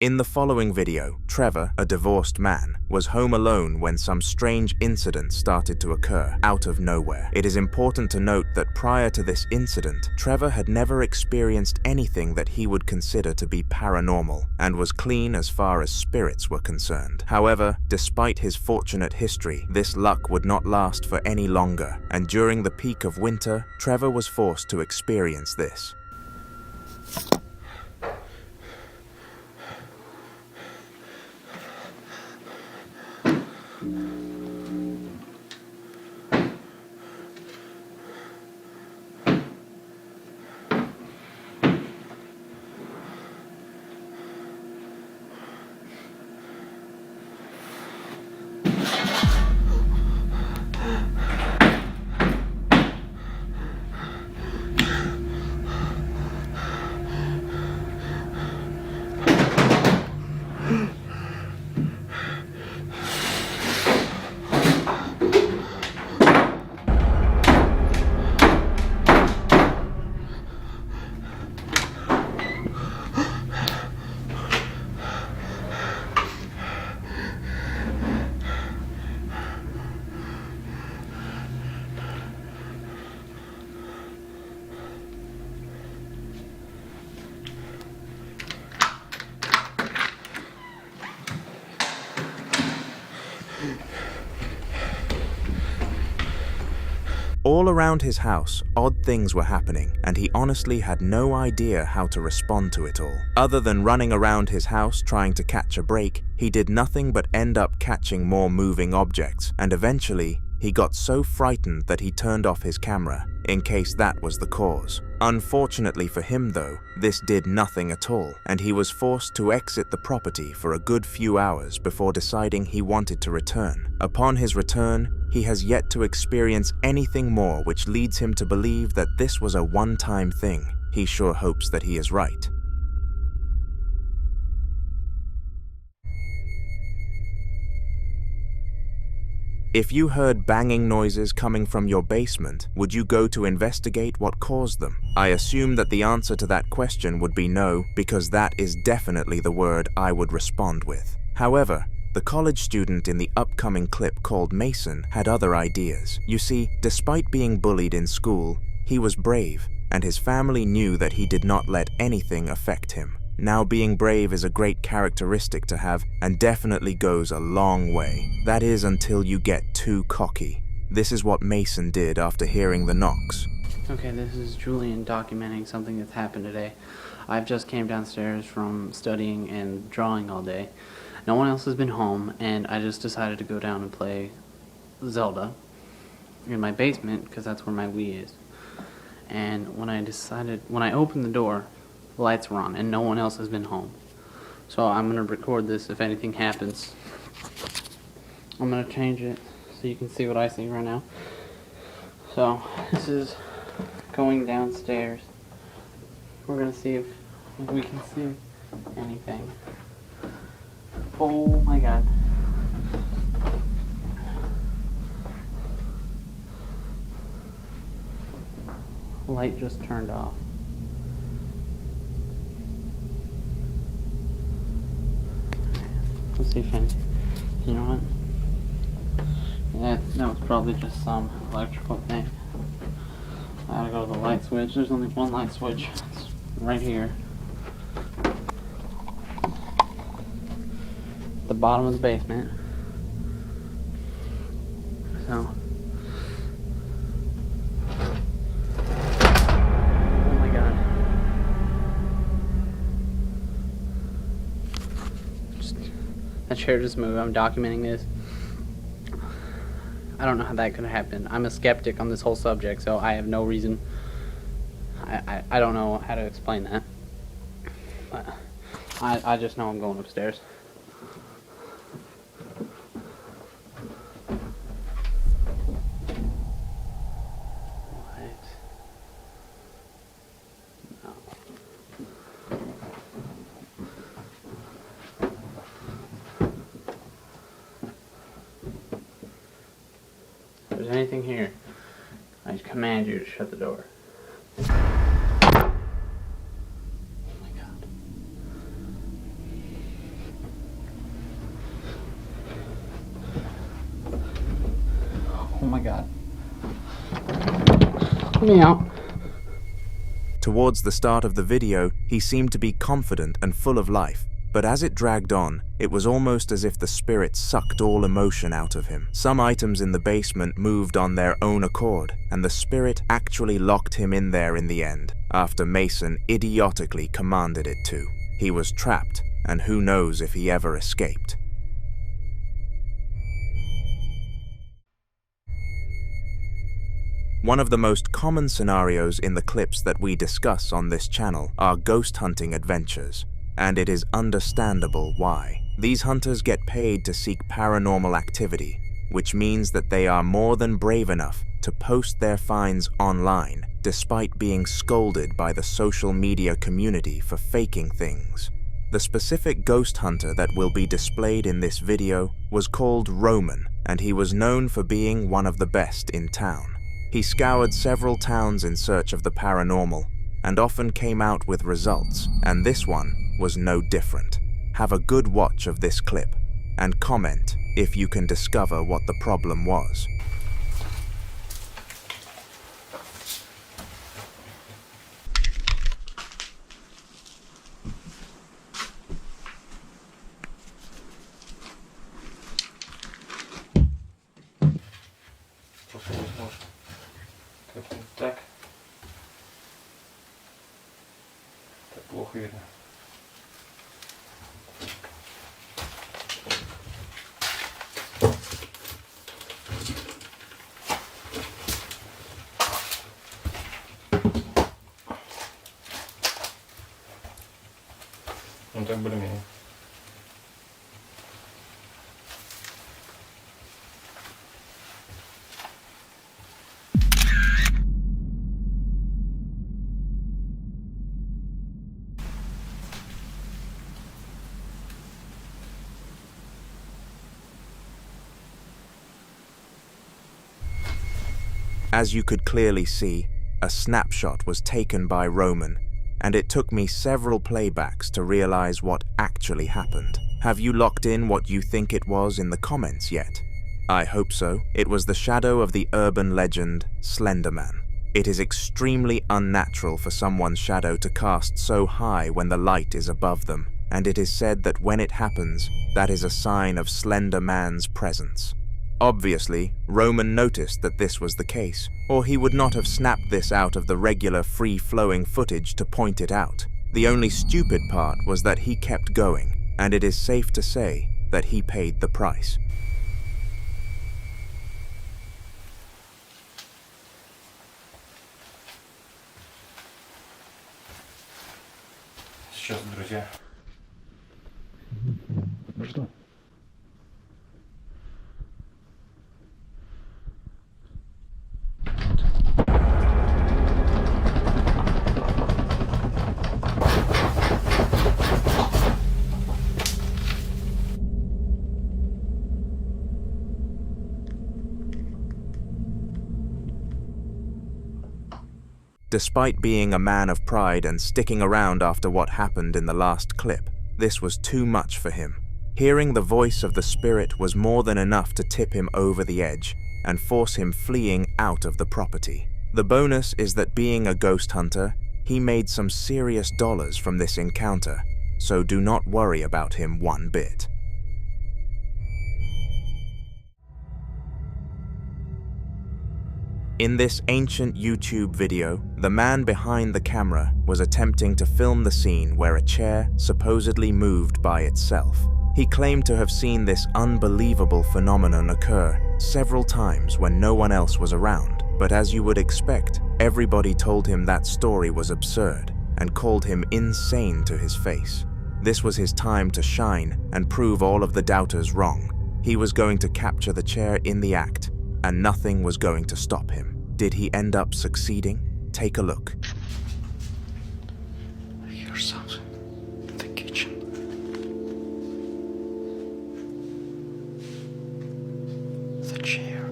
In the following video, Trevor, a divorced man, was home alone when some strange incident started to occur out of nowhere. It is important to note that prior to this incident, Trevor had never experienced anything that he would consider to be paranormal and was clean as far as spirits were concerned. However, despite his fortunate history, this luck would not last for any longer, and during the peak of winter, Trevor was forced to experience this. All around his house, odd things were happening, and he honestly had no idea how to respond to it all. Other than running around his house trying to catch a break, he did nothing but end up catching more moving objects, and eventually, he got so frightened that he turned off his camera, in case that was the cause. Unfortunately for him though, this did nothing at all, and he was forced to exit the property for a good few hours before deciding he wanted to return. Upon his return, he has yet to experience anything more, which leads him to believe that this was a one-time thing. He sure hopes that he is right. If you heard banging noises coming from your basement, would you go to investigate what caused them? I assume that the answer to that question would be no, because that is definitely the word I would respond with. However, the college student in the upcoming clip called Mason had other ideas. You see, despite being bullied in school, he was brave, and his family knew that he did not let anything affect him. Now, being brave is a great characteristic to have and definitely goes a long way. That is until you get too cocky. This is what Mason did after hearing the knocks. Okay, this is Julian documenting something that's happened today. I've just came downstairs from studying and drawing all day. No one else has been home, and I just decided to go down and play Zelda in my basement because that's where my Wii is. And when I opened the door, the lights were on and no one else has been home. So I'm going to record this if anything happens. I'm going to change it so you can see what I see right now. So this is going downstairs. We're going to see if we can see anything. Oh my god. Light just turned off. Let's see if anything. You know what? Yeah, that was probably just some electrical thing. I gotta go to the light switch. There's only one light switch. It's right here. The bottom of the basement. So. Oh my god. That chair just moved. I'm documenting this. I don't know how that could happen. I'm a skeptic on this whole subject, so I have no reason. I don't know how to explain that. But I just know I'm going upstairs. If there's anything here, I command you to shut the door. Oh my god. my god. Let me out. Towards the start of the video, he seemed to be confident and full of life, but as it dragged on, it was almost as if the spirit sucked all emotion out of him. Some items in the basement moved on their own accord, and the spirit actually locked him in there in the end, after Mason idiotically commanded it to. He was trapped, and who knows if he ever escaped. One of the most common scenarios in the clips that we discuss on this channel are ghost hunting adventures, and it is understandable why. These hunters get paid to seek paranormal activity, which means that they are more than brave enough to post their finds online, despite being scolded by the social media community for faking things. The specific ghost hunter that will be displayed in this video was called Roman, and he was known for being one of the best in town. He scoured several towns in search of the paranormal, and often came out with results, and this one was no different. Have a good watch of this clip, and comment if you can discover what the problem was. Так. Так плохо видно. Ну так более-менее. As you could clearly see, a snapshot was taken by Roman, and it took me several playbacks to realize what actually happened. Have you locked in what you think it was in the comments yet? I hope so. It was the shadow of the urban legend, Slender Man. It is extremely unnatural for someone's shadow to cast so high when the light is above them, and it is said that when it happens, that is a sign of Slender Man's presence. Obviously, Roman noticed that this was the case, or he would not have snapped this out of the regular free-flowing footage to point it out. The only stupid part was that he kept going, and it is safe to say that he paid the price. Сейчас, друзья. Что? Despite being a man of pride and sticking around after what happened in the last clip, this was too much for him. Hearing the voice of the spirit was more than enough to tip him over the edge and force him fleeing out of the property. The bonus is that being a ghost hunter, he made some serious dollars from this encounter, so do not worry about him one bit. In this ancient YouTube video, the man behind the camera was attempting to film the scene where a chair supposedly moved by itself. He claimed to have seen this unbelievable phenomenon occur several times when no one else was around, but as you would expect, everybody told him that story was absurd and called him insane to his face. This was his time to shine and prove all of the doubters wrong. He was going to capture the chair in the act, and nothing was going to stop him. Did he end up succeeding? Take a look. I hear something in the kitchen. The chair.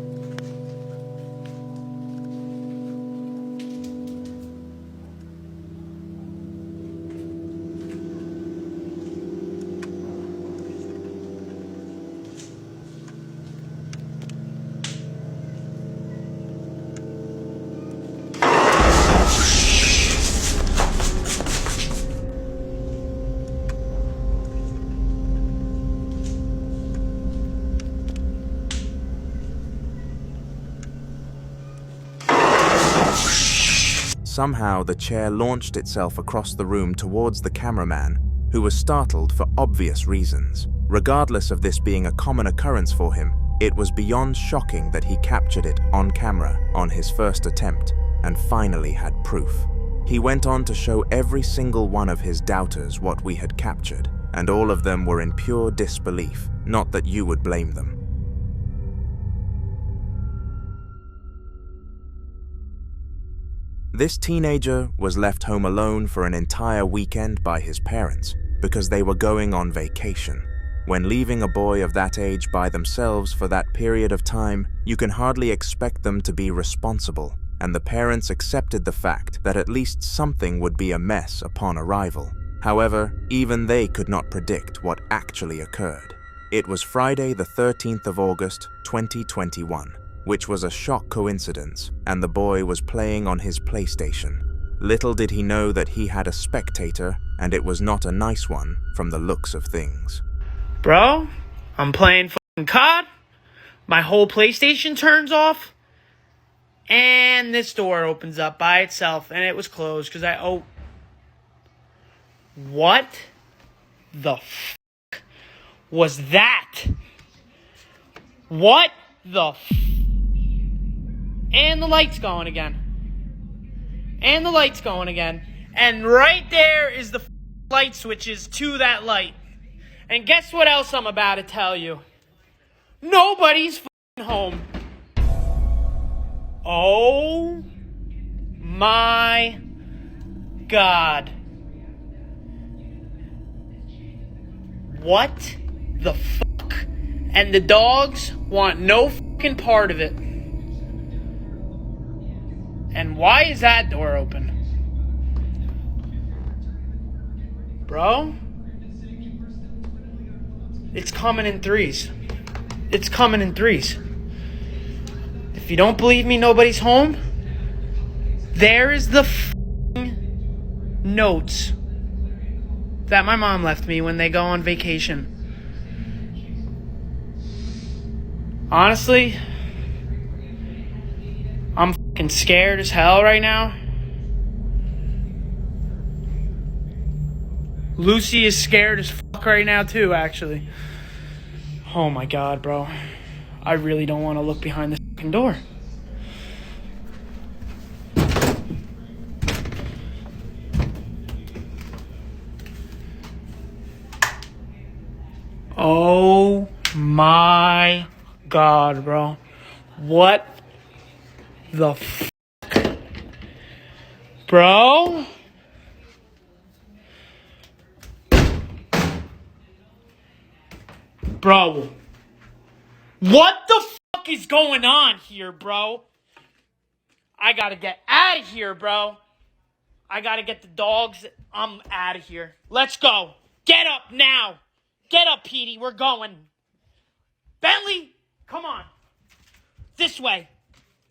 somehow the chair launched itself across the room towards the cameraman, who was startled for obvious reasons. Regardless of this being a common occurrence for him, it was beyond shocking that he captured it on camera on his first attempt and finally had proof. He went on to show every single one of his doubters what we had captured, and all of them were in pure disbelief, not that you would blame them. This teenager was left home alone for an entire weekend by his parents because they were going on vacation. When leaving a boy of that age by themselves for that period of time, you can hardly expect them to be responsible, and the parents accepted the fact that at least something would be amiss upon arrival. However, even they could not predict what actually occurred. It was Friday the 13th of August, 2021. Which was a shock coincidence, and the boy was playing on his PlayStation. Little did he know that he had a spectator, and it was not a nice one from the looks of things. Bro, I'm playing fucking COD, my whole PlayStation turns off, and this door opens up by itself, and it was closed because what the fuck was that? What the And the light's going again. And the light's going again. And right there is the light switches to that light. And guess what else I'm about to tell you? Nobody's home. Oh my God. What the fuck? And the dogs want no fucking part of it. And why is that door open? Bro? It's coming in threes. It's coming in threes. If you don't believe me, nobody's home. There is the notes that my mom left me when they go on vacation. Honestly, I'm fucking scared as hell right now. Lucy is scared as fuck right now too, actually. Oh my God, bro. I really don't want to look behind this fucking door. Oh my God, bro. What the fuck? Bro? Bro. What the fuck is going on here, bro? I gotta get out of here, bro. I gotta get the dogs. I'm out of here. Let's go. Get up now. Get up, Petey. We're going. Bentley, come on. This way.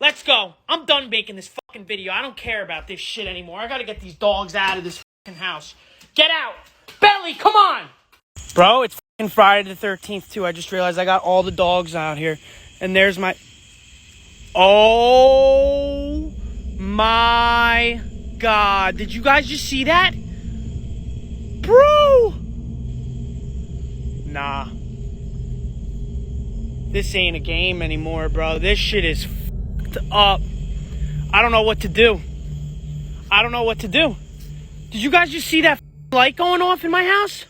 Let's go. I'm done making this fucking video. I don't care about this shit anymore. I gotta get these dogs out of this fucking house. Get out. Bentley, come on. Bro, it's fucking Friday the 13th, too. I just realized I got all the dogs out here. And there's my... Oh my God. Did you guys just see that? Bro! Nah. This ain't a game anymore, bro. This shit is fucked up. I don't know what to do. I don't know what to do. Did you guys just see that light going off in my house?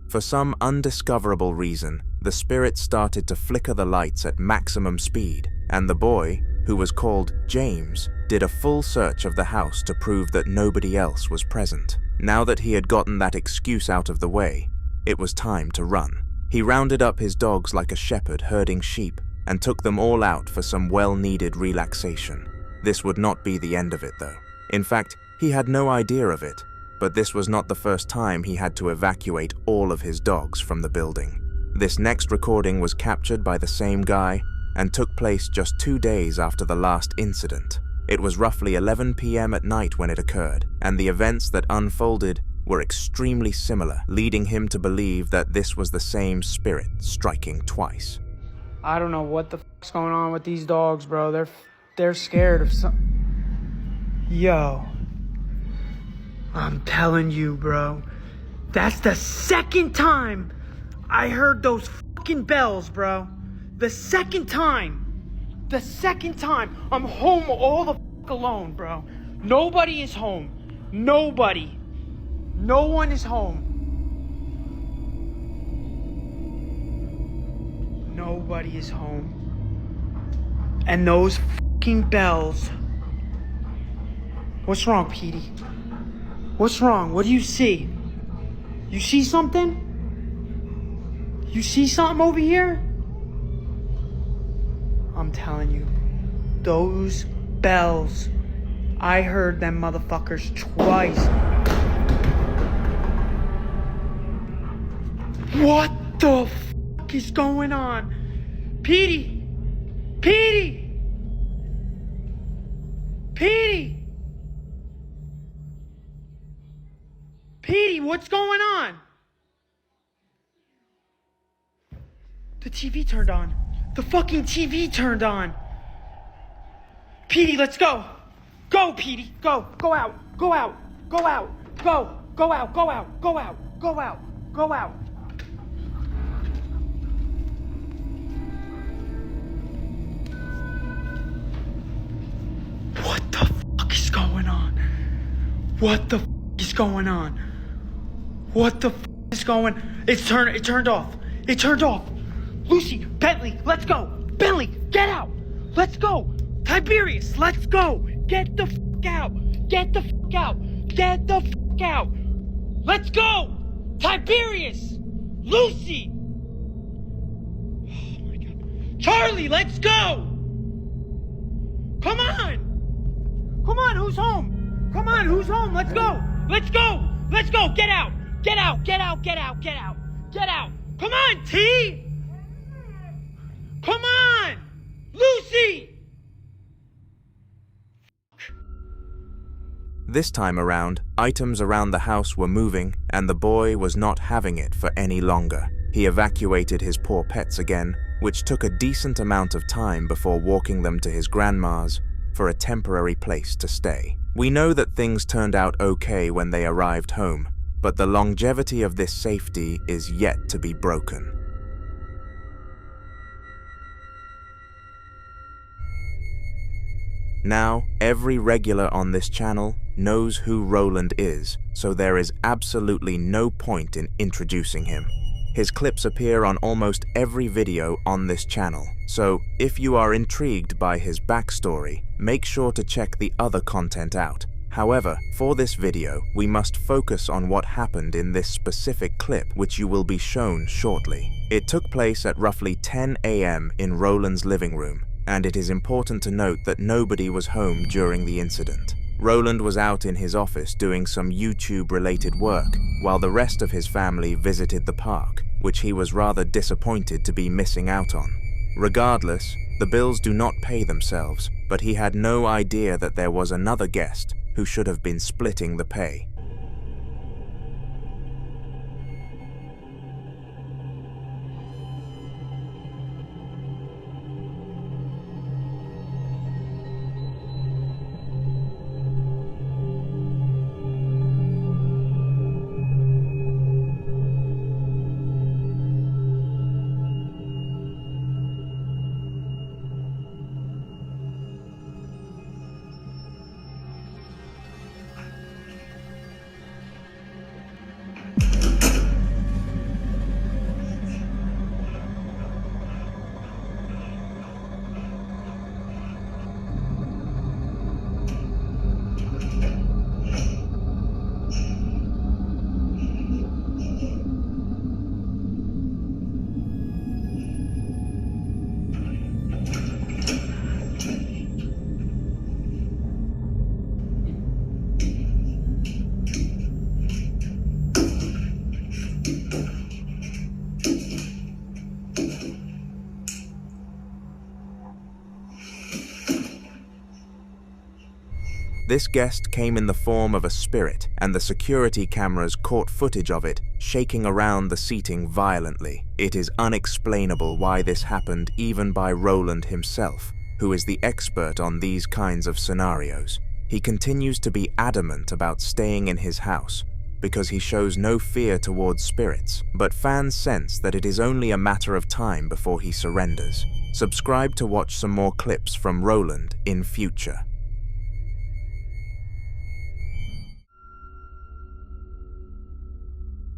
For some undiscoverable reason, the spirit started to flicker the lights at maximum speed, and the boy, who was called James, did a full search of the house to prove that nobody else was present. Now that he had gotten that excuse out of the way, it was time to run. He rounded up his dogs like a shepherd herding sheep and took them all out for some well-needed relaxation. This would not be the end of it, though. In fact, he had no idea of it, but this was not the first time he had to evacuate all of his dogs from the building. This next recording was captured by the same guy and took place just 2 days after the last incident. It was roughly 11 p.m. at night when it occurred, and the events that unfolded were extremely similar, leading him to believe that this was the same spirit striking twice. I don't know what the fuck's going on with these dogs, bro. They're scared of something. Yo, I'm telling you, bro. That's the second time I heard those fucking bells, bro. The second time. The second time. I'm home all the fuck alone, bro. Nobody is home. Nobody. No one is home. Nobody is home. And those fucking bells. What's wrong, Petey? What's wrong? What do you see? You see something? You see something over here? I'm telling you, those bells, I heard them motherfuckers twice. What the fuck is going on? Petey! Petey! Petey! Petey, what's going on? The TV turned on. The fucking TV turned on. Petey, let's go. Go, Petey. Go. Go out. Go out. Go out. Go. Go out. Go out. Go out. Go out. Go out. What the fuck is going on? What the fuck is going on? What the fuck is going? It turned off. It turned off. Lucy, Bentley, let's go. Bentley, get out. Let's go. Tiberius, let's go. Get the fuck out. Get the fuck out. Get the fuck out. Let's go. Tiberius. Lucy. Oh my God. Charlie, let's go. Come on. Come on, who's home? Come on, who's home? Let's go. Let's go. Let's go. Get out. Get out. Get out. Get out. Get out. Get out. Come on, T. Come on! Lucy! This time around, items around the house were moving, and the boy was not having it for any longer. He evacuated his poor pets again, which took a decent amount of time before walking them to his grandma's for a temporary place to stay. We know that things turned out okay when they arrived home, but the longevity of this safety is yet to be broken. Now, every regular on this channel knows who Roland is, so there is absolutely no point in introducing him. His clips appear on almost every video on this channel, so if you are intrigued by his backstory, make sure to check the other content out. However, for this video, we must focus on what happened in this specific clip, which you will be shown shortly. It took place at roughly 10 AM in Roland's living room, and it is important to note that nobody was home during the incident. Roland was out in his office doing some YouTube-related work, while the rest of his family visited the park, which he was rather disappointed to be missing out on. Regardless, the bills do not pay themselves, but he had no idea that there was another guest who should have been splitting the pay. This guest came in the form of a spirit, and the security cameras caught footage of it shaking around the seating violently. It is unexplainable why this happened even by Roland himself, who is the expert on these kinds of scenarios. He continues to be adamant about staying in his house because he shows no fear towards spirits, but fans sense that it is only a matter of time before he surrenders. Subscribe to watch some more clips from Roland in future.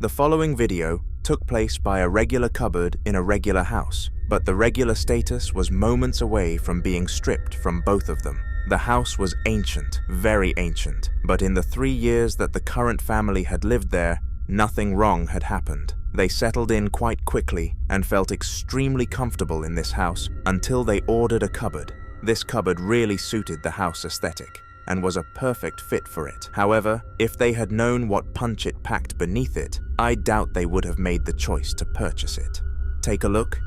The following video took place by a regular cupboard in a regular house, but the regular status was moments away from being stripped from both of them. The house was ancient, very ancient, but in the 3 years that the current family had lived there, nothing wrong had happened. They settled in quite quickly and felt extremely comfortable in this house until they ordered a cupboard. This cupboard really suited the house aesthetic and was a perfect fit for it. However, if they had known what punch it packed beneath it, I doubt they would have made the choice to purchase it. Take a look.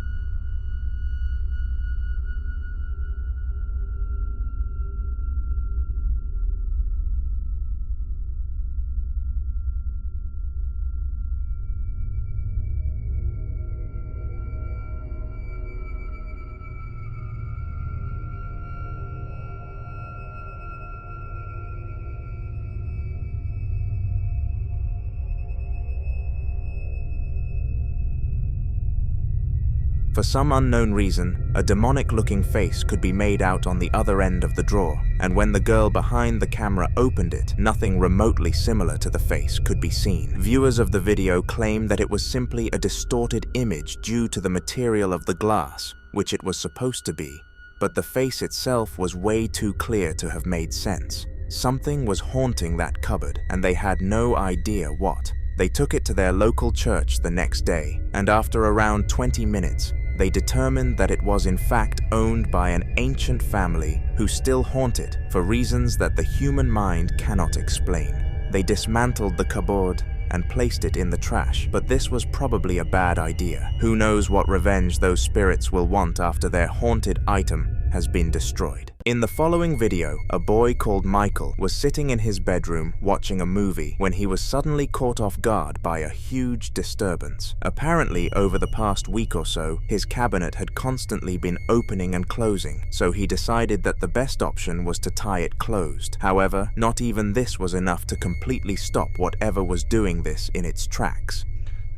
For some unknown reason, a demonic-looking face could be made out on the other end of the drawer, and when the girl behind the camera opened it, nothing remotely similar to the face could be seen. Viewers of the video claim that it was simply a distorted image due to the material of the glass, which it was supposed to be, but the face itself was way too clear to have made sense. Something was haunting that cupboard, and they had no idea what. They took it to their local church the next day, and after around 20 minutes, they determined that it was in fact owned by an ancient family who still haunt it for reasons that the human mind cannot explain. They dismantled the cupboard and placed it in the trash, but this was probably a bad idea. Who knows what revenge those spirits will want after their haunted item has been destroyed. In the following video, a boy called Michael was sitting in his bedroom watching a movie when he was suddenly caught off guard by a huge disturbance. Apparently, over the past week or so, his cabinet had constantly been opening and closing, so he decided that the best option was to tie it closed. However, not even this was enough to completely stop whatever was doing this in its tracks.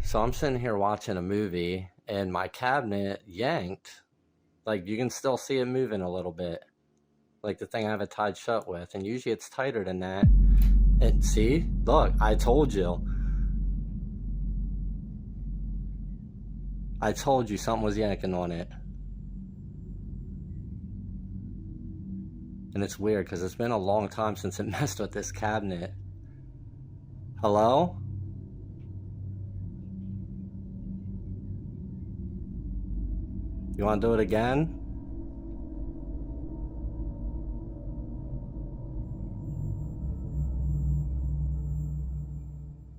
So I'm sitting here watching a movie and my cabinet yanked. Like, you can still see it moving a little bit. Like the thing I have it tied shut with. And usually it's tighter than that. And see? Look, I told you. I told you something was yanking on it. And it's weird because it's been a long time since it messed with this cabinet. Hello? You want to do it again?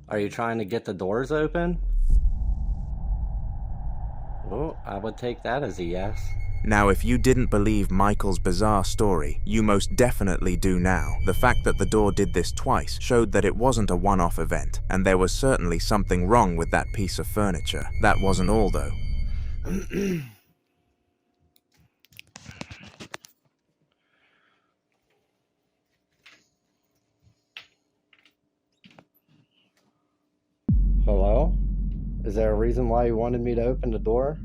Are you trying to get the doors open? Oh, I would take that as a yes. Now, if you didn't believe Michael's bizarre story, you most definitely do now. The fact that the door did this twice showed that it wasn't a one-off event, and there was certainly something wrong with that piece of furniture. That wasn't all, though. Hello? Is there a reason why you wanted me to open the door?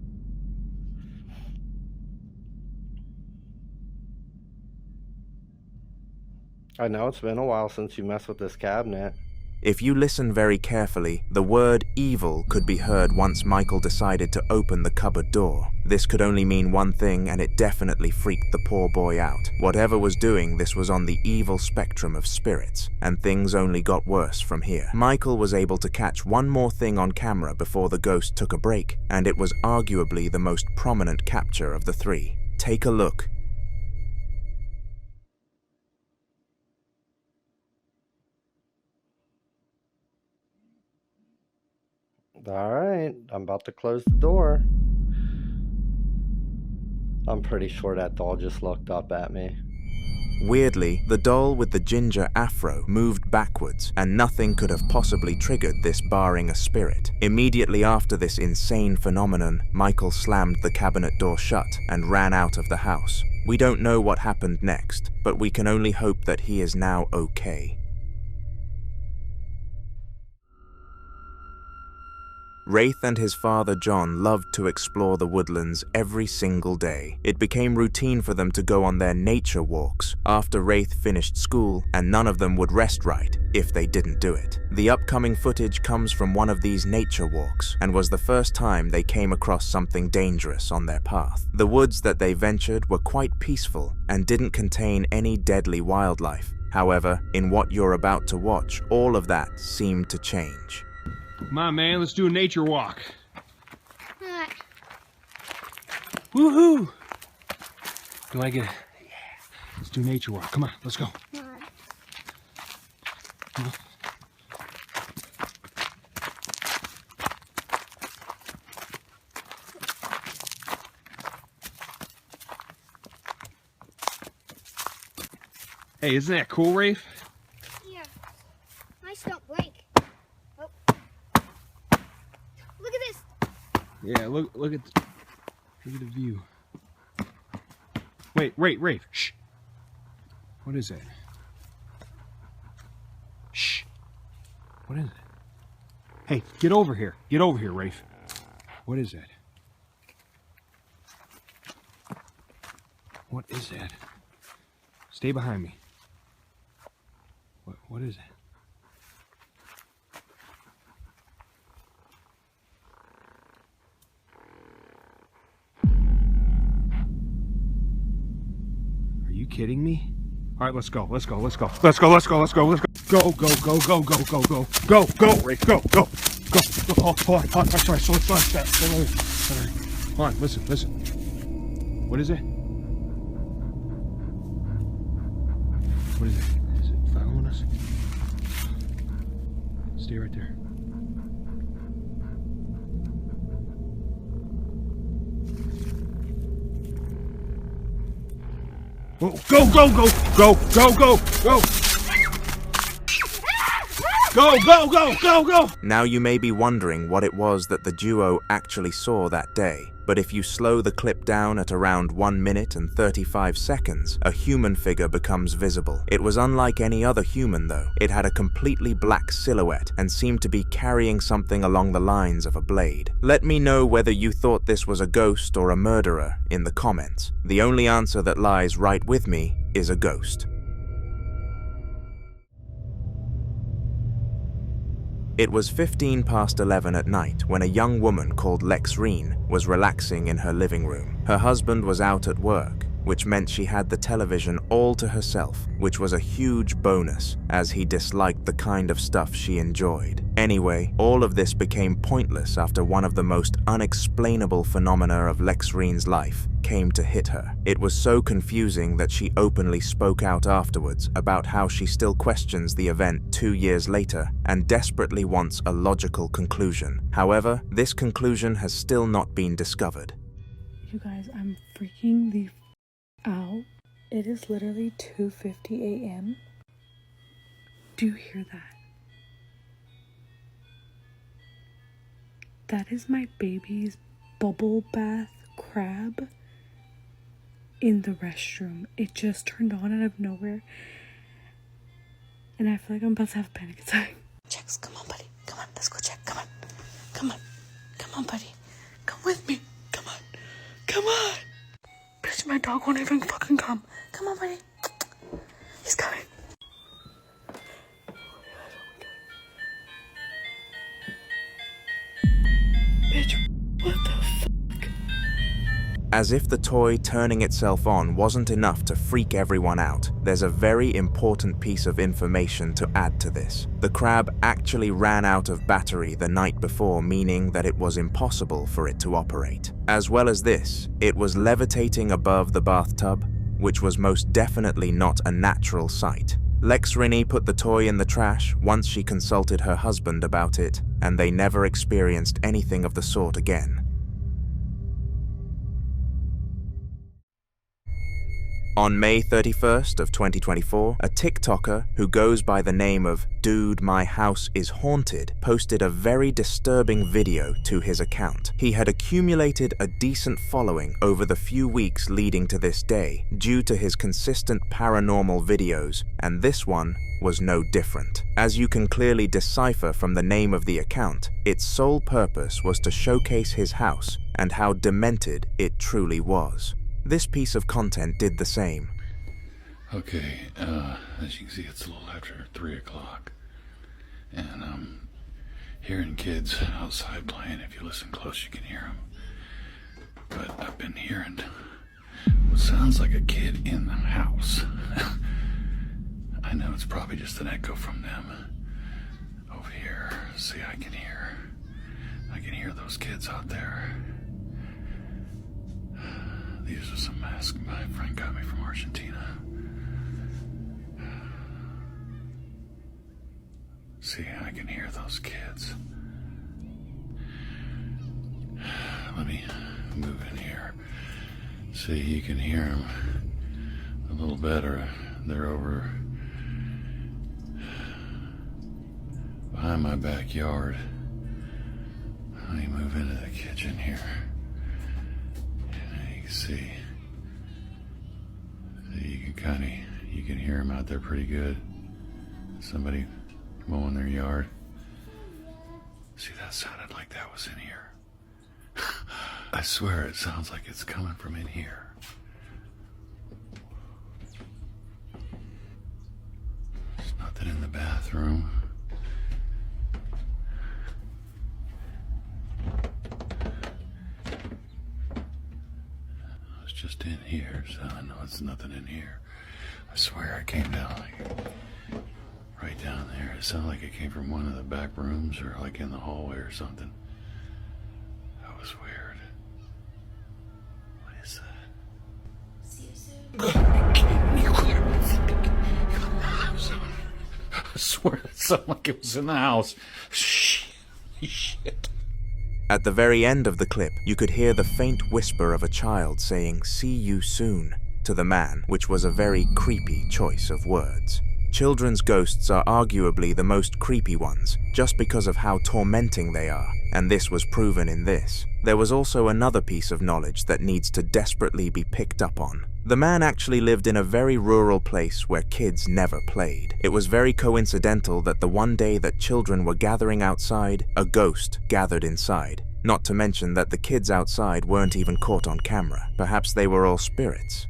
I know it's been a while since you messed with this cabinet. If you listen very carefully, the word evil could be heard once Michael decided to open the cupboard door. This could only mean one thing, and it definitely freaked the poor boy out. Whatever was doing this was on the evil spectrum of spirits, and things only got worse from here. Michael was able to catch one more thing on camera before the ghost took a break, and it was arguably the most prominent capture of the three. Take a look. Alright, I'm about to close the door. I'm pretty sure that doll just looked up at me. Weirdly, the doll with the ginger afro moved backwards, and nothing could have possibly triggered this barring a spirit. Immediately after this insane phenomenon, Michael slammed the cabinet door shut and ran out of the house. We don't know what happened next, but we can only hope that he is now okay. Wraith and his father John loved to explore the woodlands every single day. It became routine for them to go on their nature walks after Wraith finished school, and none of them would rest right if they didn't do it. The upcoming footage comes from one of these nature walks and was the first time they came across something dangerous on their path. The woods that they ventured were quite peaceful and didn't contain any deadly wildlife. However, in what you're about to watch, all of that seemed to change. Come on, man, let's do a nature walk. Alright. Woohoo! Do I get it? Yeah. Let's do a nature walk. Come on, let's go. Alright. Come on. Hey, isn't that cool, Rafe? Yeah. Nice don't break. Oh. Look at this. Yeah, look at the view. Wait, Rafe. Shh. What is that? Shh. What is it? Hey, get over here. Get over here, Rafe. What is that? What is that? Stay behind me. What is it? Are you kidding me? All right, let's go. Let's go. Let's go. Let's go. Let's go. Let's go. Let's go. Go. Go. Go. Go. Go. Go. Go. Go. Go. Rafe. Go. Go. Go. Go. Hold on. Sorry. So let's step. Hold on. Listen. Listen. What is it? What is it? Is it following us? Stay right there. Whoa, go, go, go, go, go, go, go. Go, go, go, go, go. Now you may be wondering what it was that the duo actually saw that day, but if you slow the clip down at around 1 minute and 35 seconds, a human figure becomes visible. It was unlike any other human though. It had a completely black silhouette and seemed to be carrying something along the lines of a blade. Let me know whether you thought this was a ghost or a murderer in the comments. The only answer that lies right with me is a ghost. It was 15 past 11 at night when a young woman called Lexreen was relaxing in her living room. Her husband was out at work, which meant she had the television all to herself, which was a huge bonus as he disliked the kind of stuff she enjoyed. Anyway, all of this became pointless after one of the most unexplainable phenomena of Lexreen's life came to hit her. It was so confusing that she openly spoke out afterwards about how she still questions the event 2 years later and desperately wants a logical conclusion. However, this conclusion has still not been discovered. You guys, I'm freaking the out. It is literally 2:50 a.m. Do you hear that? That is my baby's bubble bath crab in the restroom. It just turned on out of nowhere. And I feel like I'm about to have a panic attack. Checks, come on, buddy. Come on, let's go check. Come on. Come on. Come on, buddy. Come with me. Come on. Come on. Bitch, my dog won't even fucking come. Come on, buddy. He's coming. Bitch, what the fuck? As if the toy turning itself on wasn't enough to freak everyone out, there's a very important piece of information to add to this. The crab actually ran out of battery the night before, meaning that it was impossible for it to operate. As well as this, it was levitating above the bathtub, which was most definitely not a natural sight. Lexrini put the toy in the trash once she consulted her husband about it, and they never experienced anything of the sort again. On May 31st of 2024, a TikToker who goes by the name of Dude My House Is Haunted posted a very disturbing video to his account. He had accumulated a decent following over the few weeks leading to this day due to his consistent paranormal videos, and this one was no different. As you can clearly decipher from the name of the account, its sole purpose was to showcase his house and how demented it truly was. This piece of content did the same. Okay, as you can see, it's a little after 3 o'clock, and I'm hearing kids outside playing. If you listen close, you can hear them. But I've been hearing what sounds like a kid in the house. I know it's probably just an echo from them. Over here, see, I can hear those kids out there. These are some masks my friend got me from Argentina. See, I can hear those kids. Let me move in here. See, you can hear them a little better. They're over behind my backyard. Let me move into the kitchen here. And you can see you can hear them out there pretty good. Somebody mowing their yard. See, that sounded like that was in here. I swear it sounds like it's coming from in here. There's nothing in the bathroom. It's just in here, so I know it's nothing in here. I swear I came down right down there. It sounded like it came from one of the back rooms or like in the hallway or something. That was weird. What is that? I swear it sounded like it was in the house. Shit. At the very end of the clip, you could hear the faint whisper of a child saying, "See you soon," to the man, which was a very creepy choice of words. Children's ghosts are arguably the most creepy ones, just because of how tormenting they are, and this was proven in this. There was also another piece of knowledge that needs to desperately be picked up on. The man actually lived in a very rural place where kids never played. It was very coincidental that the one day that children were gathering outside, a ghost gathered inside. Not to mention that the kids outside weren't even caught on camera. Perhaps they were all spirits.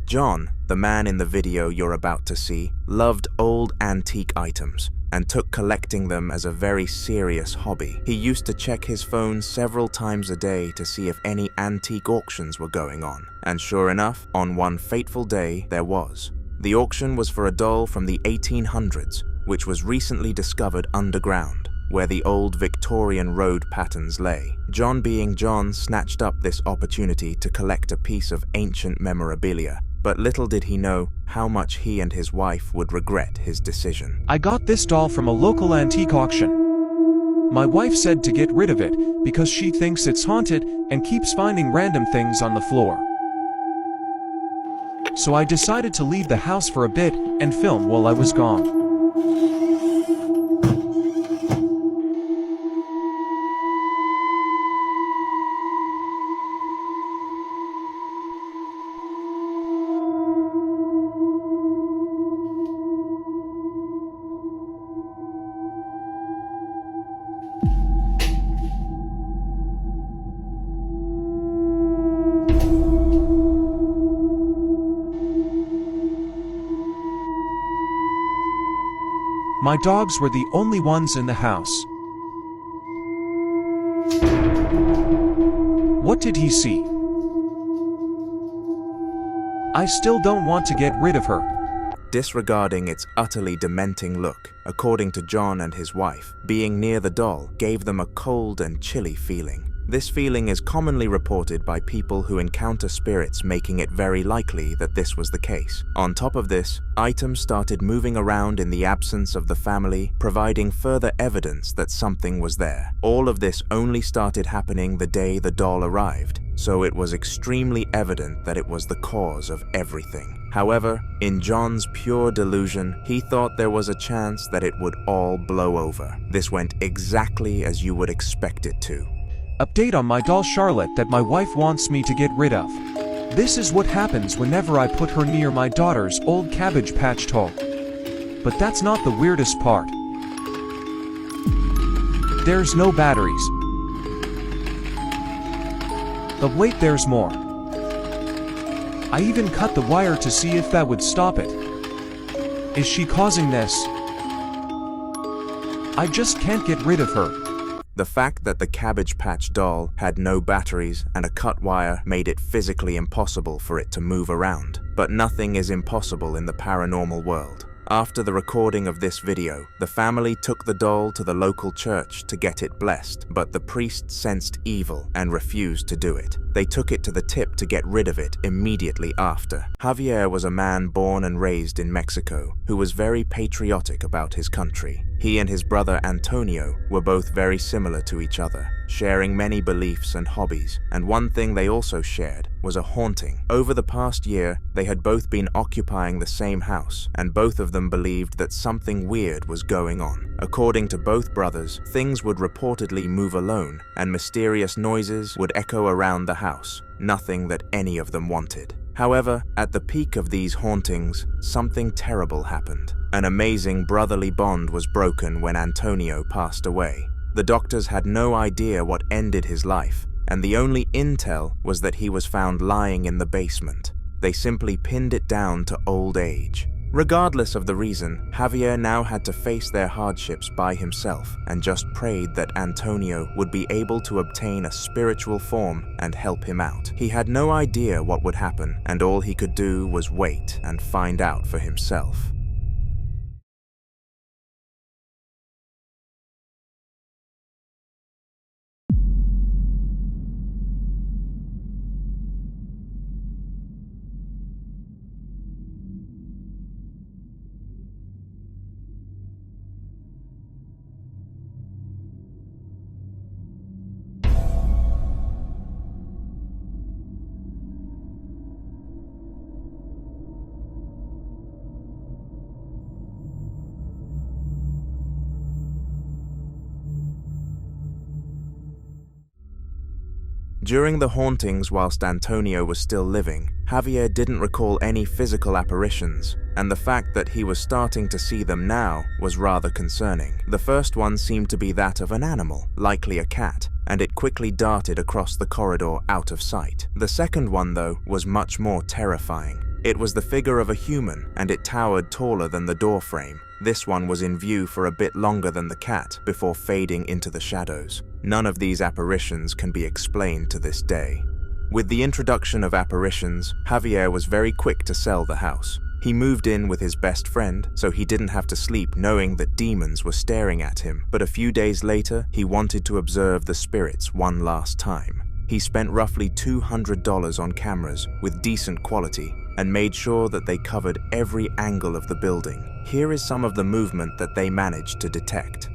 John, the man in the video you're about to see, loved old antique items and took collecting them as a very serious hobby. He used to check his phone several times a day to see if any antique auctions were going on. And sure enough, on one fateful day, there was. The auction was for a doll from the 1800s, which was recently discovered underground, where the old Victorian road patterns lay. John, being John, snatched up this opportunity to collect a piece of ancient memorabilia, but little did he know how much he and his wife would regret his decision. I got this doll from a local antique auction. My wife said to get rid of it because she thinks it's haunted and keeps finding random things on the floor. So I decided to leave the house for a bit and film while I was gone. My dogs were the only ones in the house. What did he see? I still don't want to get rid of her. Disregarding its utterly dementing look, according to John and his wife, being near the doll gave them a cold and chilly feeling. This feeling is commonly reported by people who encounter spirits, making it very likely that this was the case. On top of this, items started moving around in the absence of the family, providing further evidence that something was there. All of this only started happening the day the doll arrived, so it was extremely evident that it was the cause of everything. However, in John's pure delusion, he thought there was a chance that it would all blow over. This went exactly as you would expect it to. Update on my doll Charlotte that my wife wants me to get rid of. This is what happens whenever I put her near my daughter's old Cabbage Patch doll. But that's not the weirdest part. There's no batteries. But wait, there's more. I even cut the wire to see if that would stop it. Is she causing this? I just can't get rid of her. The fact that the Cabbage Patch doll had no batteries and a cut wire made it physically impossible for it to move around. But nothing is impossible in the paranormal world. After the recording of this video, the family took the doll to the local church to get it blessed, but the priest sensed evil and refused to do it. They took it to the tip to get rid of it immediately after. Javier was a man born and raised in Mexico who was very patriotic about his country. He and his brother Antonio were both very similar to each other, sharing many beliefs and hobbies, and one thing they also shared was a haunting. Over the past year, they had both been occupying the same house, and both of them believed that something weird was going on. According to both brothers, things would reportedly move alone, and mysterious noises would echo around the house, nothing that any of them wanted. However, at the peak of these hauntings, something terrible happened. An amazing brotherly bond was broken when Antonio passed away. The doctors had no idea what ended his life, and the only intel was that he was found lying in the basement. They simply pinned it down to old age. Regardless of the reason, Javier now had to face their hardships by himself and just prayed that Antonio would be able to obtain a spiritual form and help him out. He had no idea what would happen, and all he could do was wait and find out for himself. During the hauntings whilst Antonio was still living, Javier didn't recall any physical apparitions, and the fact that he was starting to see them now was rather concerning. The first one seemed to be that of an animal, likely a cat, and it quickly darted across the corridor out of sight. The second one, though, was much more terrifying. It was the figure of a human, and it towered taller than the door frame. This one was in view for a bit longer than the cat, before fading into the shadows. None of these apparitions can be explained to this day. With the introduction of apparitions, Javier was very quick to sell the house. He moved in with his best friend, so he didn't have to sleep knowing that demons were staring at him. But a few days later, he wanted to observe the spirits one last time. He spent roughly $200 on cameras with decent quality and made sure that they covered every angle of the building. Here is some of the movement that they managed to detect.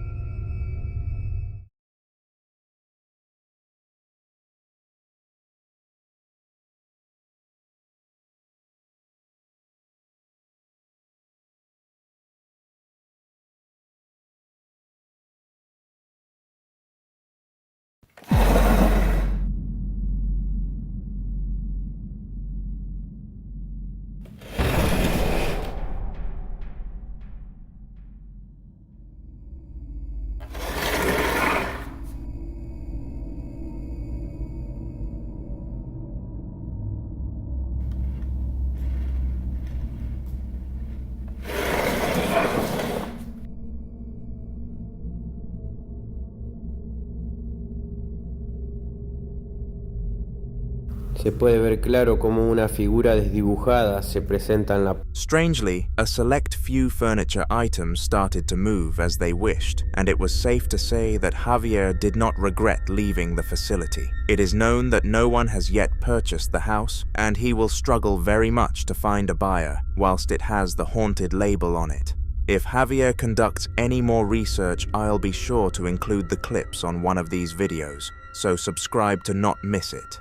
Se puede ver claro como una figura desdibujada se presenta en la... Strangely, a select few furniture items started to move as they wished, and it was safe to say that Javier did not regret leaving the facility. It is known that no one has yet purchased the house, and he will struggle very much to find a buyer, whilst it has the haunted label on it. If Javier conducts any more research, I'll be sure to include the clips on one of these videos, so subscribe to not miss it.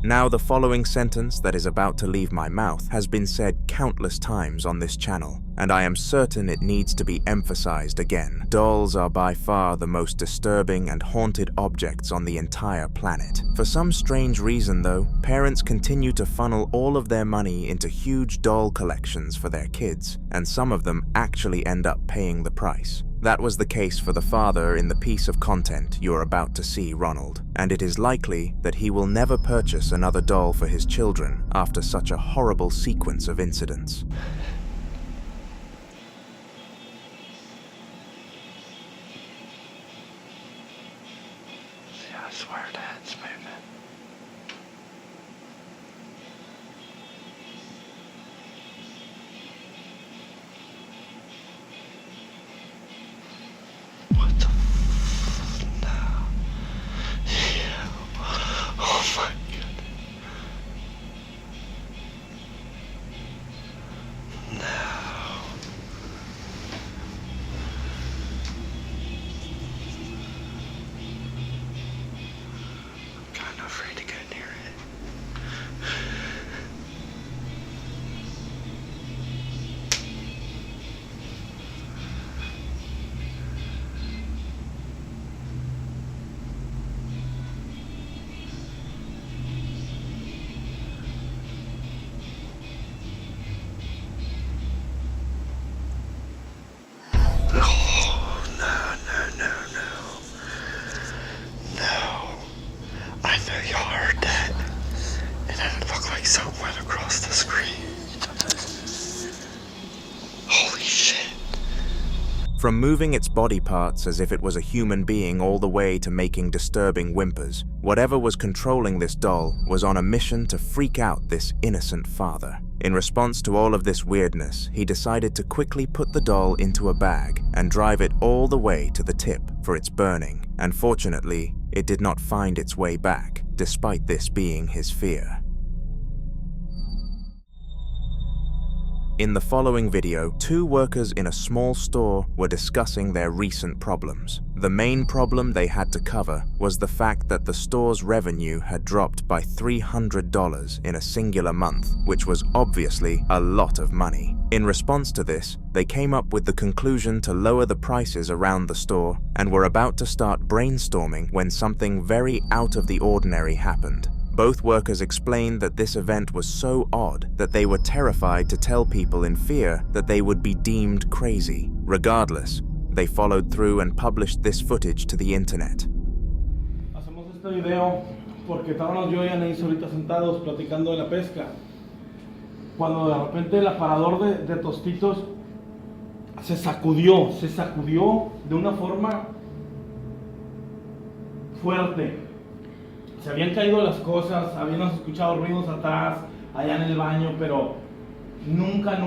Now, the following sentence that is about to leave my mouth has been said countless times on this channel, and I am certain it needs to be emphasized again. Dolls are by far the most disturbing and haunted objects on the entire planet. For some strange reason, though, parents continue to funnel all of their money into huge doll collections for their kids, and some of them actually end up paying the price. That was the case for the father in the piece of content you're about to see, Ronald, and it is likely that he will never purchase another doll for his children after such a horrible sequence of incidents. Yeah, I swear Dad's moving. What the f... No. Yeah. Oh my goodness. No. I'm kind of afraid to go near it. Oh, no. No. I know y'all heard that. And then it looked like something went across the screen. Holy shit. From moving its body parts as if it was a human being all the way to making disturbing whimpers, whatever was controlling this doll was on a mission to freak out this innocent father. In response to all of this weirdness, he decided to quickly put the doll into a bag and drive it all the way to the tip for its burning, and fortunately, it did not find its way back, despite this being his fear. In the following video, two workers in a small store were discussing their recent problems. The main problem they had to cover was the fact that the store's revenue had dropped by $300 in a singular month, which was obviously a lot of money. In response to this, they came up with the conclusion to lower the prices around the store and were about to start brainstorming when something very out of the ordinary happened. Both workers explained that this event was so odd that they were terrified to tell people in fear that they would be deemed crazy. Regardless, they followed through and published this footage to the internet. Hacemos este video porque estábamos yo y Anaís ahorita sentados platicando de la pesca. Cuando de repente el aparador de tostitos se sacudió de una forma fuerte. Se habían caído las cosas, habíamos escuchado ruidos atrás, allá en el baño, pero nunca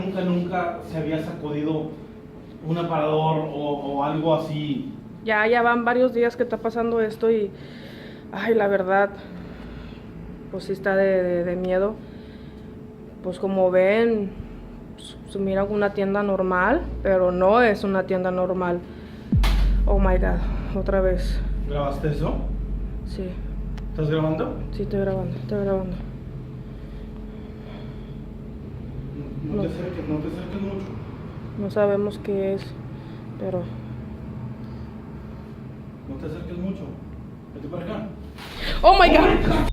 se había sacudido un aparador o algo así. Ya van varios días que está pasando esto y, ay, la verdad, pues sí está de miedo. Pues como ven, se mira una tienda normal, pero no es una tienda normal. Oh my God, otra vez. ¿Grabaste eso? Sí. ¿Estás grabando? Sí, estoy grabando. No te acerques mucho. No sabemos qué es, pero... No te acerques mucho. Vete para acá. Oh my God!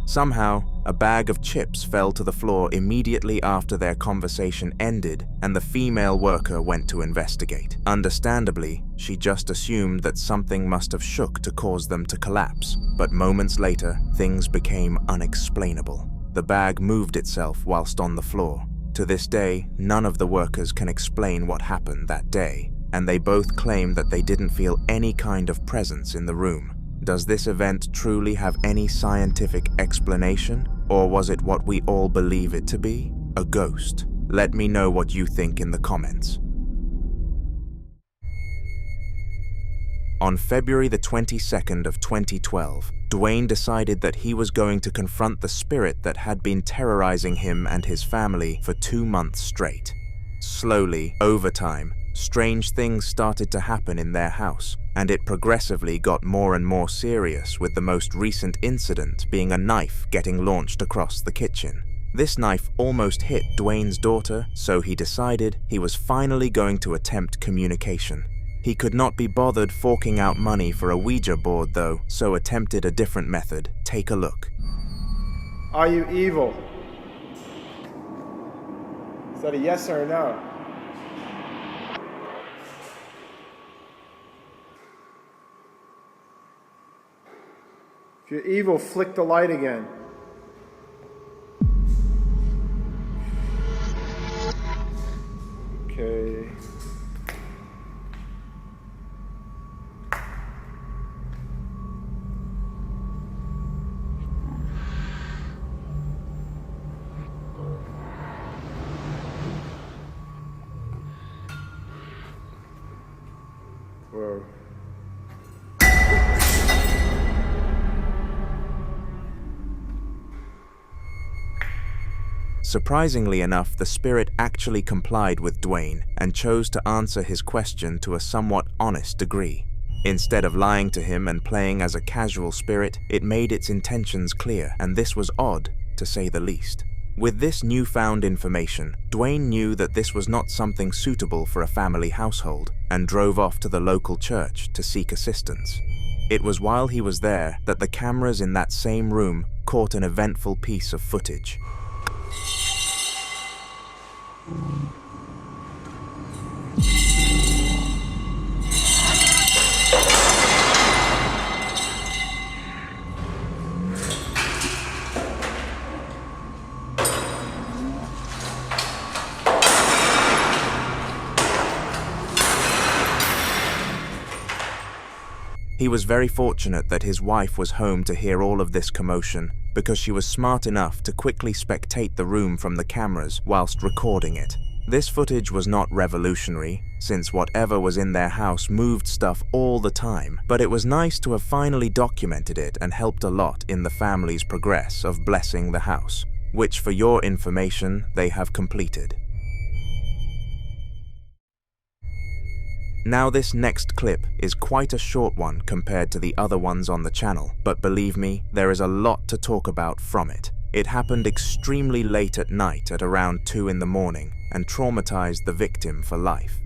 Somehow, a bag of chips fell to the floor immediately after their conversation ended, and the female worker went to investigate. Understandably, she just assumed that something must have shook to cause them to collapse, but moments later, things became unexplainable. The bag moved itself whilst on the floor. To this day, none of the workers can explain what happened that day, and they both claim that they didn't feel any kind of presence in the room. Does this event truly have any scientific explanation, or was it what we all believe it to be? A ghost? Let me know what you think in the comments. On February the 22nd of 2012, Dwayne decided that he was going to confront the spirit that had been terrorizing him and his family for 2 months straight. Slowly, over time, strange things started to happen in their house, and it progressively got more and more serious, with the most recent incident being a knife getting launched across the kitchen. This knife almost hit Dwayne's daughter, so he decided he was finally going to attempt communication. He could not be bothered forking out money for a Ouija board though, so attempted a different method. Take a look. Are you evil? Is that a yes or a no? If you're evil, flick the light again. Okay. Whoa. Surprisingly enough, the spirit actually complied with Dwayne and chose to answer his question to a somewhat honest degree. Instead of lying to him and playing as a casual spirit, it made its intentions clear, and this was odd, to say the least. With this newfound information, Dwayne knew that this was not something suitable for a family household, and drove off to the local church to seek assistance. It was while he was there that the cameras in that same room caught an eventful piece of footage. He was very fortunate that his wife was home to hear all of this commotion, because she was smart enough to quickly spectate the room from the cameras whilst recording it. This footage was not revolutionary, since whatever was in their house moved stuff all the time, but it was nice to have finally documented it and helped a lot in the family's progress of blessing the house, which for your information they have completed. Now this next clip is quite a short one compared to the other ones on the channel, but believe me, there is a lot to talk about from it. It happened extremely late at night at around 2 in the morning and traumatized the victim for life.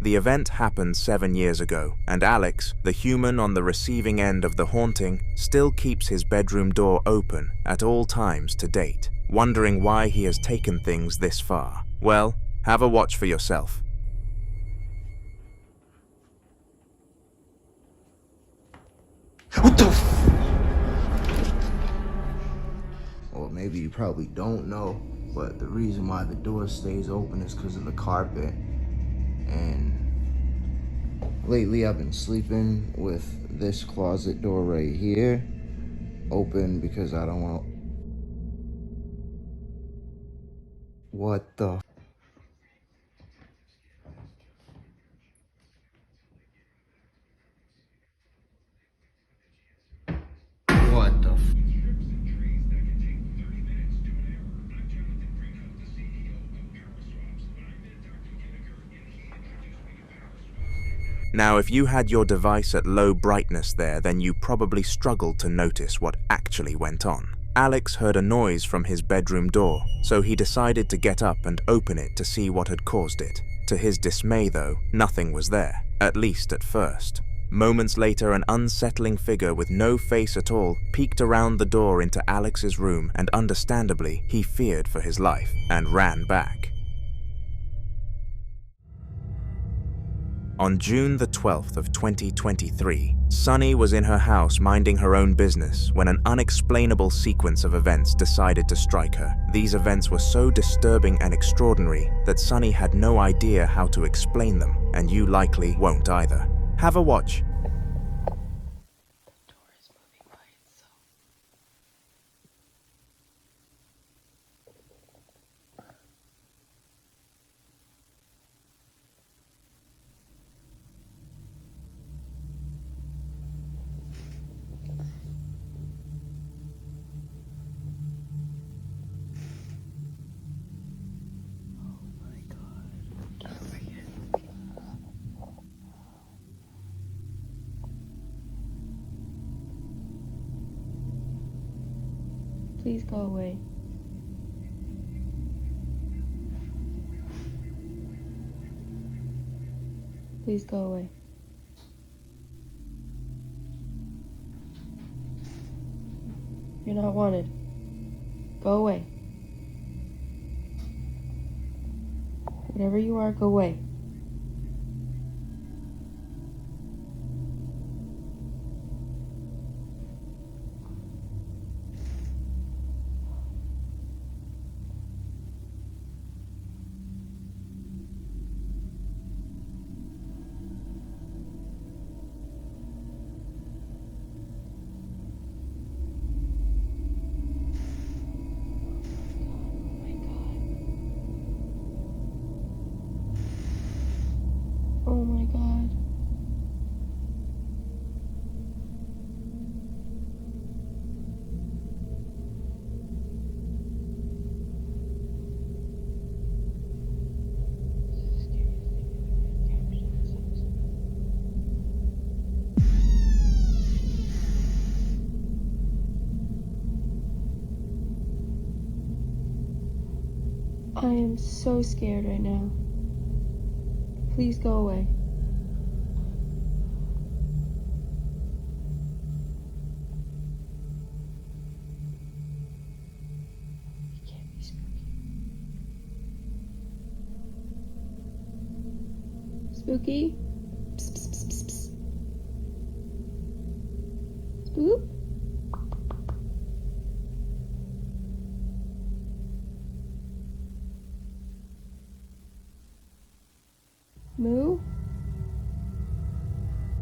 The event happened 7 years ago, and Alex, the human on the receiving end of the haunting, still keeps his bedroom door open at all times to date, wondering why he has taken things this far. Well, have a watch for yourself. What the Well, maybe you probably don't know, but the reason why the door stays open is because of the carpet. And lately I've been sleeping with this closet door right here open because I don't want... What the... What the... Now, if you had your device at low brightness there, then you probably struggled to notice what actually went on. Alex heard a noise from his bedroom door, so he decided to get up and open it to see what had caused it. To his dismay though, nothing was there, at least at first. Moments later, an unsettling figure with no face at all peeked around the door into Alex's room, and understandably, he feared for his life and ran back. On June the 12th of 2023, Sunny was in her house minding her own business when an unexplainable sequence of events decided to strike her. These events were so disturbing and extraordinary that Sunny had no idea how to explain them, and you likely won't either. Have a watch. Doors Please go away. Please go away. You're not wanted. Go away. Whatever you are, go away. Oh my god. I am so scared right now. Please go away. It can't be spooky. Spooky? Psst, psst, psst, psst, psst. Spook? Moo?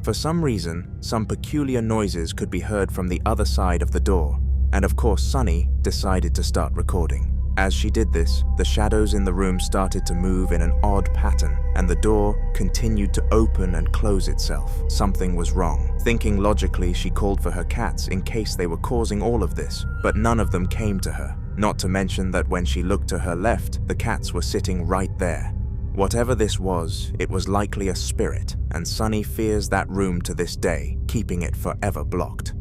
For some reason, some peculiar noises could be heard from the other side of the door, and of course Sunny decided to start recording. As she did this, the shadows in the room started to move in an odd pattern, and the door continued to open and close itself. Something was wrong. Thinking logically, she called for her cats in case they were causing all of this, but none of them came to her. Not to mention that when she looked to her left, the cats were sitting right there. Whatever this was, it was likely a spirit, and Sunny fears that room to this day, keeping it forever blocked.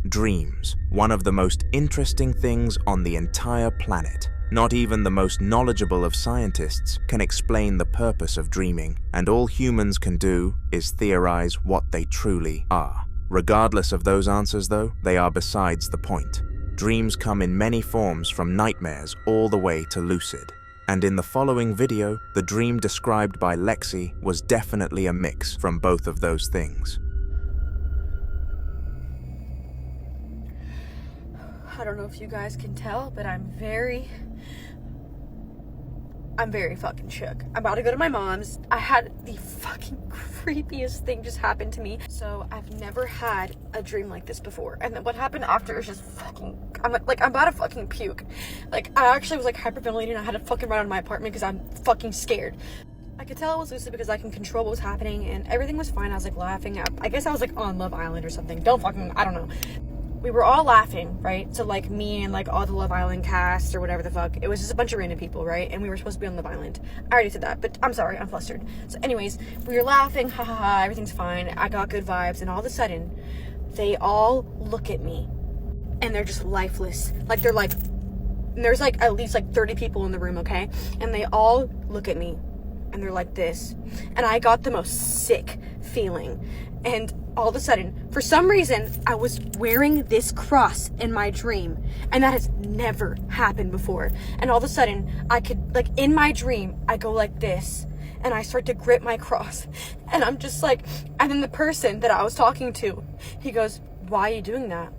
Dreams, one of the most interesting things on the entire planet. Not even the most knowledgeable of scientists can explain the purpose of dreaming, and all humans can do is theorize what they truly are. Regardless of those answers though, they are besides the point. Dreams come in many forms, from nightmares all the way to lucid. And in the following video, the dream described by Lexi was definitely a mix from both of those things. I don't know if you guys can tell, but I'm very fucking shook. I'm about to go to my mom's. I had the fucking creepiest thing just happen to me. So I've never had a dream like this before. And then what happened after is just fucking, I'm about to fucking puke. Like, I actually was like hyperventilating and I had to fucking run out of my apartment because I'm fucking scared. I could tell it was lucid because I can control what was happening and everything was fine. I was like laughing. I guess I was like on Love Island or something. I don't know. We were all laughing, right? So like me and like all the Love Island cast or whatever the fuck. It was just a bunch of random people, right? And we were supposed to be on Love Island. I already said that, but I'm sorry, I'm flustered. So anyways, we were laughing, ha ha ha, everything's fine. I got good vibes, and all of a sudden, they all look at me and they're just lifeless. Like they're like, there's like at least like 30 people in the room, okay? And they all look at me and they're like this. And I got the most sick feeling. And all of a sudden, for some reason, I was wearing this cross in my dream, and that has never happened before. And all of a sudden, I could, like, in my dream, I go like this, and I start to grip my cross, and I'm just like, and then the person that I was talking to, he goes, "Why are you doing that?"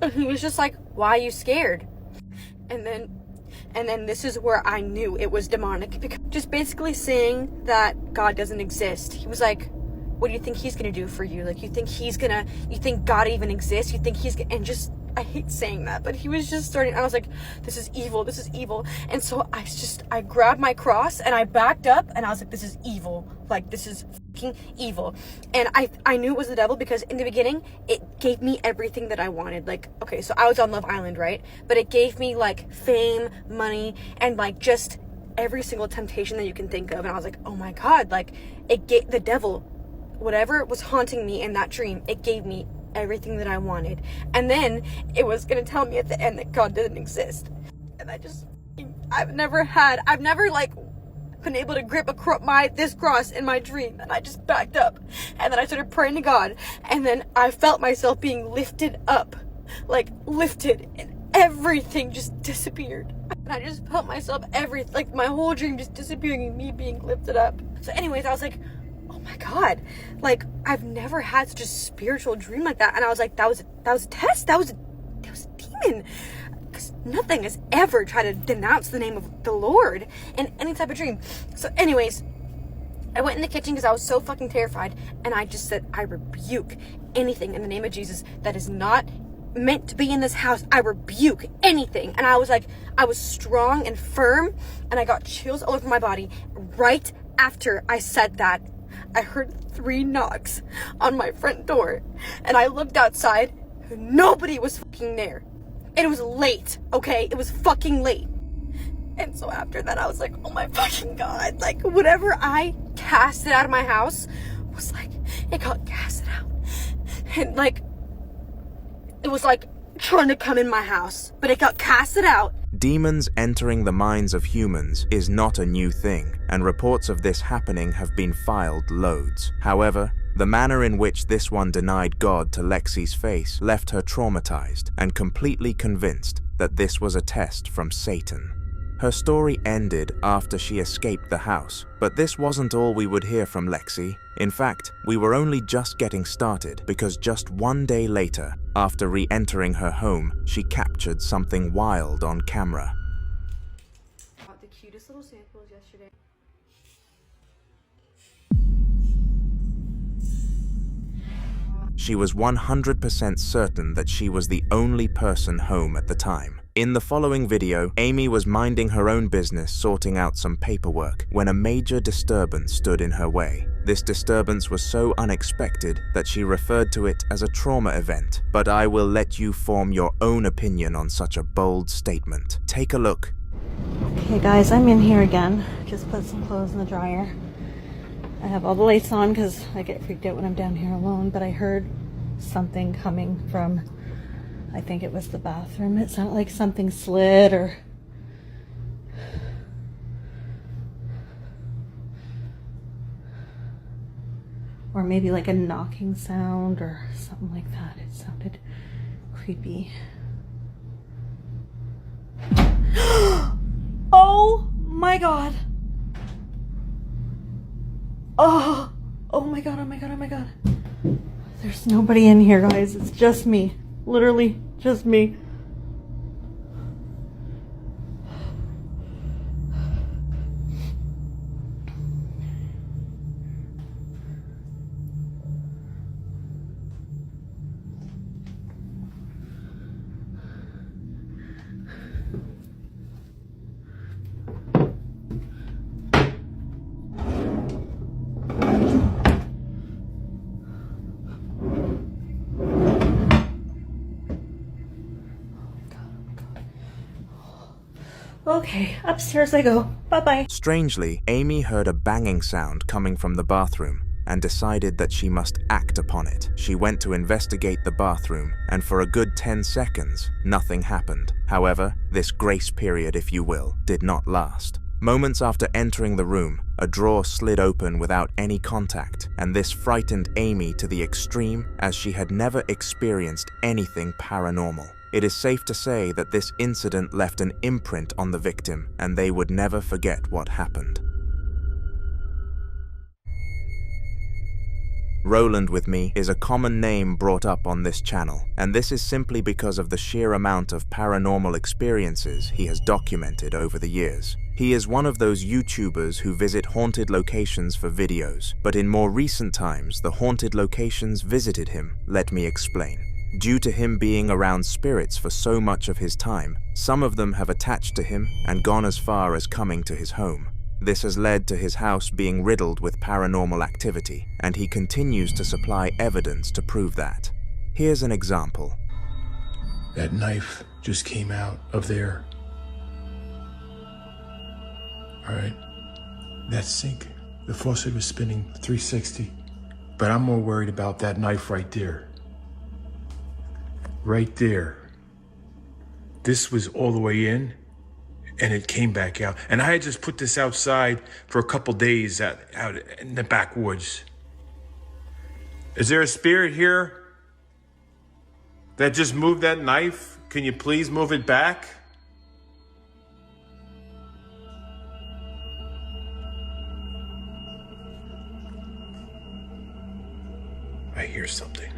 And he was just like, "Why are you scared?" And then this is where I knew it was demonic, because just basically saying that God doesn't exist. He was like, "What do you think he's gonna do for you? Like, you think God even exists? You think he's and just," I hate saying that, but he was just starting, I was like, this is evil. And so I grabbed my cross and I backed up and I was like, this is evil. Like, this is fucking evil. And I knew it was the devil because in the beginning, it gave me everything that I wanted. Like, okay, so I was on Love Island, right? But it gave me like fame, money, and like just every single temptation that you can think of. And I was like, oh my God, like, it gave the devil, whatever was haunting me in that dream, it gave me everything that I wanted. And then it was going to tell me at the end that God didn't exist. And I've never like been able to grip this cross in my dream. And I just backed up. And then I started praying to God. And then I felt myself being lifted up. Like lifted. And everything just disappeared. And I just felt myself, like my whole dream just disappearing and me being lifted up. So anyways, I was like, oh my God, like I've never had such a spiritual dream like that. And I was like, that was a test. That was a demon. Because nothing has ever tried to denounce the name of the Lord in any type of dream. So anyways, I went in the kitchen because I was so fucking terrified. And I just said, I rebuke anything in the name of Jesus that is not meant to be in this house. I rebuke anything. And I was like, I was strong and firm, and I got chills all over my body. Right after I said that, I heard 3 knocks on my front door, and I looked outside. Nobody was fucking there. It was late, okay? It was fucking late. And so after that, I was like, oh my fucking God, like whatever I casted out of my house was like, it got casted out. And like, it was like trying to come in my house, but it got casted out. Demons entering the minds of humans is not a new thing, and reports of this happening have been filed loads. However, the manner in which this one denied God to Lexi's face left her traumatized and completely convinced that this was a test from Satan. Her story ended after she escaped the house, but this wasn't all we would hear from Lexi. In fact, we were only just getting started because just one day later, after re-entering her home, she captured something wild on camera. Got the cutest little samples yesterday. She was 100% certain that she was the only person home at the time. In the following video, Amy was minding her own business sorting out some paperwork when a major disturbance stood in her way. This disturbance was so unexpected that she referred to it as a trauma event, but I will let you form your own opinion on such a bold statement. Take a look. Okay guys, I'm in here again. Just put some clothes in the dryer. I have all the lights on because I get freaked out when I'm down here alone, but I heard something coming from, I think it was the bathroom. It sounded like something slid or maybe like a knocking sound or something like that. It sounded creepy. Oh my God. Oh my God, oh my God, oh my God. There's nobody in here, guys. It's just me. Literally just me. Okay, upstairs I go. Bye-bye. Strangely, Amy heard a banging sound coming from the bathroom and decided that she must act upon it. She went to investigate the bathroom, and for a good 10 seconds, nothing happened. However, this grace period, if you will, did not last. Moments after entering the room, a drawer slid open without any contact, and this frightened Amy to the extreme as she had never experienced anything paranormal. It is safe to say that this incident left an imprint on the victim, and they would never forget what happened. Roland with me is a common name brought up on this channel, and this is simply because of the sheer amount of paranormal experiences he has documented over the years. He is one of those YouTubers who visit haunted locations for videos, but in more recent times, the haunted locations visited him. Let me explain. Due to him being around spirits for so much of his time, some of them have attached to him and gone as far as coming to his home. This has led to his house being riddled with paranormal activity, and he continues to supply evidence to prove that. Here's an example. That knife just came out of there. All right, that sink, the faucet was spinning 360, but I'm more worried about that knife right there. Right there. This was all the way in, and it came back out. And I had just put this outside for a couple days out in the backwoods. Is there a spirit here that just moved that knife? Can you please move it back? I hear something.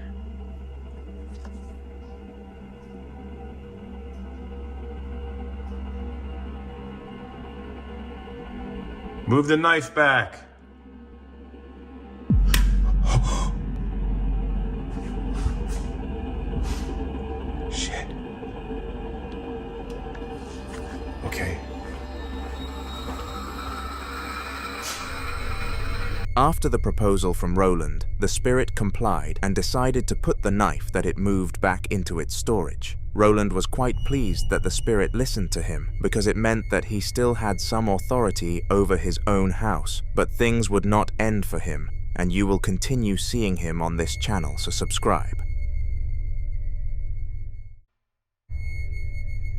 Move the knife back. Shit. Okay. After the proposal from Roland, the spirit complied and decided to put the knife that it moved back into its storage. Roland was quite pleased that the spirit listened to him because it meant that he still had some authority over his own house, but things would not end for him, and you will continue seeing him on this channel, so subscribe.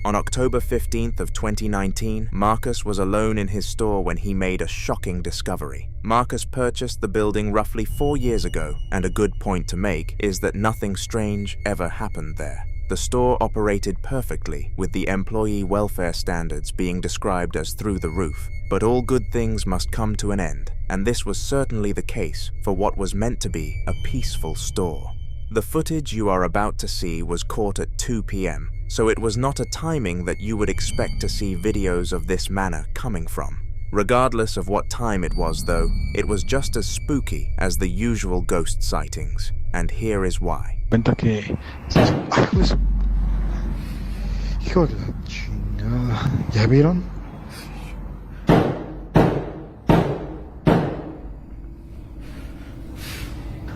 On October 15th of 2019, Marcus was alone in his store when he made a shocking discovery. Marcus purchased the building roughly 4 years ago, and a good point to make is that nothing strange ever happened there. The store operated perfectly, with the employee welfare standards being described as through the roof. But all good things must come to an end, and this was certainly the case for what was meant to be a peaceful store. The footage you are about to see was caught at 2 p.m., so it was not a timing that you would expect to see videos of this manner coming from. Regardless of what time it was though, it was just as spooky as the usual ghost sightings, and here is why. Cuenta que... ¡Ay, pues! ¡Hijo de la chingada! ¿Ya vieron?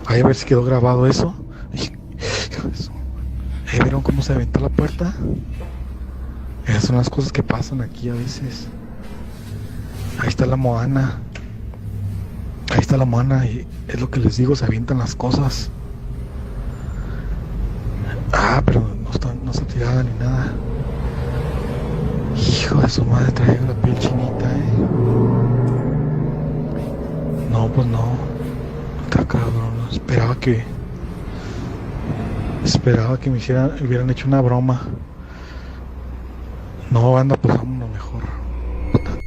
Ay, a ver si quedó grabado eso. ¿Vieron cómo se aventó la puerta? Esas son las cosas que pasan aquí a veces. Ahí está la Moana. Ahí está la Moana y es lo que les digo, se avientan las cosas. Ah, pero no está tirada ni nada. Hijo de su madre, traigo la piel chinita, No, pues no. Está cabrón. Esperaba que me hubieran hecho una broma. No, anda, pues vámonos mejor.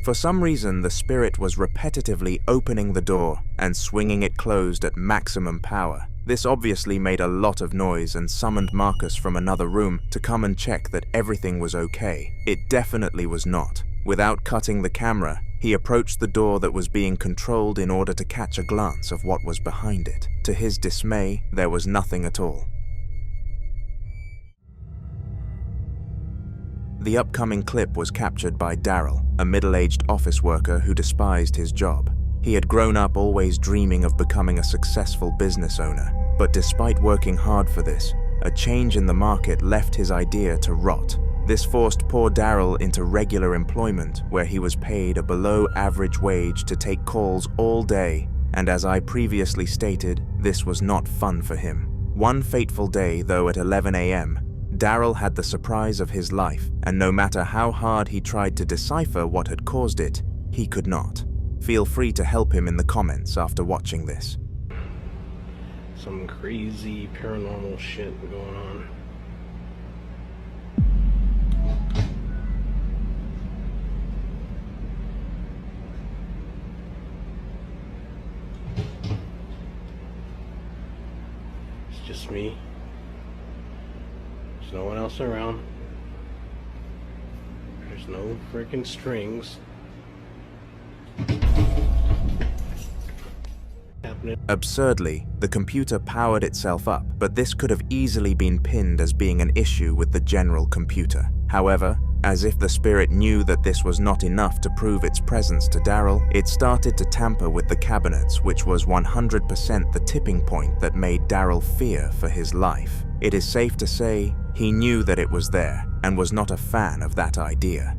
For some reason, the spirit was repetitively opening the door and swinging it closed at maximum power. This obviously made a lot of noise and summoned Marcus from another room to come and check that everything was okay. It definitely was not. Without cutting the camera, he approached the door that was being controlled in order to catch a glance of what was behind it. To his dismay, there was nothing at all. The upcoming clip was captured by Daryl, a middle-aged office worker who despised his job. He had grown up always dreaming of becoming a successful business owner, but despite working hard for this, a change in the market left his idea to rot. This forced poor Daryl into regular employment, where he was paid a below-average wage to take calls all day, and as I previously stated, this was not fun for him. One fateful day, though, at 11 a.m., Daryl had the surprise of his life, and no matter how hard he tried to decipher what had caused it, he could not. Feel free to help him in the comments after watching this. Some crazy paranormal shit going on. It's just me. There's no one else around. There's no freaking strings. Absurdly, the computer powered itself up, but this could have easily been pinned as being an issue with the general computer. However, as if the spirit knew that this was not enough to prove its presence to Daryl, it started to tamper with the cabinets, which was 100% the tipping point that made Daryl fear for his life. It is safe to say he knew that it was there and was not a fan of that idea.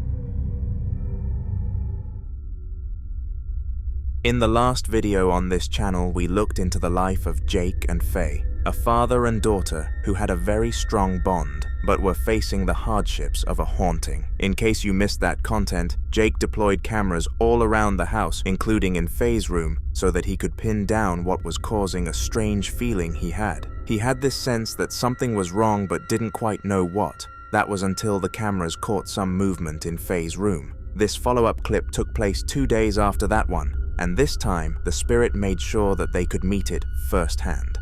In the last video on this channel, we looked into the life of Jake and Faye, a father and daughter who had a very strong bond, but were facing the hardships of a haunting. In case you missed that content, Jake deployed cameras all around the house, including in Faye's room, so that he could pin down what was causing a strange feeling he had. He had this sense that something was wrong but didn't quite know what. That was until the cameras caught some movement in Faye's room. This follow-up clip took place 2 days after that one, and this time the spirit made sure that they could meet it firsthand.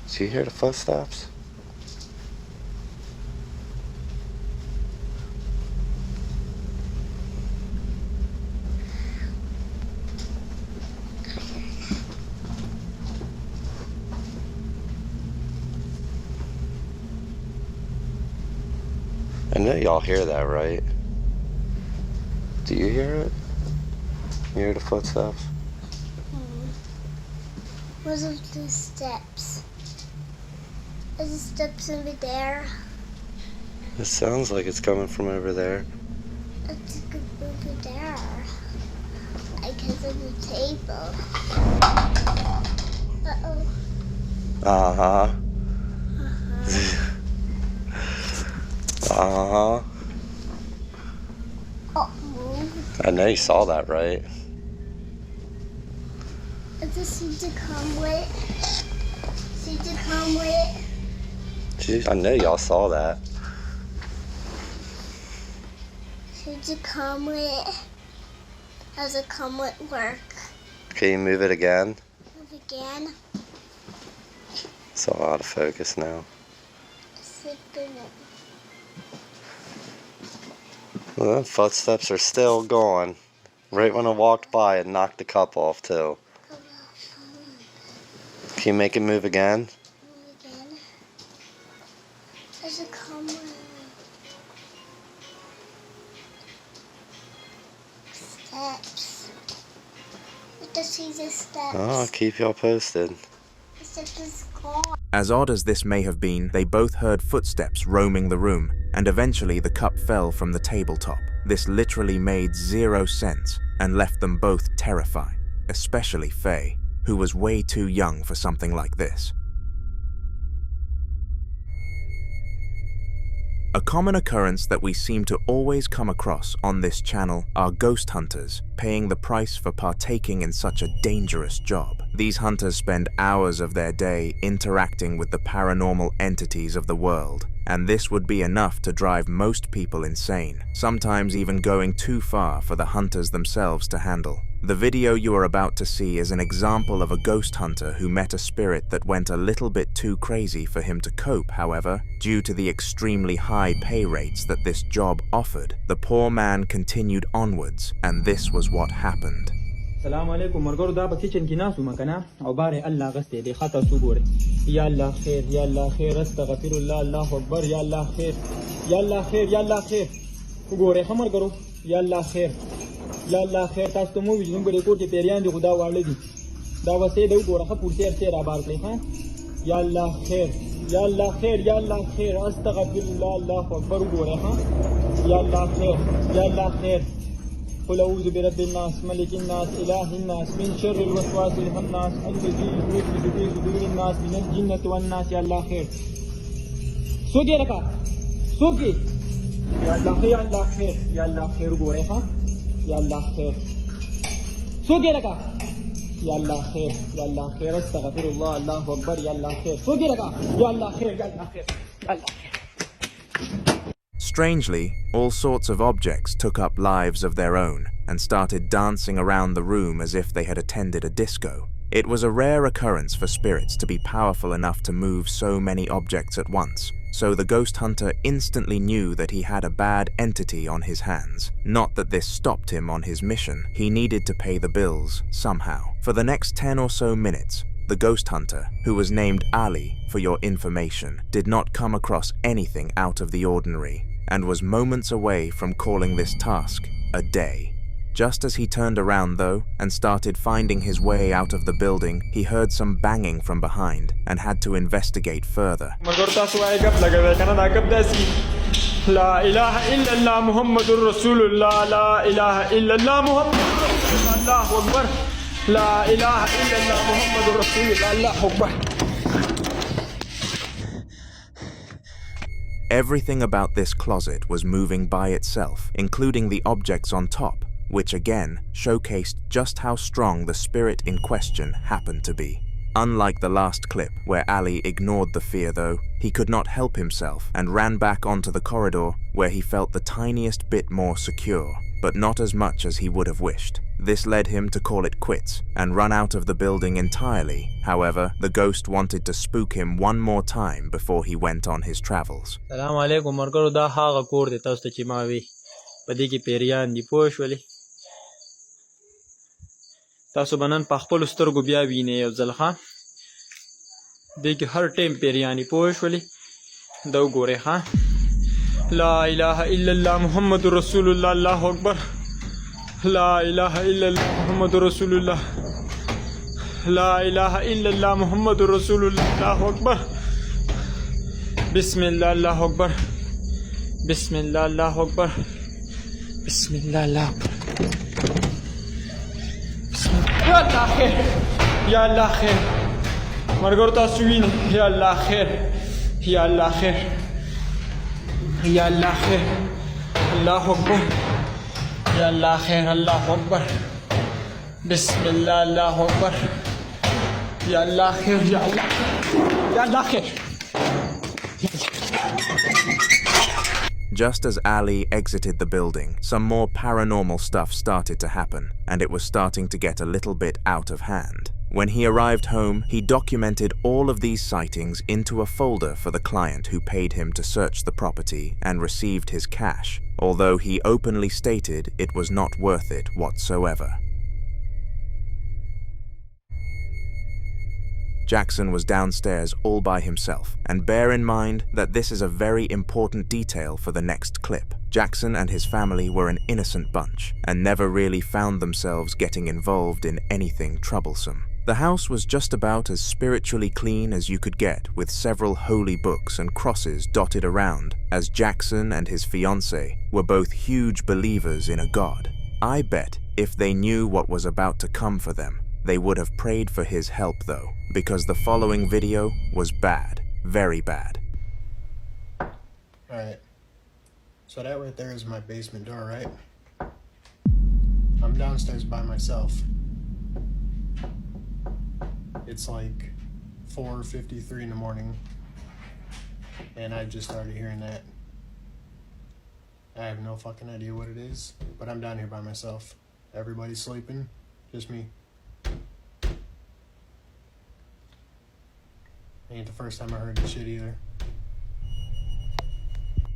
Do you hear the footsteps? I know y'all hear that, right? Do you hear it? You hear the footsteps? Where's the steps? Is the steps over there? It sounds like it's coming from over there. It's over there. Because of the table. Uh-oh. Uh-huh. Uh-huh. Oh, move. I know you saw that, right? Is this seem to come with? Seem to come with? Jeez, I know y'all saw that. Seem to come with? How's it come with work? Can you move it again? Move again? It's all out of focus now. Well, the footsteps are still going. Right when I walked by, it knocked the cup off too. Can you make it move again? Move again. Does it come with steps? It does see the steps. Oh, I'll keep y'all posted. The steps is gone. As odd as this may have been, they both heard footsteps roaming the room, and eventually the cup fell from the tabletop. This literally made 0 sense and left them both terrified, especially Faye, who was way too young for something like this. A common occurrence that we seem to always come across on this channel are ghost hunters paying the price for partaking in such a dangerous job. These hunters spend hours of their day interacting with the paranormal entities of the world, and this would be enough to drive most people insane, sometimes even going too far for the hunters themselves to handle. The video you are about to see is an example of a ghost hunter who met a spirit that went a little bit too crazy for him to cope. However, due to the extremely high pay rates that this job offered, the poor man continued onwards, and this was what happened. السلام عليكم مرقور دا بكيتشن كناس ومكانا عبارة الله غستي دي خطا سوغوري يا الله خير يا الله خير استغفر الله الله أكبر يا الله خير يا الله خير يا الله خير وګورې خمر ګرو يا الله خير يا الله خير تاسو ته مو ویژن ګورې کوټې پیریان دي خدا واړه دي دا وسې د وګوره خپل تیر آبار کړی ها يا الله خير يا الله خير يا الله خير استغفر الله الله أكبر وګورې ها يا الله خير يا الله خير قل أعوذ برب الناس ملك الناس إله الناس من شر الوسواس الخناس الذي يوسوس في صدور الناس من الجنة والناس يا الله خير سوقي لك سوقي يا الله خير يا الله خير يا الله خير غوريها يا الله خير سوقي لك يا الله خير يا الله خير استغفر الله الله أكبر يا الله خير سوقي لك يا الله خير يا الله خير يا الله خير. Strangely, all sorts of objects took up lives of their own and started dancing around the room as if they had attended a disco. It was a rare occurrence for spirits to be powerful enough to move so many objects at once, so the ghost hunter instantly knew that he had a bad entity on his hands. Not that this stopped him on his mission, he needed to pay the bills somehow. For the next 10 or so minutes, the ghost hunter, who was named Ali for your information, did not come across anything out of the ordinary, and was moments away from calling this task a day. Just as he turned around though, and started finding his way out of the building, he heard some banging from behind, and had to investigate further. لا إله إلا الله محمد رسول الله لا إله إلا الله محمد رسول الله الله أكبر لا إله إلا الله محمد رسول الله الله أكبر. Everything about this closet was moving by itself, including the objects on top, which again showcased just how strong the spirit in question happened to be. Unlike the last clip, where Ali ignored the fear though, he could not help himself and ran back onto the corridor where he felt the tiniest bit more secure, but not as much as he would have wished. This led him to call it quits and run out of the building entirely. However, the ghost wanted to spook him one more time before he went on his travels. Assalamu alaikum مرګرو دا هغه کور دی تاسو ته چې ما وی په دې کې پیریان دي پوه شولې تاسو بنن په خپل سترګو بیا وینئ یو ځل ښه دې کې هر ټیم پیریانی پوه شولې دا وګورئ ښه لا اله الا الله محمد رسول الله الله اکبر لا إله إلا الله محمد رسول الله لا إله إلا الله محمد رسول الله الله أكبر بسم الله الله أكبر بسم الله الله أكبر بسم الله الله أكبر بسم الله يا الله خير يا الله خير مرګور تاسو وینئ يا الله خير يا الله خير يا الله خير الله أكبر يا الله خير الله أكبر بسم الله الله أكبر يا الله خير يا الله يا الله خير. Just as Ali exited the building, some more paranormal stuff started to happen, and it was starting to get a little bit out of hand. When he arrived home, he documented all of these sightings into a folder for the client who paid him to search the property and received his cash, although he openly stated it was not worth it whatsoever. Jackson was downstairs all by himself, and bear in mind that this is a very important detail for the next clip. Jackson and his family were an innocent bunch, and never really found themselves getting involved in anything troublesome. The house was just about as spiritually clean as you could get, with several holy books and crosses dotted around, as Jackson and his fiancée were both huge believers in a god. I bet if they knew what was about to come for them, they would have prayed for his help though, because the following video was bad, very bad. Alright, so that right there is my basement door, right? I'm downstairs by myself. It's like 4:53 in the morning, and I just started hearing that. I have no fucking idea what it is, but I'm down here by myself. Everybody's sleeping, just me. Ain't the first time I heard this shit either.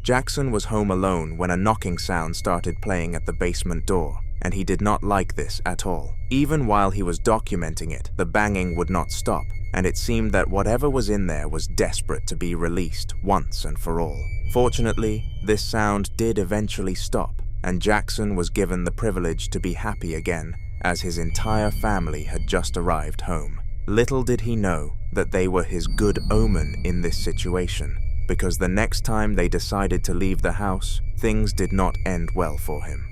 Jackson was home alone when a knocking sound started playing at the basement door, and he did not like this at all. Even while he was documenting it, the banging would not stop, and it seemed that whatever was in there was desperate to be released once and for all. Fortunately, this sound did eventually stop, and Jackson was given the privilege to be happy again, as his entire family had just arrived home. Little did he know that they were his good omen in this situation, because the next time they decided to leave the house, things did not end well for him.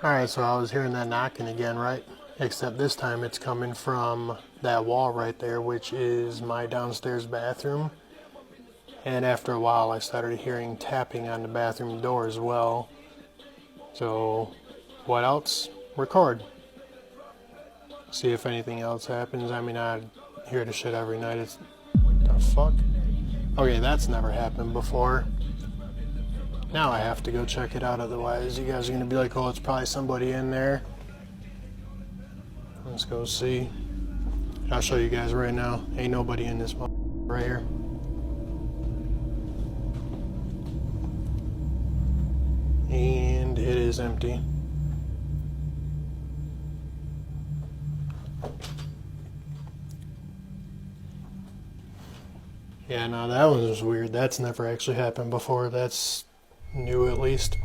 Alright, so I was hearing that knocking again, right? Except this time it's coming from that wall right there, which is my downstairs bathroom. And after a while I started hearing tapping on the bathroom door as well. So, what else? Record. See if anything else happens. I mean, I hear the shit every night. It's... what the fuck? Okay, that's never happened before. Now I have to go check it out, otherwise you guys are gonna be like, oh, it's probably somebody in there. Let's go see. I'll show you guys right now. Ain't nobody in this right here. And it is empty. Yeah, no, that one was weird. That's never actually happened before. That's new, at least.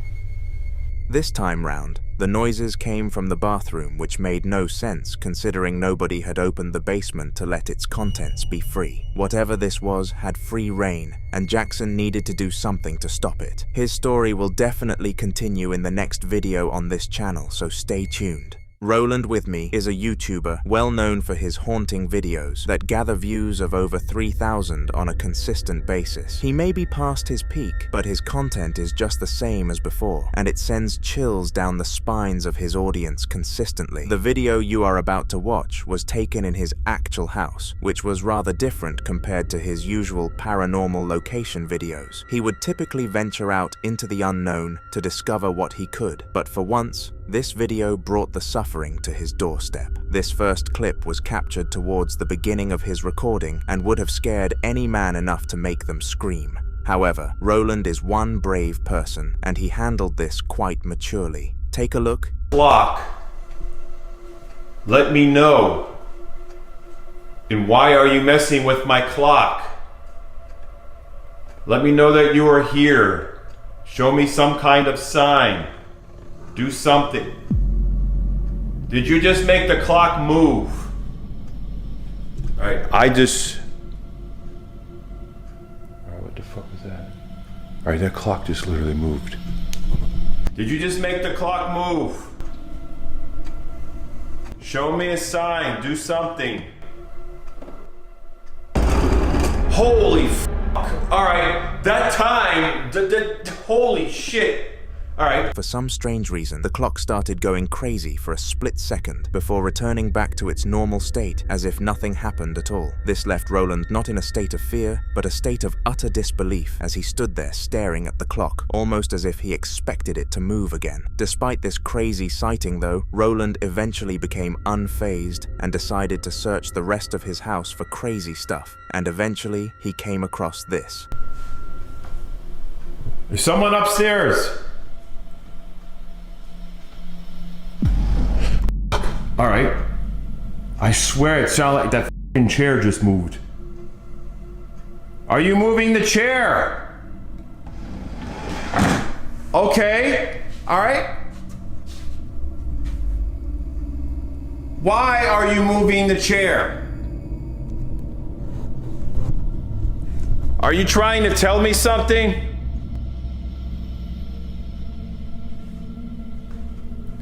This time round, The noises came from the bathroom, which made no sense considering nobody had opened the basement to let its contents be free. Whatever this was had free reign, and Jackson needed to do something to stop it. His story will definitely continue in the next video on this channel, so stay tuned. Roland with me is a YouTuber well known for his haunting videos that gather views of over 3,000 on a consistent basis. He may be past his peak, but his content is just the same as before, and it sends chills down the spines of his audience consistently. The video you are about to watch was taken in his actual house, which was rather different compared to his usual paranormal location videos. He would typically venture out into the unknown to discover what he could, but for once, this video brought the suffering to his doorstep. This first clip was captured towards the beginning of his recording and would have scared any man enough to make them scream. However, Roland is one brave person, and he handled this quite maturely. Take a look. Clock. Let me know. And why are you messing with my clock? Let me know that you are here. Show me some kind of sign. Do something. Did you just make the clock move? Alright, Alright, what the fuck was that? Alright, that clock just literally moved. Did you just make the clock move? Show me a sign. Do something. Holy fuck. Alright, that time, holy shit. Alright. For some strange reason, the clock started going crazy for a split second before returning back to its normal state as if nothing happened at all. This left Roland not in a state of fear, but a state of utter disbelief as he stood there staring at the clock, almost as if he expected it to move again. Despite this crazy sighting though, Roland eventually became unfazed and decided to search the rest of his house for crazy stuff, and eventually he came across this. There's someone upstairs! Alright. I swear it sounded like that f***ing chair just moved. Are you moving the chair? Okay. Alright. Why are you moving the chair? Are you trying to tell me something?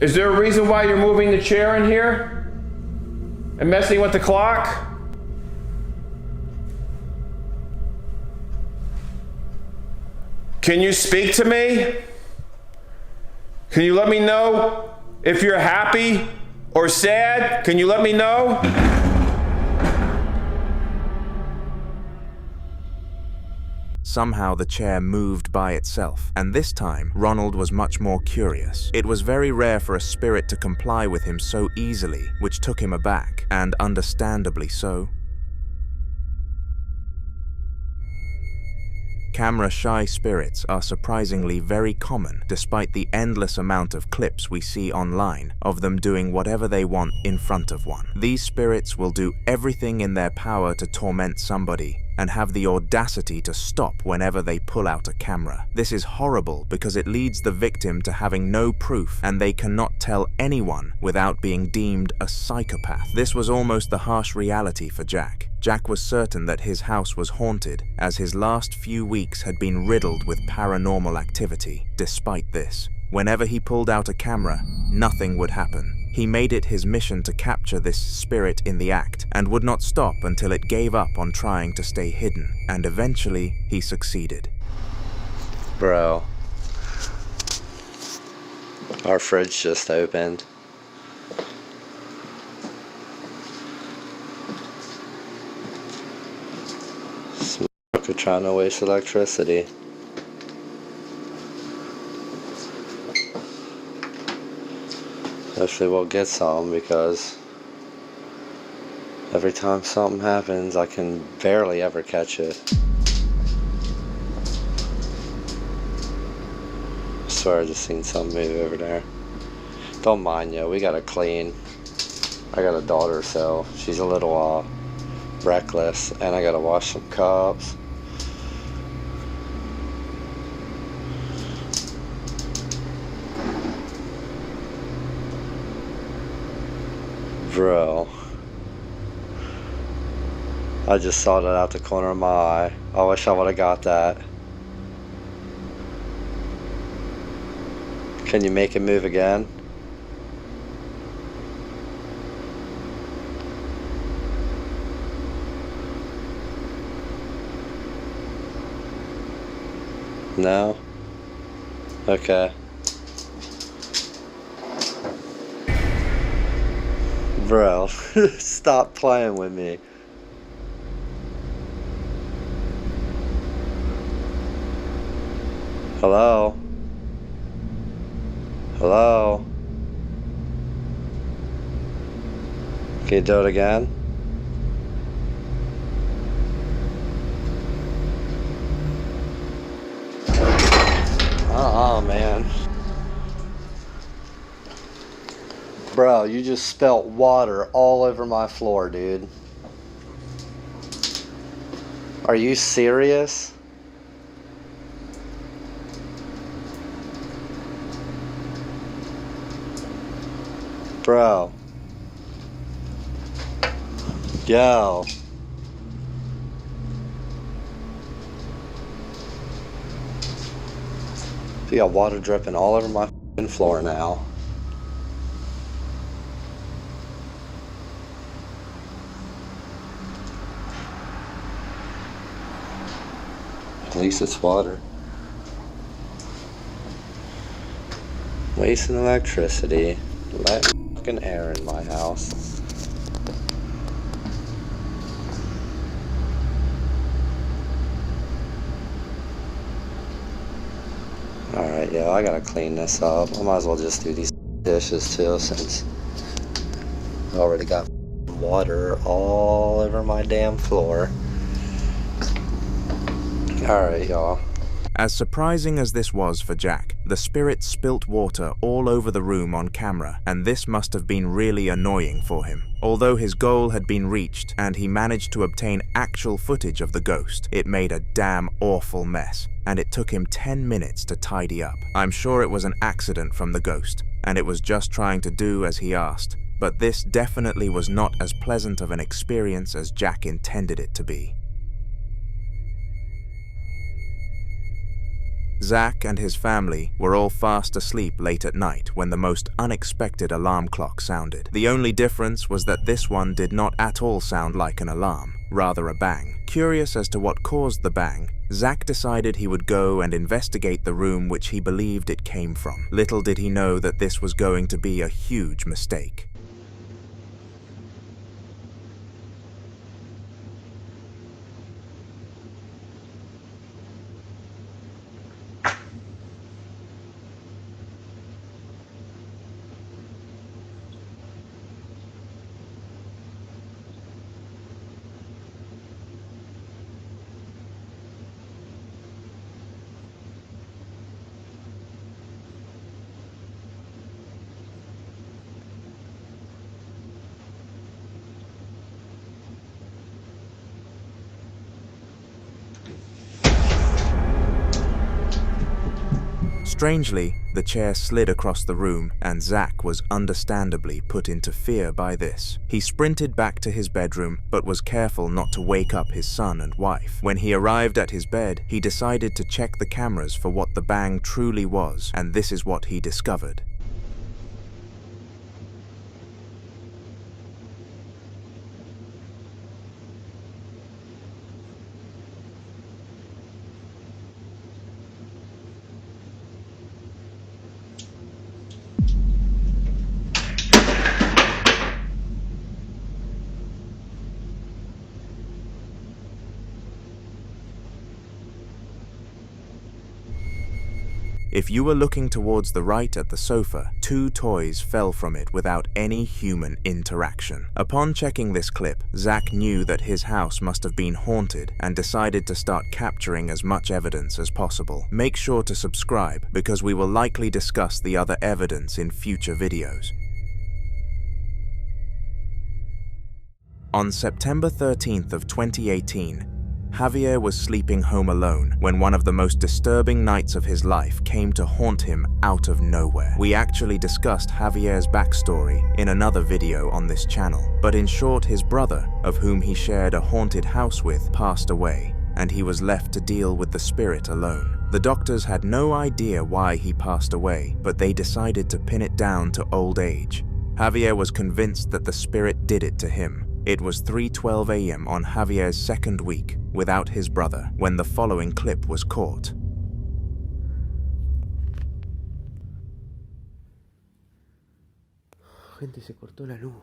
Is there a reason why you're moving the chair in here? And messing with the clock? Can you speak to me? Can you let me know if you're happy or sad? Can you let me know? Somehow the chair moved by itself, and this time Ronald was much more curious. It was very rare for a spirit to comply with him so easily, which took him aback, and understandably so. Camera-shy spirits are surprisingly very common, despite the endless amount of clips we see online of them doing whatever they want in front of one. These spirits will do everything in their power to torment somebody, and have the audacity to stop whenever they pull out a camera. This is horrible because it leads the victim to having no proof, and they cannot tell anyone without being deemed a psychopath. This was almost the harsh reality for Jack. Jack was certain that his house was haunted, as his last few weeks had been riddled with paranormal activity. Despite this, whenever he pulled out a camera, nothing would happen. He made it his mission to capture this spirit in the act, and would not stop until it gave up on trying to stay hidden, and eventually he succeeded. Bro, our fridge just opened. This motherfucker trying to waste electricity. Hopefully we'll get some, because every time something happens I can barely ever catch it. I swear I just seen something move over there. Don't mind you, we gotta clean. I got a daughter, so she's a little reckless, and I gotta wash some cups. Bro. I just saw that out the corner of my eye. I wish I would have got that. Can you make it move again? No? Okay. Bro, stop playing with me. Hello? Hello? Can you do it again? Man. Bro, you just spilt water all over my floor, dude. Are you serious? Bro. Yo. You got water dripping all over my floor now. At least it's water. Wasting electricity. Let fucking air in my house. Alright, yeah, I gotta clean this up. I might as well just do these dishes too, since I already got water all over my damn floor. Alright, y'all. As surprising as this was for Jack, the spirit spilt water all over the room on camera, and this must have been really annoying for him. Although his goal had been reached and he managed to obtain actual footage of the ghost, it made a damn awful mess, and it took him 10 minutes to tidy up. I'm sure it was an accident from the ghost, and it was just trying to do as he asked, but this definitely was not as pleasant of an experience as Jack intended it to be. Zach and his family were all fast asleep late at night when the most unexpected alarm clock sounded. The only difference was that this one did not at all sound like an alarm, rather a bang. Curious as to what caused the bang, Zach decided he would go and investigate the room which he believed it came from. Little did he know that this was going to be a huge mistake. Strangely, the chair slid across the room, and Zach was understandably put into fear by this. He sprinted back to his bedroom, but was careful not to wake up his son and wife. When he arrived at his bed, he decided to check the cameras for what the bang truly was, and this is what he discovered. If you were looking towards the right at the sofa, 2 toys fell from it without any human interaction. Upon checking this clip, Zach knew that his house must have been haunted and decided to start capturing as much evidence as possible. Make sure to subscribe because we will likely discuss the other evidence in future videos. On September 13th of 2018, Javier was sleeping home alone when one of the most disturbing nights of his life came to haunt him out of nowhere. We actually discussed Javier's backstory in another video on this channel, but in short, his brother, of whom he shared a haunted house with, passed away, and he was left to deal with the spirit alone. The doctors had no idea why he passed away, but they decided to pin it down to old age. Javier was convinced that the spirit did it to him. It was 3:12 a.m. on Javier's second week without his brother when the following clip was caught. Gente, se cortó la luz.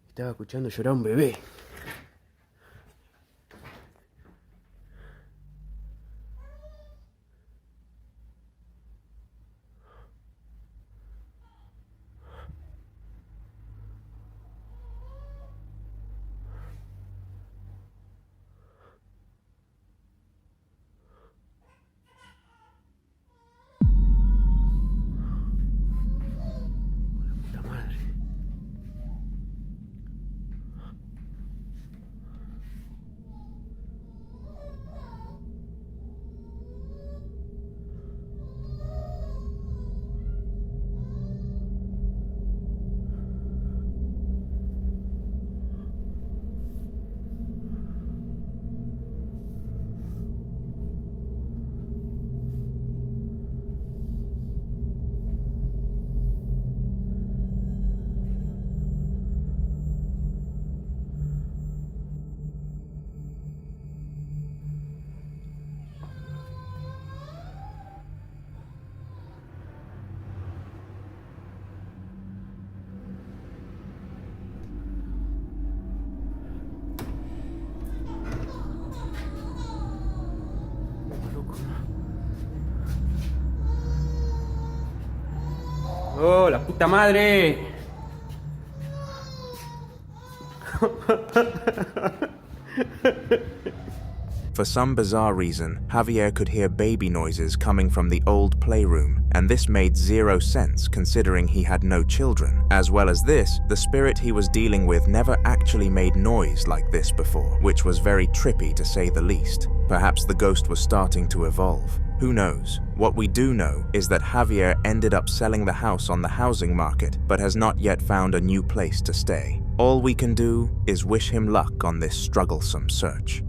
Estaba escuchando llorar a un bebé. ¡Oh, la puta madre! For some bizarre reason, Javier could hear baby noises coming from the old playroom, and this made zero sense considering he had no children. As well as this, the spirit he was dealing with never actually made noise like this before, which was very trippy to say the least. Perhaps the ghost was starting to evolve. Who knows? What we do know is that Javier ended up selling the house on the housing market, but has not yet found a new place to stay. All we can do is wish him luck on this strugglesome search.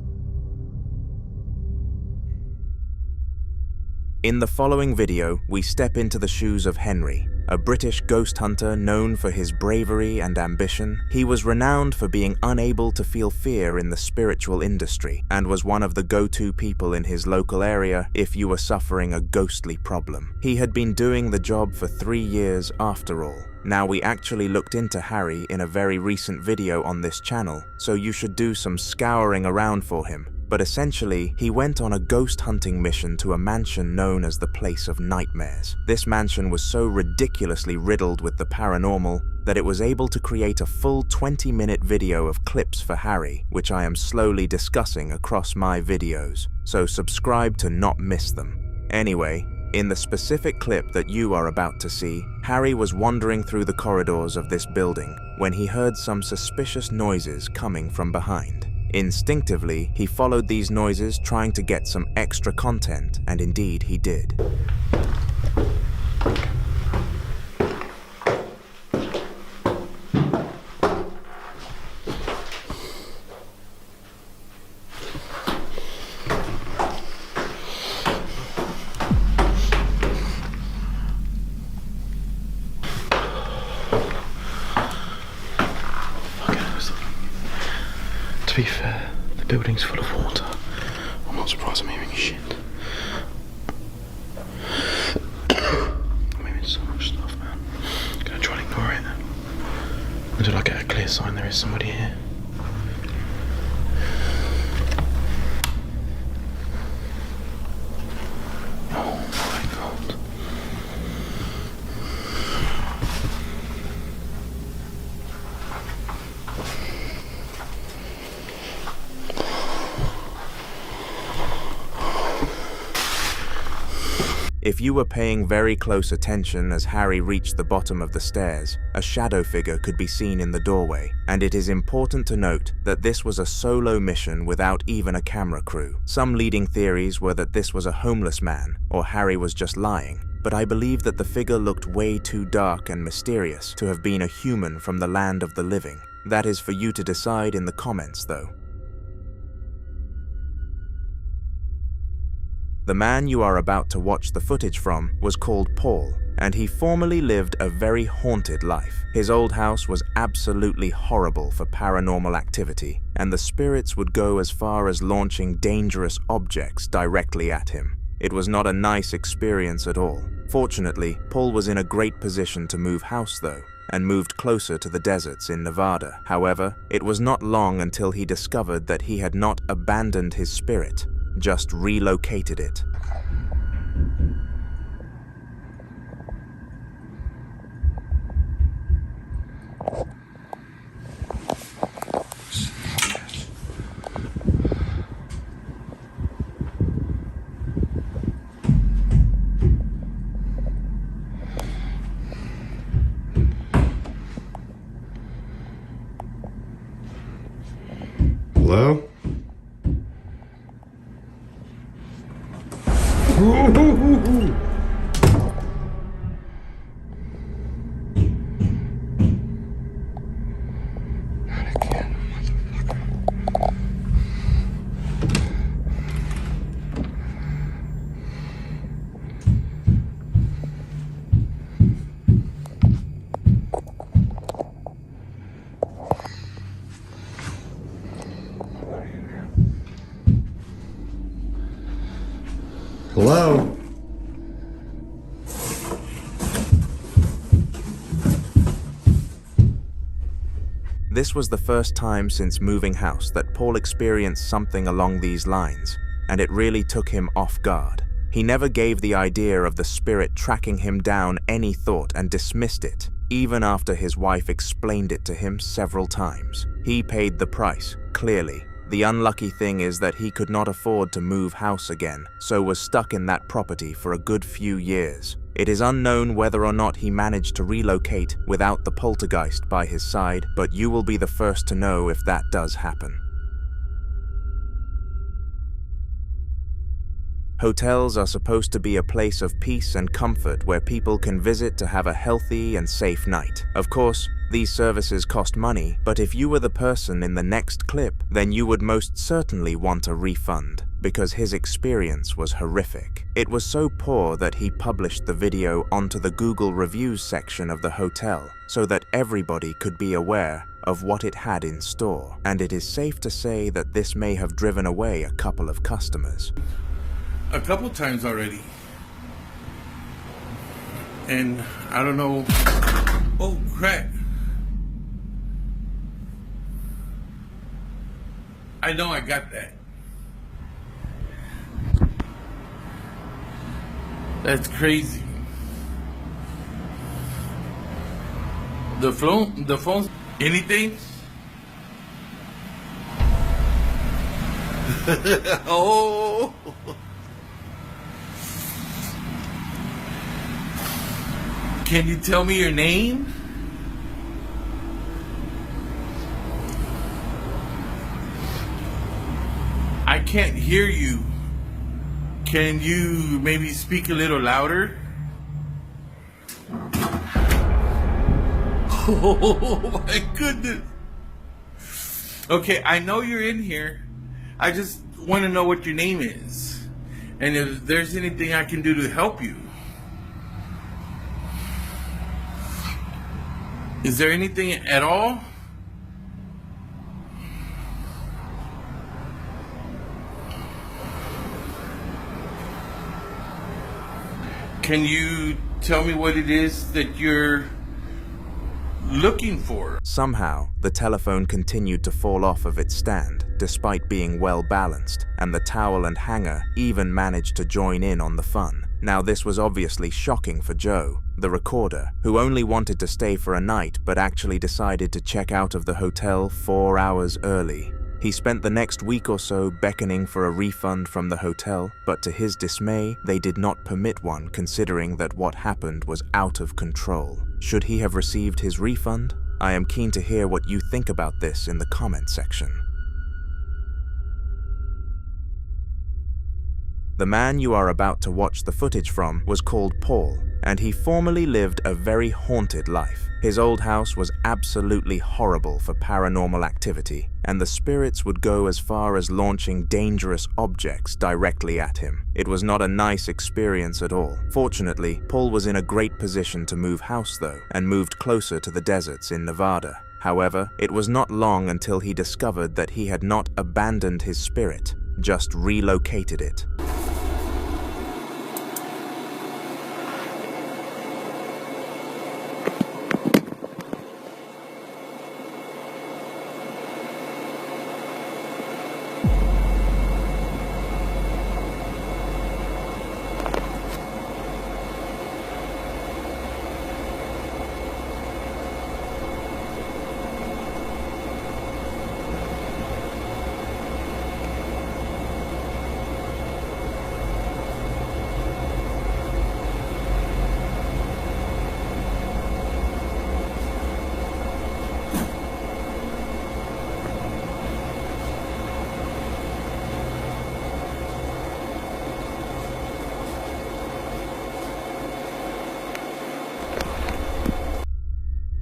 In the following video, we step into the shoes of Henry, a British ghost hunter known for his bravery and ambition. He was renowned for being unable to feel fear in the spiritual industry and was one of the go-to people in his local area if you were suffering a ghostly problem. He had been doing the job for 3 years after all. Now, we actually looked into Harry in a very recent video on this channel, so you should do some scouring around for him. But essentially, he went on a ghost hunting mission to a mansion known as the Place of Nightmares. This mansion was so ridiculously riddled with the paranormal that it was able to create a full 20-minute video of clips for Harry, which I am slowly discussing across my videos, so subscribe to not miss them. Anyway, in the specific clip that you are about to see, Harry was wandering through the corridors of this building when he heard some suspicious noises coming from behind. Instinctively, he followed these noises trying to get some extra content, and indeed he did. To be fair, the building's full of water. I'm not surprised I'm hearing shit. I'm hearing so much stuff, man. I'm gonna try and ignore it. Until I get a clear sign there is somebody here. Oh my god. If If you were paying very close attention as Harry reached the bottom of the stairs, a shadow figure could be seen in the doorway, and it is important to note that this was a solo mission without even a camera crew. Some leading theories were that this was a homeless man, or Harry was just lying, but I believe that the figure looked way too dark and mysterious to have been a human from the land of the living. That is for you to decide in the comments, though. The man you are about to watch the footage from was called Paul, and he formerly lived a very haunted life. His old house was absolutely horrible for paranormal activity, and the spirits would go as far as launching dangerous objects directly at him. It was not a nice experience at all. Fortunately, Paul was in a great position to move house though, and moved closer to the deserts in Nevada. However, it was not long until he discovered that he had not abandoned his spirit, just relocated it. Hello? Hello? This was the first time since moving house that Paul experienced something along these lines, and it really took him off guard. He never gave the idea of the spirit tracking him down any thought and dismissed it, even after his wife explained it to him several times. He paid the price, clearly. The unlucky thing is that he could not afford to move house again, so was stuck in that property for a good few years. It is unknown whether or not he managed to relocate without the poltergeist by his side, but you will be the first to know if that does happen. Hotels are supposed to be a place of peace and comfort where people can visit to have a healthy and safe night. Of course, these services cost money, but if you were the person in the next clip, then you would most certainly want a refund, because his experience was horrific. It was so poor that he published the video onto the Google reviews section of the hotel, so that everybody could be aware of what it had in store, and it is safe to say that this may have driven away a couple of customers. A couple times already, and I don't know. Oh crap! I know I got that. That's crazy. The phone, anything? Oh. Can you tell me your name? I can't hear you. Can you maybe speak a little louder? Oh my goodness. Okay, I know you're in here. I just want to know what your name is. And if there's anything I can do to help you. Is there anything at all? Can you tell me what it is that you're looking for? Somehow, the telephone continued to fall off of its stand, despite being well balanced, and the towel and hanger even managed to join in on the fun. Now this was obviously shocking for Joe, the recorder, who only wanted to stay for a night but actually decided to check out of the hotel 4 hours early. He spent the next week or so beckoning for a refund from the hotel, but to his dismay, they did not permit one, considering that what happened was out of control. Should he have received his refund? I am keen to hear what you think about this in the comment section. The man you are about to watch the footage from was called Paul, and he formerly lived a very haunted life. His old house was absolutely horrible for paranormal activity, and the spirits would go as far as launching dangerous objects directly at him. It was not a nice experience at all. Fortunately, Paul was in a great position to move house though, and moved closer to the deserts in Nevada. However, it was not long until he discovered that he had not abandoned his spirit, just relocated it.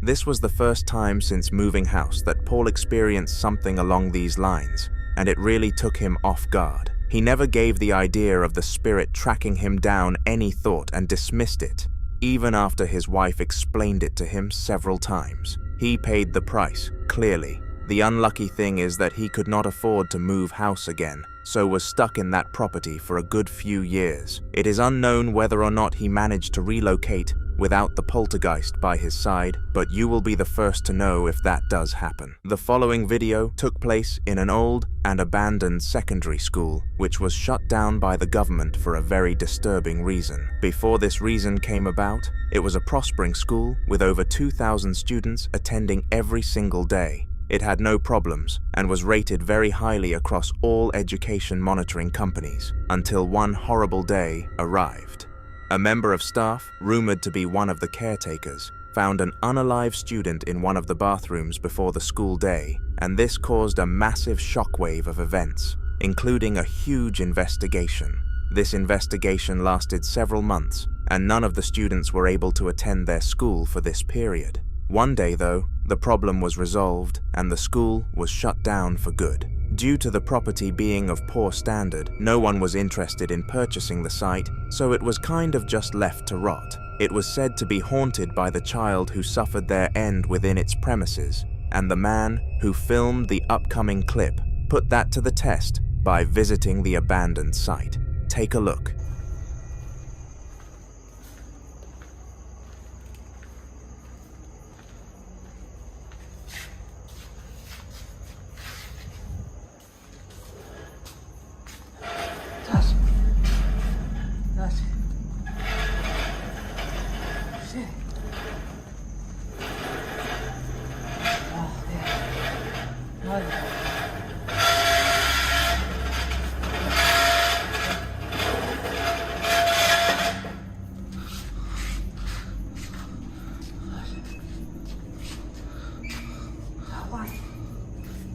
This was the first time since moving house that Paul experienced something along these lines, and it really took him off guard. He never gave the idea of the spirit tracking him down any thought and dismissed it, even after his wife explained it to him several times. He paid the price, clearly. The unlucky thing is that he could not afford to move house again, so was stuck in that property for a good few years. It is unknown whether or not he managed to relocate without the poltergeist by his side, but you will be the first to know if that does happen. The following video took place in an old and abandoned secondary school, which was shut down by the government for a very disturbing reason. Before this reason came about, it was a prospering school with over 2,000 students attending every single day. It had no problems and was rated very highly across all education monitoring companies, until one horrible day arrived. A member of staff, rumored to be one of the caretakers, found an unalive student in one of the bathrooms before the school day, and this caused a massive shockwave of events, including a huge investigation. This investigation lasted several months, and none of the students were able to attend their school for this period. One day, though, the problem was resolved, and the school was shut down for good. Due to the property being of poor standard, no one was interested in purchasing the site, so it was kind of just left to rot. It was said to be haunted by the child who suffered their end within its premises, and the man who filmed the upcoming clip put that to the test by visiting the abandoned site. Take a look.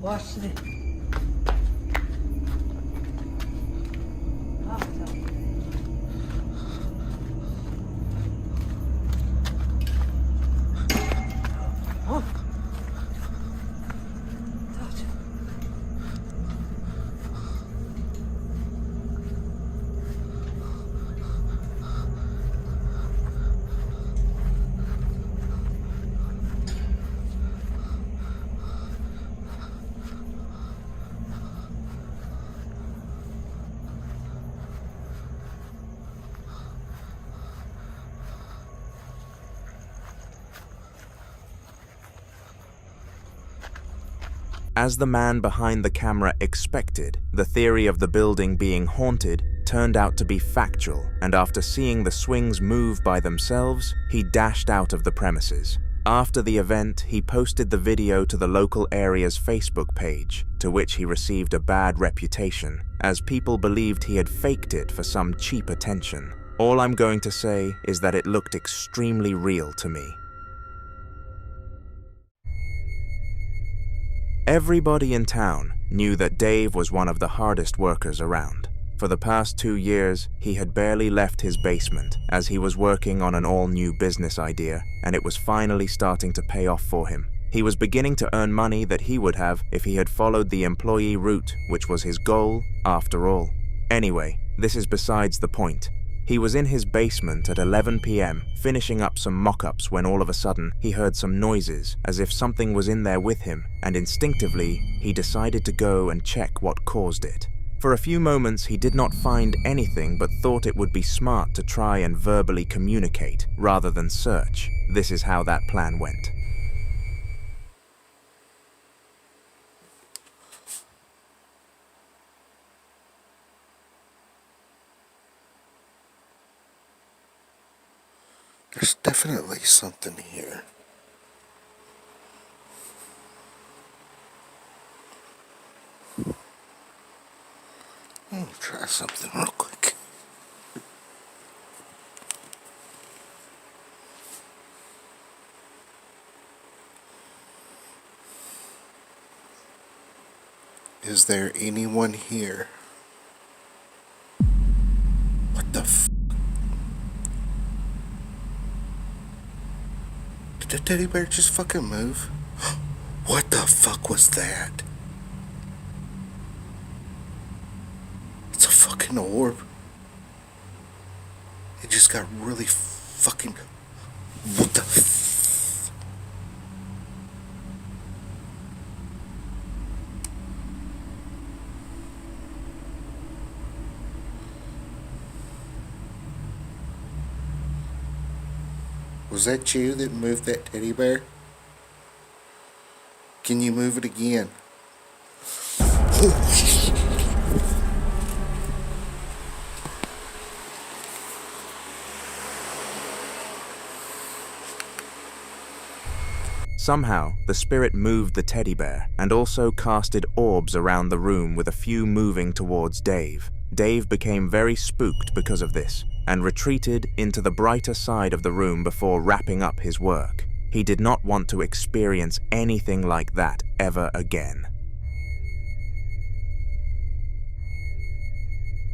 Watch it. As the man behind the camera expected, the theory of the building being haunted turned out to be factual, and after seeing the swings move by themselves, he dashed out of the premises. After the event, he posted the video to the local area's Facebook page, to which he received a bad reputation, as people believed he had faked it for some cheap attention. All I'm going to say is that it looked extremely real to me. Everybody in town knew that Dave was one of the hardest workers around. For the past 2 years, he had barely left his basement as he was working on an all-new business idea, and it was finally starting to pay off for him. He was beginning to earn money that he would have if he had followed the employee route, which was his goal after all. Anyway, this is besides the point. He was in his basement at 11 p.m. finishing up some mock-ups when all of a sudden he heard some noises as if something was in there with him, and instinctively he decided to go and check what caused it. For a few moments he did not find anything but thought it would be smart to try and verbally communicate rather than search. This is how that plan went. There's definitely something here. I'll try something real quick. Is there anyone here? What the f? Did the teddy bear just fucking move? What the fuck was that? It's a fucking orb. It just got really fucking... What the f... Was that you that moved that teddy bear? Can you move it again? Somehow, the spirit moved the teddy bear and also casted orbs around the room with a few moving towards Dave. Dave became very spooked because of this and retreated into the brighter side of the room before wrapping up his work. He did not want to experience anything like that ever again.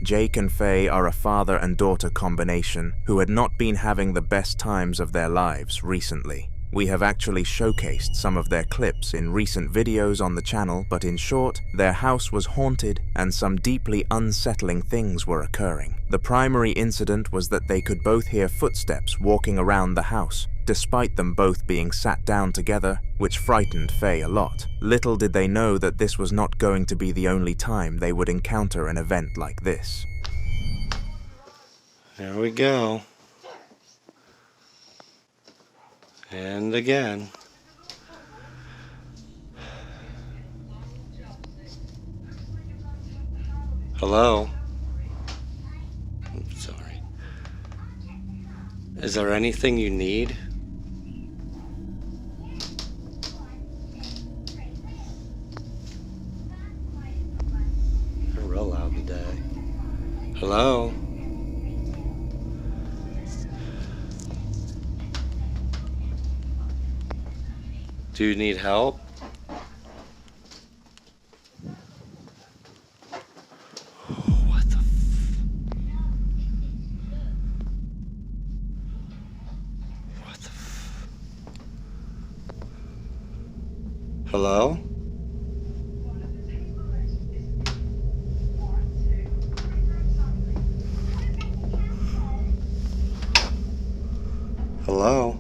Jake and Faye are a father and daughter combination who had not been having the best times of their lives recently. We have actually showcased some of their clips in recent videos on the channel, but in short, their house was haunted and some deeply unsettling things were occurring. The primary incident was that they could both hear footsteps walking around the house, despite them both being sat down together, which frightened Faye a lot. Little did they know that this was not going to be the only time they would encounter an event like this. There we go. And again. Hello? I'm sorry. Is there anything you need? They're real loud today. Hello? Do you need help? What the What the Hello? Hello?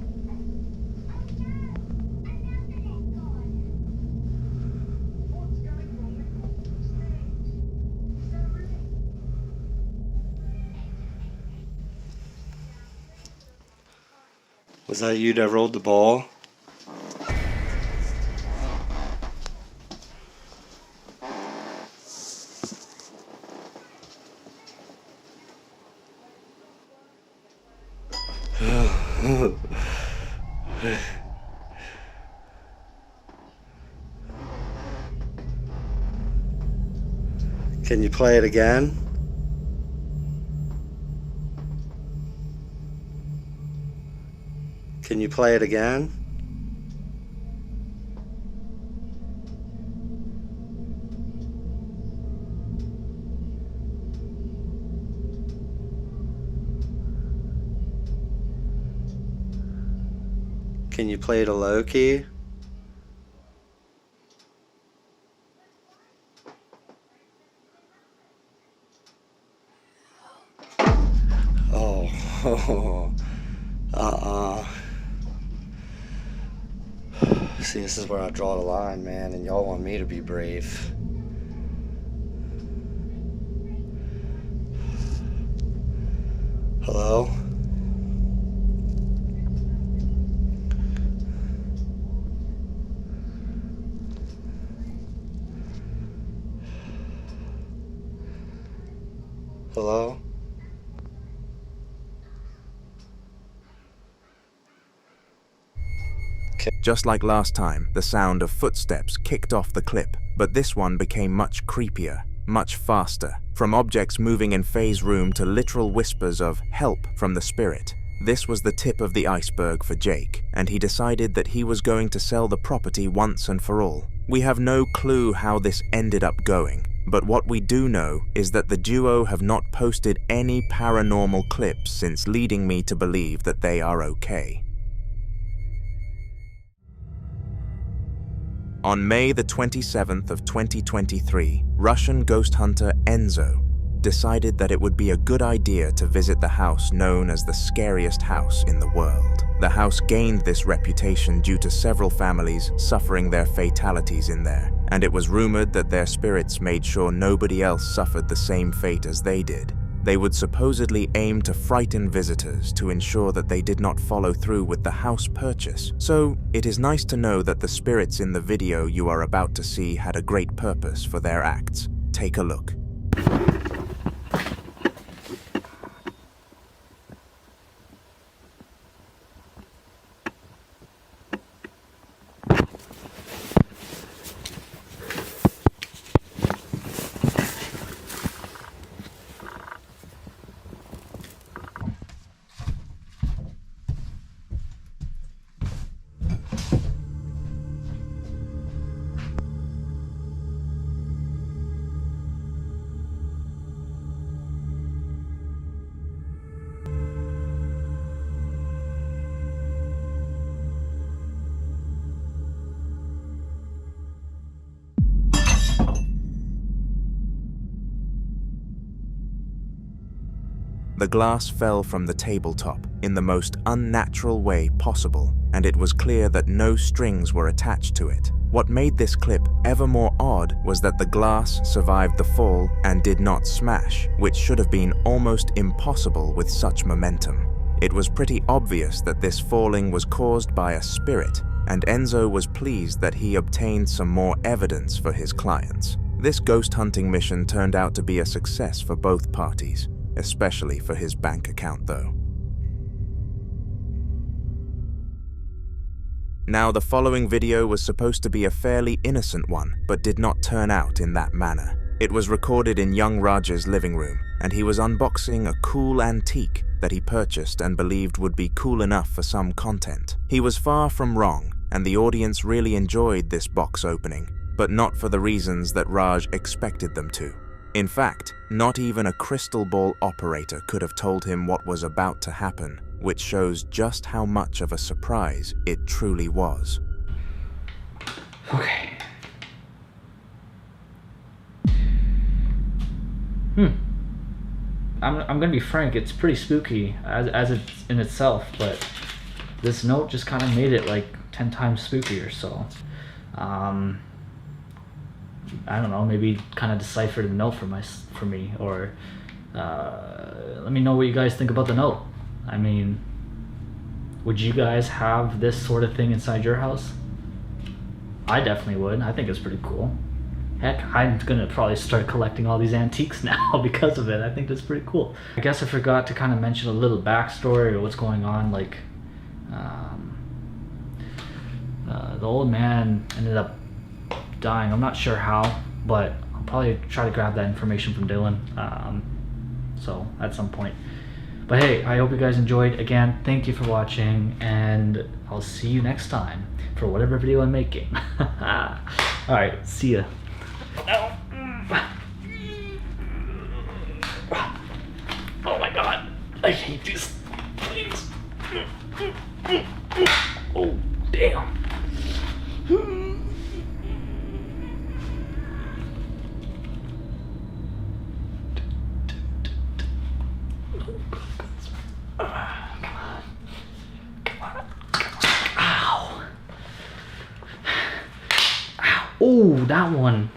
Was that you that rolled the ball? Can you play it again? Can you play it again? Can you play it a low key? Oh, See, this is where I draw the line, man, and y'all want me to be brave. Hello? Hello? Just like last time, the sound of footsteps kicked off the clip, but this one became much creepier, much faster, from objects moving in Faye's room to literal whispers of help from the spirit. This was the tip of the iceberg for Jake, and he decided that he was going to sell the property once and for all. We have no clue how this ended up going, but what we do know is that the duo have not posted any paranormal clips since, leading me to believe that they are okay. On May the 27th of 2023, Russian ghost hunter Enzo decided that it would be a good idea to visit the house known as the scariest house in the world. The house gained this reputation due to several families suffering their fatalities in there, and it was rumored that their spirits made sure nobody else suffered the same fate as they did. They would supposedly aim to frighten visitors to ensure that they did not follow through with the house purchase. So it is nice to know that the spirits in the video you are about to see had a great purpose for their acts. Take a look. The glass fell from the tabletop in the most unnatural way possible, and it was clear that no strings were attached to it. What made this clip ever more odd was that the glass survived the fall and did not smash, which should have been almost impossible with such momentum. It was pretty obvious that this falling was caused by a spirit, and Enzo was pleased that he obtained some more evidence for his clients. This ghost hunting mission turned out to be a success for both parties, especially for his bank account though. Now, the following video was supposed to be a fairly innocent one, but did not turn out in that manner. It was recorded in young Raj's living room, and he was unboxing a cool antique that he purchased and believed would be cool enough for some content. He was far from wrong, and the audience really enjoyed this box opening, but not for the reasons that Raj expected them to. In fact, not even a crystal ball operator could have told him what was about to happen, which shows just how much of a surprise it truly was. Okay. I'm gonna be frank, it's pretty spooky as it's in itself, but this note just kind of made it like 10 times spookier, so I don't know, maybe kind of decipher the note for me, or let me know what you guys think about the note. I mean, would you guys have this sort of thing inside your house? I definitely would. I think it's pretty cool. Heck, I'm gonna probably start collecting all these antiques now because of it. I think that's pretty cool. I guess I forgot to kind of mention a little backstory or what's going on. Like, the old man ended up dying. I'm not sure how, but probably try to grab that information from Dylan. So at some point. But hey, I hope you guys enjoyed. Again, thank you for watching, and I'll see you next time for whatever video I'm making. Alright, see ya. Oh my god, I hate these things. Oh, damn. Oh, that one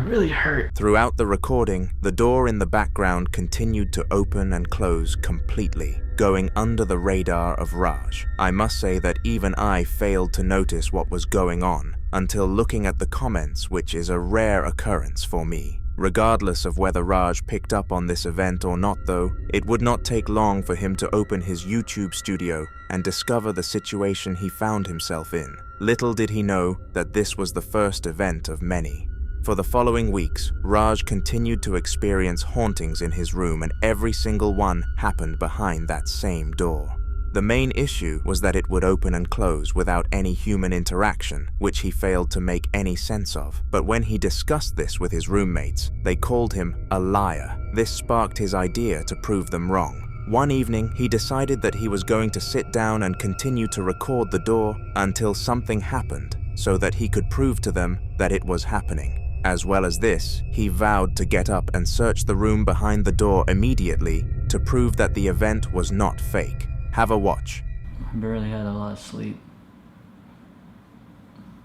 really hurt. Throughout the recording, the door in the background continued to open and close completely, going under the radar of Raj. I must say that even I failed to notice what was going on until looking at the comments, which is a rare occurrence for me. Regardless of whether Raj picked up on this event or not though, it would not take long for him to open his YouTube studio and discover the situation he found himself in. Little did he know that this was the first event of many. For the following weeks, Raj continued to experience hauntings in his room, and every single one happened behind that same door. The main issue was that it would open and close without any human interaction, which he failed to make any sense of. But when he discussed this with his roommates, they called him a liar. This sparked his idea to prove them wrong. One evening, he decided that he was going to sit down and continue to record the door until something happened, so that he could prove to them that it was happening. As well as this, he vowed to get up and search the room behind the door immediately to prove that the event was not fake. Have a watch. I barely had a lot of sleep.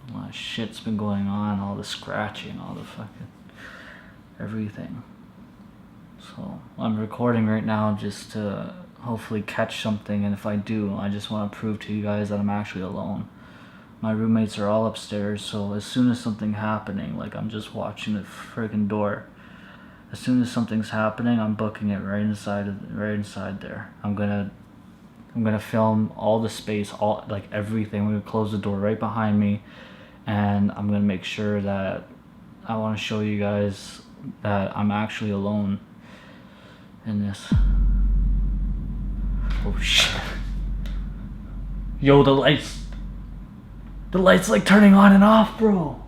A lot of shit's been going on, all the scratching, all the fucking everything. So I'm recording right now just to hopefully catch something, and if I do, I just want to prove to you guys that I'm actually alone. My roommates are all upstairs, so as soon as something's happening, like I'm just watching the friggin' door. As soon as something's happening, I'm booking it right inside there. I'm gonna film all the space, all like everything. We're gonna close the door right behind me, and I'm gonna make sure that I want to show you guys that I'm actually alone in this. Oh shit! Yo, the light's like turning on and off, bro.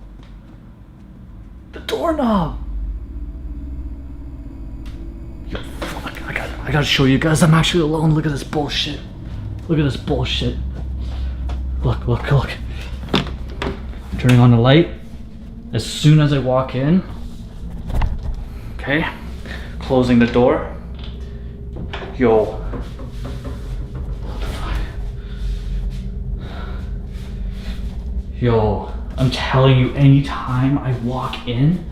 The doorknob. Yo, fuck! I gotta show you guys I'm actually alone. Look at this bullshit. Look at this bullshit. Look, look, look. I'm turning on the light as soon as I walk in. Okay. Closing the door. Yo. What the fuck? Yo, I'm telling you, anytime I walk in,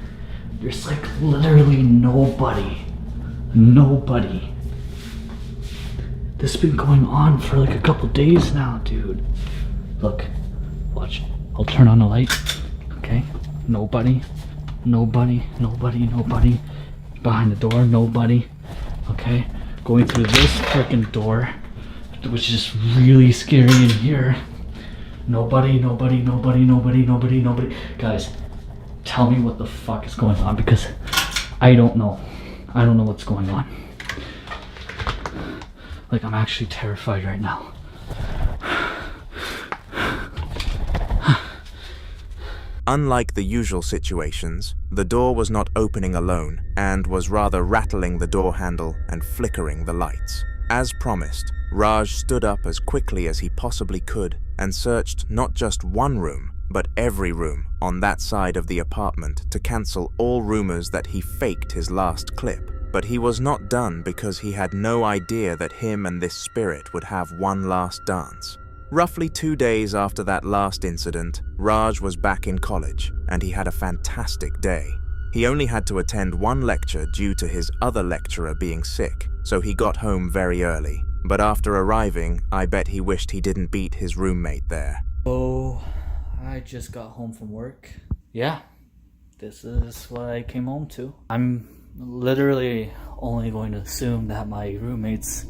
there's like literally nobody. Nobody. This has been going on for like a couple days now, dude. Look, watch. I'll turn on the light. Okay? Nobody. Nobody. Nobody. Nobody. Behind the door, nobody. Okay? Going through this freaking door, which is really scary in here. Nobody, nobody, nobody, nobody, nobody, nobody. Guys, tell me what the fuck is going on, because I don't know. I don't know what's going on. Like, I'm actually terrified right now. Unlike the usual situations, the door was not opening alone and was rather rattling the door handle and flickering the lights. As promised, Raj stood up as quickly as he possibly could and searched not just one room, but every room on that side of the apartment to cancel all rumors that he faked his last clip. But he was not done, because he had no idea that him and this spirit would have one last dance. Roughly 2 days after that last incident, Raj was back in college, and he had a fantastic day. He only had to attend one lecture due to his other lecturer being sick, so he got home very early. But after arriving, I bet he wished he didn't beat his roommate there. Oh, I just got home from work. Yeah, this is what I came home to. I'm literally only going to assume that my roommates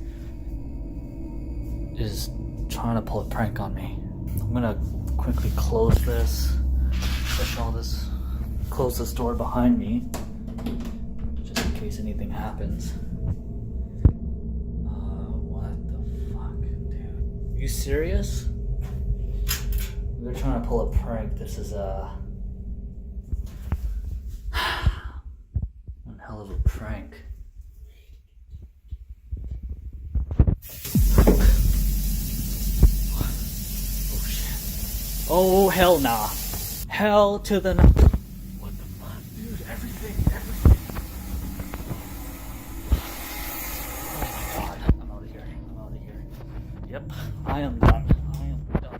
is trying to pull a prank on me. I'm gonna quickly close this, push all this close this door behind me, just in case anything happens. What the fuck, dude? You serious? They're trying to pull a prank. This is one hell of a prank. Oh shit. Oh hell nah. Hell to the no. What the fuck, dude? Everything. Oh my god. I'm out of here. Yep, I am done.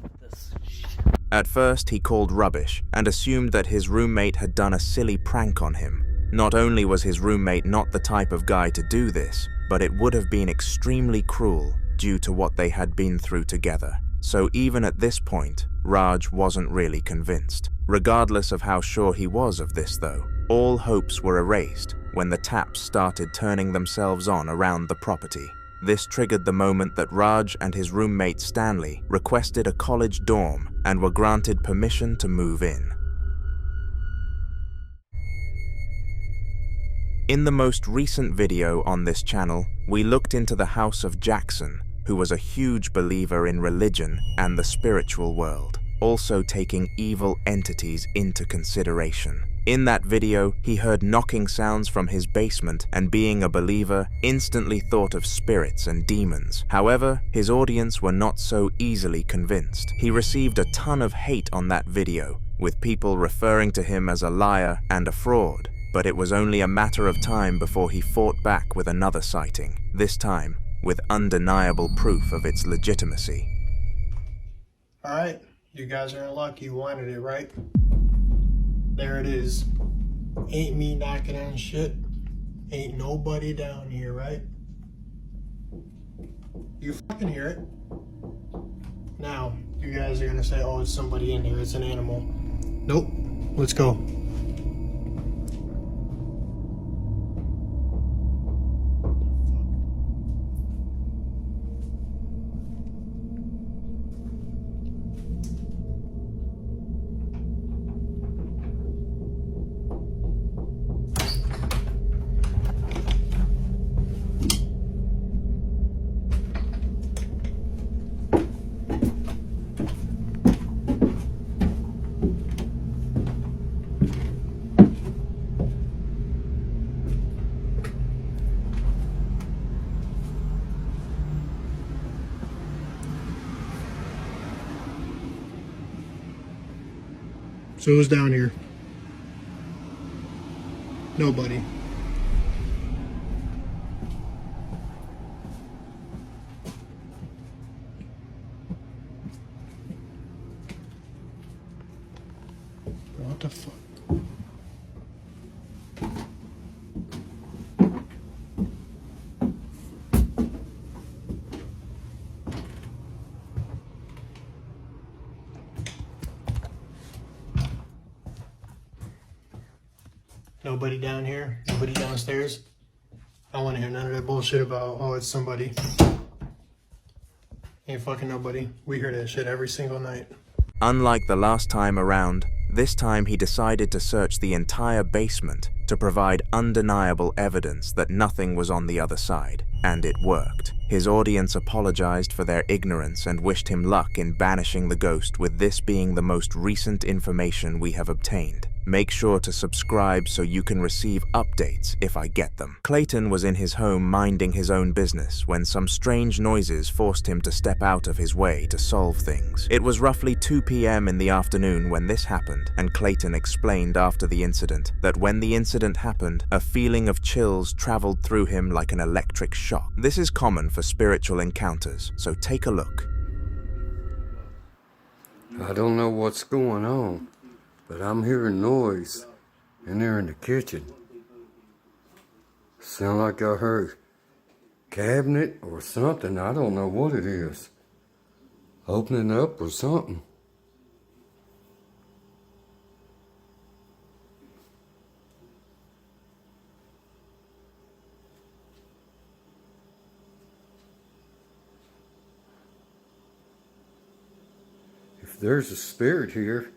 With this shit. At first, he called rubbish and assumed that his roommate had done a silly prank on him. Not only was his roommate not the type of guy to do this, but it would have been extremely cruel due to what they had been through together. So even at this point, Raj wasn't really convinced. Regardless of how sure he was of this though, all hopes were erased when the taps started turning themselves on around the property. This triggered the moment that Raj and his roommate Stanley requested a college dorm and were granted permission to move in. In the most recent video on this channel, we looked into the house of Jackson, who was a huge believer in religion and the spiritual world, also taking evil entities into consideration. In that video, he heard knocking sounds from his basement and, being a believer, instantly thought of spirits and demons. However, his audience were not so easily convinced. He received a ton of hate on that video, with people referring to him as a liar and a fraud. But it was only a matter of time before he fought back with another sighting, this time with undeniable proof of its legitimacy. Alright, you guys are in luck. You wanted it, right? There it is. Ain't me knocking on shit. Ain't nobody down here, right? You fucking hear it. Now, you guys are gonna say, oh, it's somebody in here, it's an animal. Nope. Let's go. So who's down here? Nobody. What the fuck? Nobody down here? Nobody downstairs? I don't want to hear none of that bullshit about, oh, it's somebody. Ain't fucking nobody. We hear that shit every single night. Unlike the last time around, this time he decided to search the entire basement to provide undeniable evidence that nothing was on the other side, and it worked. His audience apologized for their ignorance and wished him luck in banishing the ghost, with this being the most recent information we have obtained. Make sure to subscribe so you can receive updates if I get them. Clayton was in his home minding his own business when some strange noises forced him to step out of his way to solve things. It was roughly 2 p.m. in the afternoon when this happened, and Clayton explained after the incident that when the incident happened, a feeling of chills traveled through him like an electric shock. This is common for spiritual encounters, so take a look. I don't know what's going on, but I'm hearing noise in there in the kitchen. Sound like I heard cabinet or something. I don't know what it is. Opening up or something. If there's a spirit here,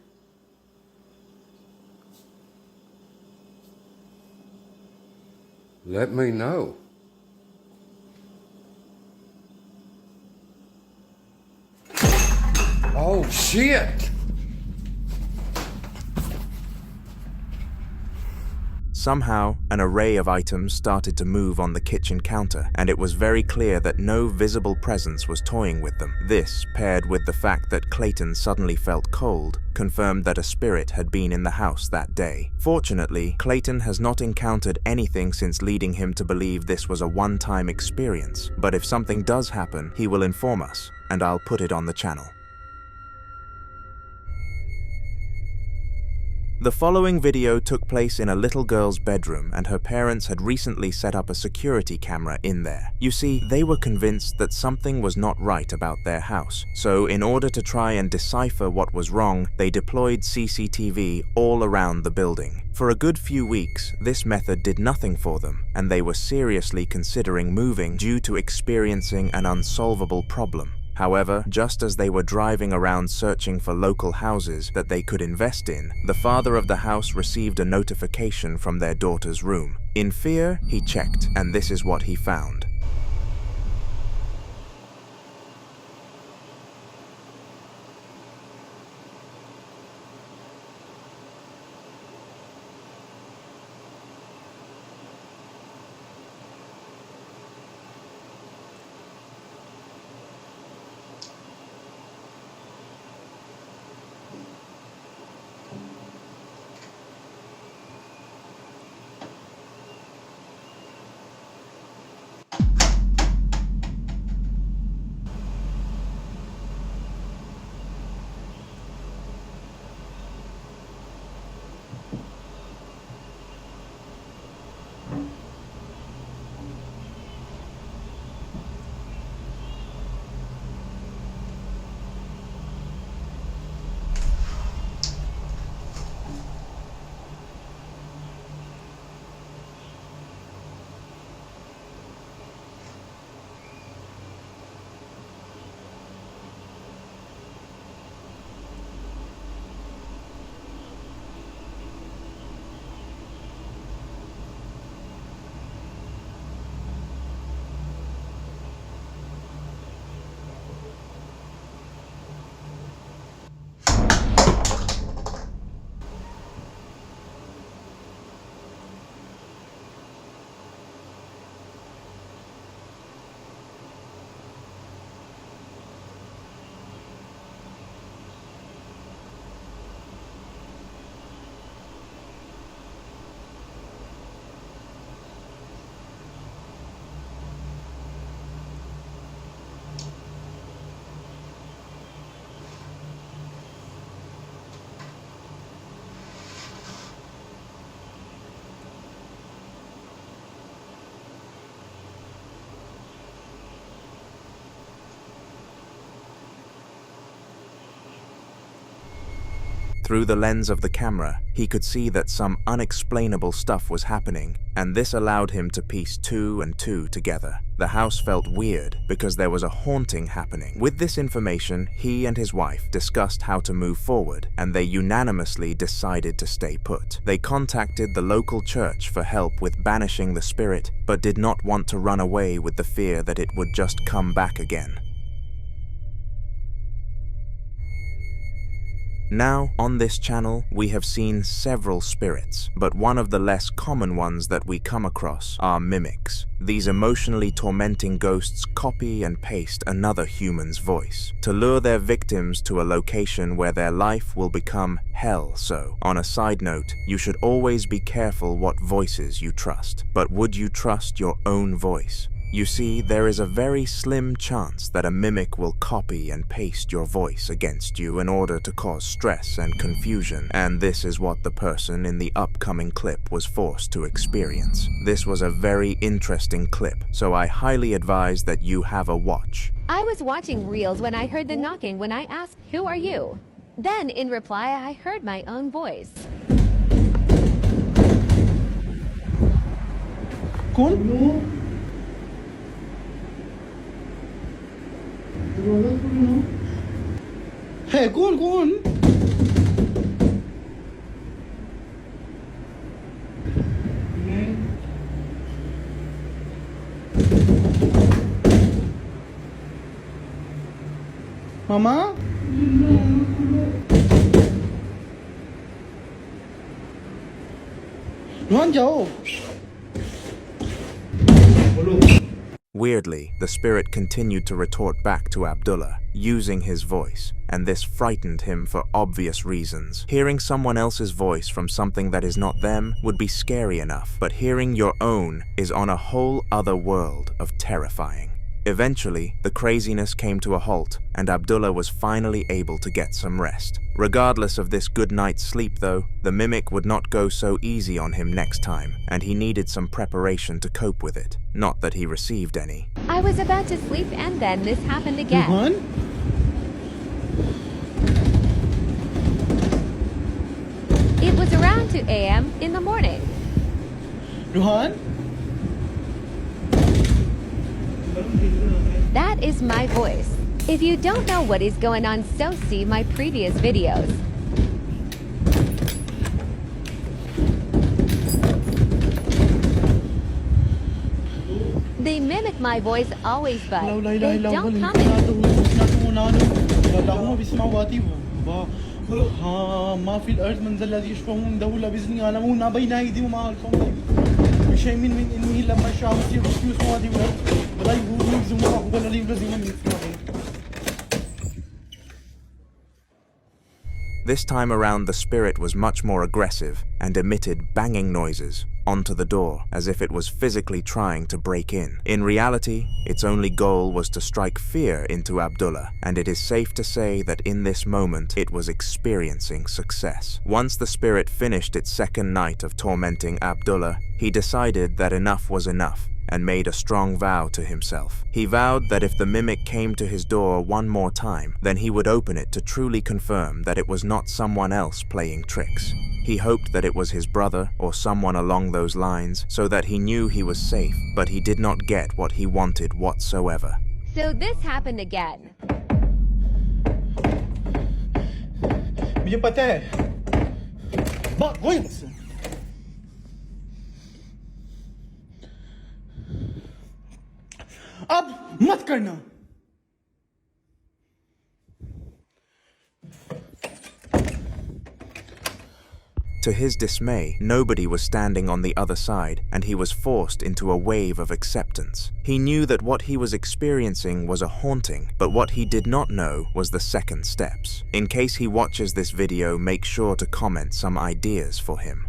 let me know. Oh, shit! Somehow, an array of items started to move on the kitchen counter, and it was very clear that no visible presence was toying with them. This, paired with the fact that Clayton suddenly felt cold, confirmed that a spirit had been in the house that day. Fortunately, Clayton has not encountered anything since leading him to believe this was a one-time experience, but if something does happen, he will inform us, and I'll put it on the channel. The following video took place in a little girl's bedroom, and her parents had recently set up a security camera in there. You see, they were convinced that something was not right about their house, so in order to try and decipher what was wrong, they deployed CCTV all around the building. For a good few weeks, this method did nothing for them, and they were seriously considering moving due to experiencing an unsolvable problem. However, just as they were driving around searching for local houses that they could invest in, the father of the house received a notification from their daughter's room. In fear, he checked, and this is what he found. Through the lens of the camera, he could see that some unexplainable stuff was happening, and this allowed him to piece 2 and 2 together. The house felt weird because there was a haunting happening. With this information, he and his wife discussed how to move forward, and they unanimously decided to stay put. They contacted the local church for help with banishing the spirit, but did not want to run away with the fear that it would just come back again. Now, on this channel, we have seen several spirits, but one of the less common ones that we come across are mimics. These emotionally tormenting ghosts copy and paste another human's voice to lure their victims to a location where their life will become hell. So, on a side note, you should always be careful what voices you trust. But would you trust your own voice? You see, there is a very slim chance that a mimic will copy and paste your voice against you in order to cause stress and confusion, and this is what the person in the upcoming clip was forced to experience. This was a very interesting clip, so I highly advise that you have a watch. I was watching reels when I heard the knocking when I asked, "Who are you?" Then, in reply, I heard my own voice. Cool. Hey, go on. Mama? Luan jauh. Weirdly, the spirit continued to retort back to Abdullah, using his voice, and this frightened him for obvious reasons. Hearing someone else's voice from something that is not them would be scary enough, but hearing your own is on a whole other world of terrifying. Eventually, the craziness came to a halt, and Abdullah was finally able to get some rest. Regardless of this good night's sleep though, the mimic would not go so easy on him next time, and he needed some preparation to cope with it. Not that he received any. I was about to sleep and then this happened again. It was around 2 a.m. in the morning. Ruhan? That is my voice. If you don't know what is going on, so see my previous videos. They mimic my voice always, but they don't comment. ما في الأرض من ذا الذي يشفع عنده إلا بإذنه يعلم ما بين أيديهم وما خلفهم بشيء من علمه إلا ما شاء وسع كرسيه السماوات والأرض ولا يؤوده حفظهما وهو العلي العظيم من السماوات. This time around, the spirit was much more aggressive and emitted banging noises onto the door as if it was physically trying to break in. In reality, its only goal was to strike fear into Abdullah, and it is safe to say that in this moment it was experiencing success. Once the spirit finished its second night of tormenting Abdullah, he decided that enough was enough and made a strong vow to himself. He vowed that if the mimic came to his door one more time, then he would open it to truly confirm that it was not someone else playing tricks. He hoped that it was his brother or someone along those lines so that he knew he was safe, but he did not get what he wanted whatsoever. So this happened again. मुझे पता है बात वही मुझसे अब मत करना. To his dismay, nobody was standing on the other side, and he was forced into a wave of acceptance. He knew that what he was experiencing was a haunting, but what he did not know was the second steps. In case he watches this video, make sure to comment some ideas for him.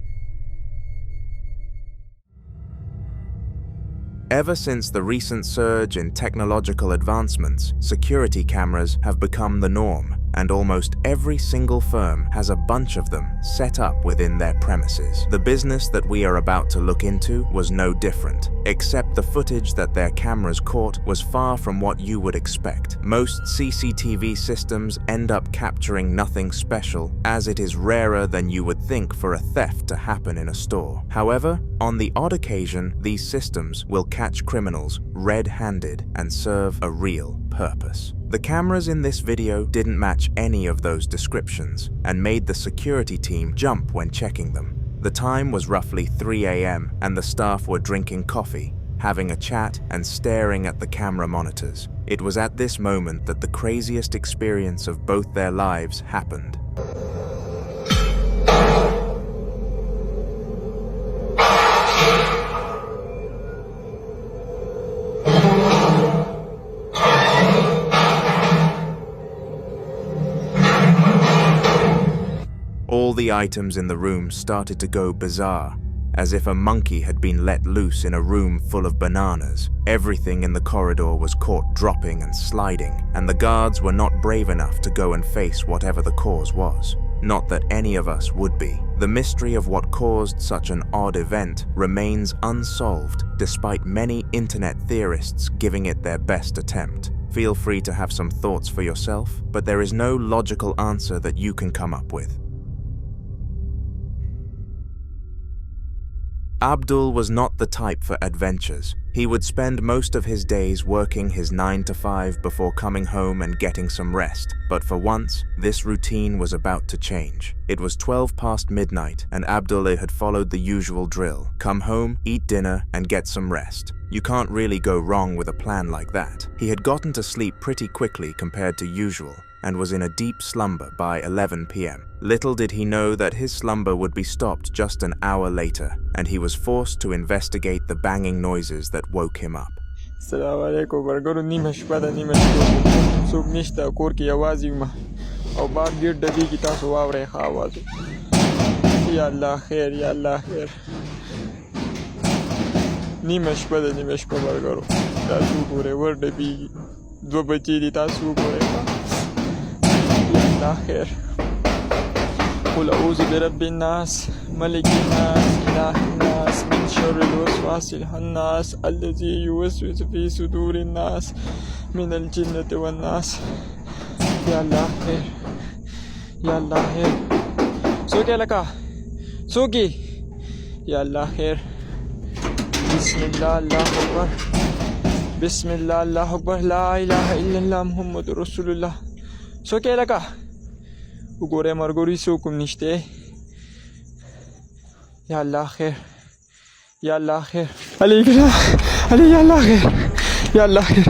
Ever since the recent surge in technological advancements, security cameras have become the norm, and almost every single firm has a bunch of them set up within their premises. The business that we are about to look into was no different, except the footage that their cameras caught was far from what you would expect. Most CCTV systems end up capturing nothing special, as it is rarer than you would think for a theft to happen in a store. However, on the odd occasion, these systems will catch criminals red-handed and serve a real purpose. The cameras in this video didn't match any of those descriptions and made the security team jump when checking them. The time was roughly 3 a.m. and the staff were drinking coffee, having a chat and staring at the camera monitors. It was at this moment that the craziest experience of both their lives happened. All the items in the room started to go bizarre, as if a monkey had been let loose in a room full of bananas. Everything in the corridor was caught dropping and sliding, and the guards were not brave enough to go and face whatever the cause was. Not that any of us would be. The mystery of what caused such an odd event remains unsolved, despite many internet theorists giving it their best attempt. Feel free to have some thoughts for yourself, but there is no logical answer that you can come up with. Abdul was not the type for adventures. He would spend most of his days working his 9 to 5 before coming home and getting some rest, but for once, this routine was about to change. It was 12 past midnight, and Abdullah had followed the usual drill: come home, eat dinner, and get some rest. You can't really go wrong with a plan like that. He had gotten to sleep pretty quickly compared to usual, and was in a deep slumber by 11 p.m. Little did he know that his slumber would be stopped just an hour later, and he was forced to investigate the banging noises that woke him up. السلام علیکم ورګرو نیمه شپه ده نیمه شپه څوک نشته کور کې یوازې یم او بار ډېر ډبېږي تاسو واورئ ښه اواز یا الله خیر یا الله خیر نیمه شپه ده نیمه شپه ورګرو تاسو وګورئ ور ډبېږي 2 بچې دي تاسو وګورئ یا الله خیر قل أعوذ برب الناس ملك الناس إله الناس من شر الوسواس الخناس الذي يوسوس في صدور الناس من الجنة والناس يا الله خير يا الله خير سوكي لك سوكي يا الله خير بسم الله الله أكبر بسم الله الله أكبر لا إله إلا الله محمد رسول الله سوكي لك وګوره مرګوري څوک نشته یا الله خیر یا الله خیر علي یا الله خیر یا الله خیر.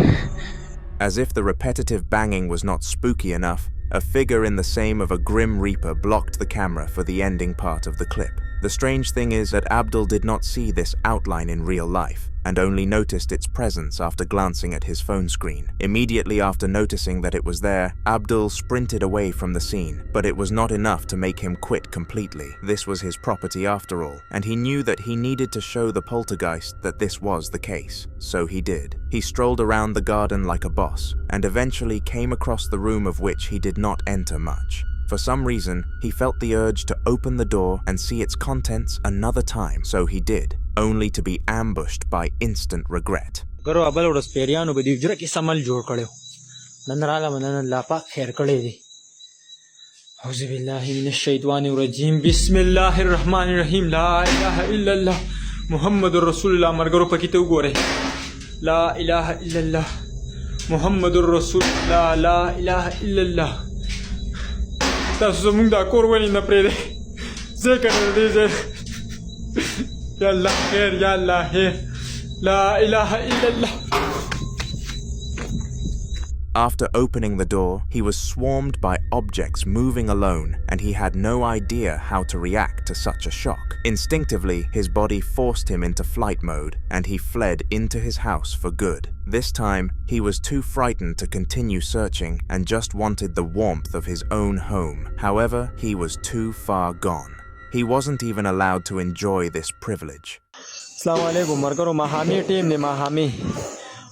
As if the repetitive banging was not spooky enough, a figure in the same of a grim reaper blocked the camera for the ending part of the clip. The strange thing is that Abdul did not see this outline in real life, and only noticed its presence after glancing at his phone screen. Immediately after noticing that it was there, Abdul sprinted away from the scene, but it was not enough to make him quit completely. This was his property after all, and he knew that he needed to show the poltergeist that this was the case. So he did. He strolled around the garden like a boss, and eventually came across the room of which he did not enter much. For some reason, he felt the urge to open the door and see its contents another time, so he did, only to be ambushed by instant regret. ګرو ابل ورځ پیریانو به دې جره کې سمل جوړ کړو نن راغله نن الله پاک خیر کړی دی اعوذ بالله من الشیطان الرجیم بسم الله الرحمن الرحیم لا اله الا الله محمد رسول الله مرګرو پکې ته وګوره لا اله الا الله محمد رسول الله لا اله الا الله تاسو زمونږ دا کور ولې نه پرېږدئ ځکه نه دی ځای یا الله خیر یا الله خیر لا اله الا الله. After opening the door, he was swarmed by objects moving alone, and he had no idea how to react to such a shock. Instinctively, his body forced him into flight mode, and he fled into his house for good. This time, he was too frightened to continue searching and just wanted the warmth of his own home. However, he was too far gone. He wasn't even allowed to enjoy this privilege. السلام علیکم مرګرو ماښامي ټیم دی ماښامي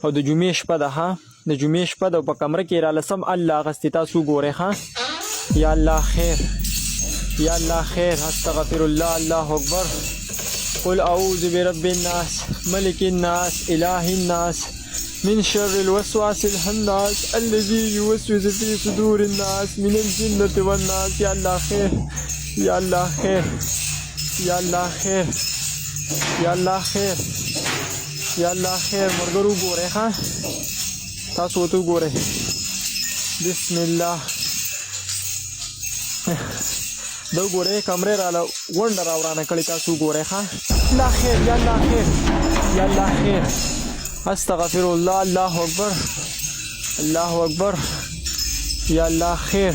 او د جمعې شپه ده ها د جمعې شپه ده په کمره کې راله سم الله اغستې تاسو وګورئ ها یا الله خیر یا الله خیر استغفر الله الله اکبر قل اعوذ برب الناس ملك الناس اله الناس من شر الوسواس الخناس الذي يوسوس في صدور الناس من الجنة والناس يا الله خير يا الله خير يا الله خير یا الله خیر یا الله خیر مرګرو ګورئ ها تاسو ورته وګورئ بسم الله دا وګورئ کمرې راله غونډه راورانه کړې تاسو وګورئ ها الله خیر یا الله خیر یا الله خیر استغفر الله الله اکبر الله اکبر یا الله خیر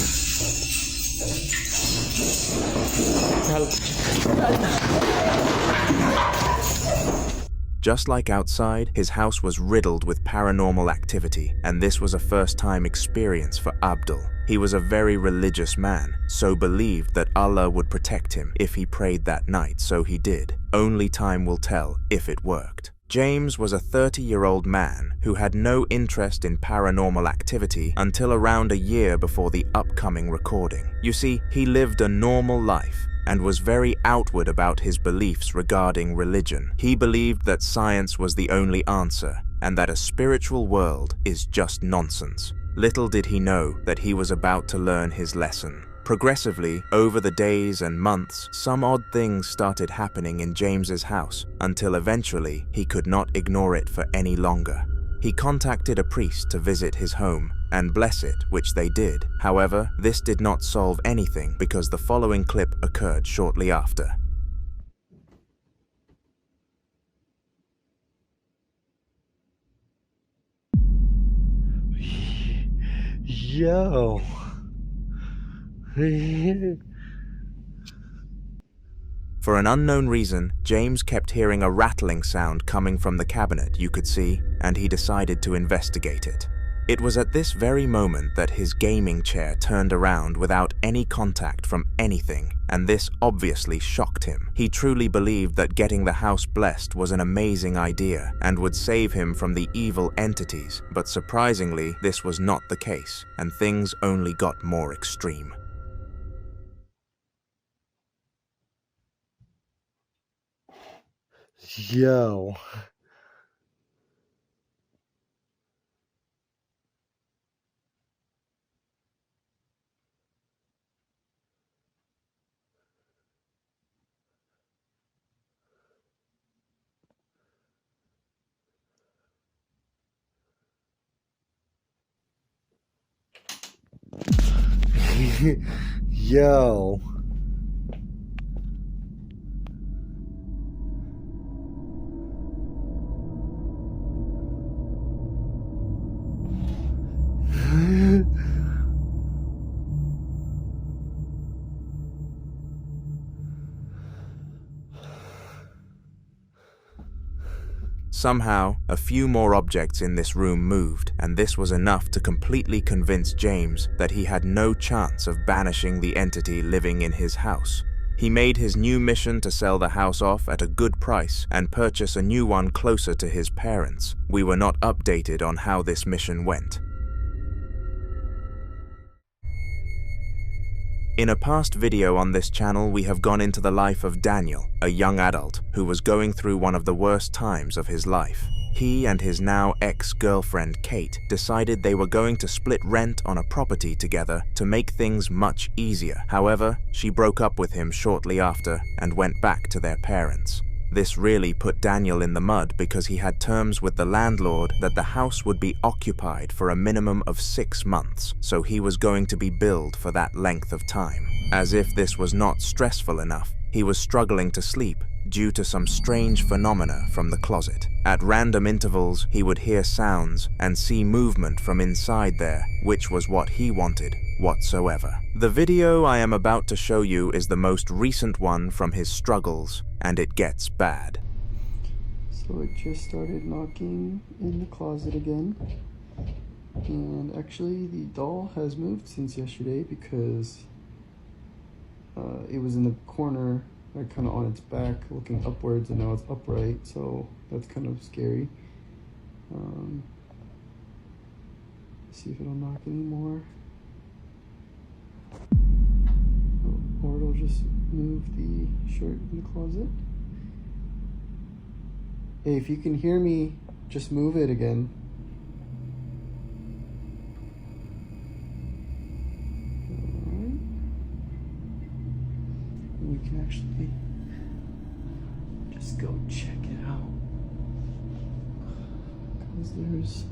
Just like outside, his house was riddled with paranormal activity, and this was a first-time experience for Abdul. He was a very religious man, so believed that Allah would protect him if he prayed that night, so he did. Only time will tell if it worked. James was a 30-year-old man who had no interest in paranormal activity until around a year before the upcoming recording. You see, he lived a normal life and was very outward about his beliefs regarding religion. He believed that science was the only answer and that a spiritual world is just nonsense. Little did he know that he was about to learn his lesson. Progressively, over the days and months, some odd things started happening in James's house until eventually he could not ignore it for any longer. He contacted a priest to visit his home and bless it, which they did. However, this did not solve anything because the following clip occurred shortly after. Yo. For an unknown reason, James kept hearing a rattling sound coming from the cabinet you could see, and he decided to investigate it. It was at this very moment that his gaming chair turned around without any contact from anything, and this obviously shocked him. He truly believed that getting the house blessed was an amazing idea and would save him from the evil entities, but surprisingly, this was not the case, and things only got more extreme. Yo. Yo. Somehow, a few more objects in this room moved, and this was enough to completely convince James that he had no chance of banishing the entity living in his house. He made his new mission to sell the house off at a good price and purchase a new one closer to his parents. We were not updated on how this mission went. In a past video on this channel, we have gone into the life of Daniel, a young adult who was going through one of the worst times of his life. He and his now ex-girlfriend Kate decided they were going to split rent on a property together to make things much easier. However, she broke up with him shortly after and went back to their parents. This really put Daniel in the mud because he had terms with the landlord that the house would be occupied for a minimum of 6 months, so he was going to be billed for that length of time. As if this was not stressful enough, he was struggling to sleep due to some strange phenomena from the closet. At random intervals, he would hear sounds and see movement from inside there, which was what he wanted whatsoever. The video I am about to show you is the most recent one from his struggles, and it gets bad. So it just started knocking in the closet again, and actually the doll has moved since yesterday because it was in the corner, like kind of on its back looking upwards, and now it's upright, so that's kind of scary. See if it'll knock anymore. Or it'll just move the shirt in the closet. Hey, if you can hear me, just move it again. Alright. We can actually just go check it out. Because there's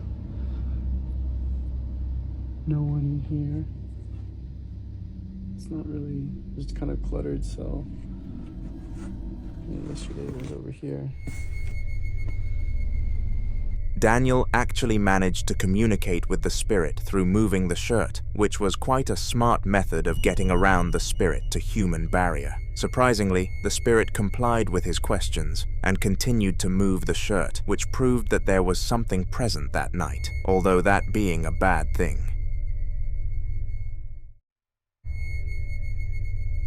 no one in here. It's not really, it's kind of cluttered, so yeah, yesterday it was over here. Daniel actually managed to communicate with the spirit through moving the shirt, which was quite a smart method of getting around the spirit to human barrier. Surprisingly, the spirit complied with his questions and continued to move the shirt, which proved that there was something present that night, although that being a bad thing.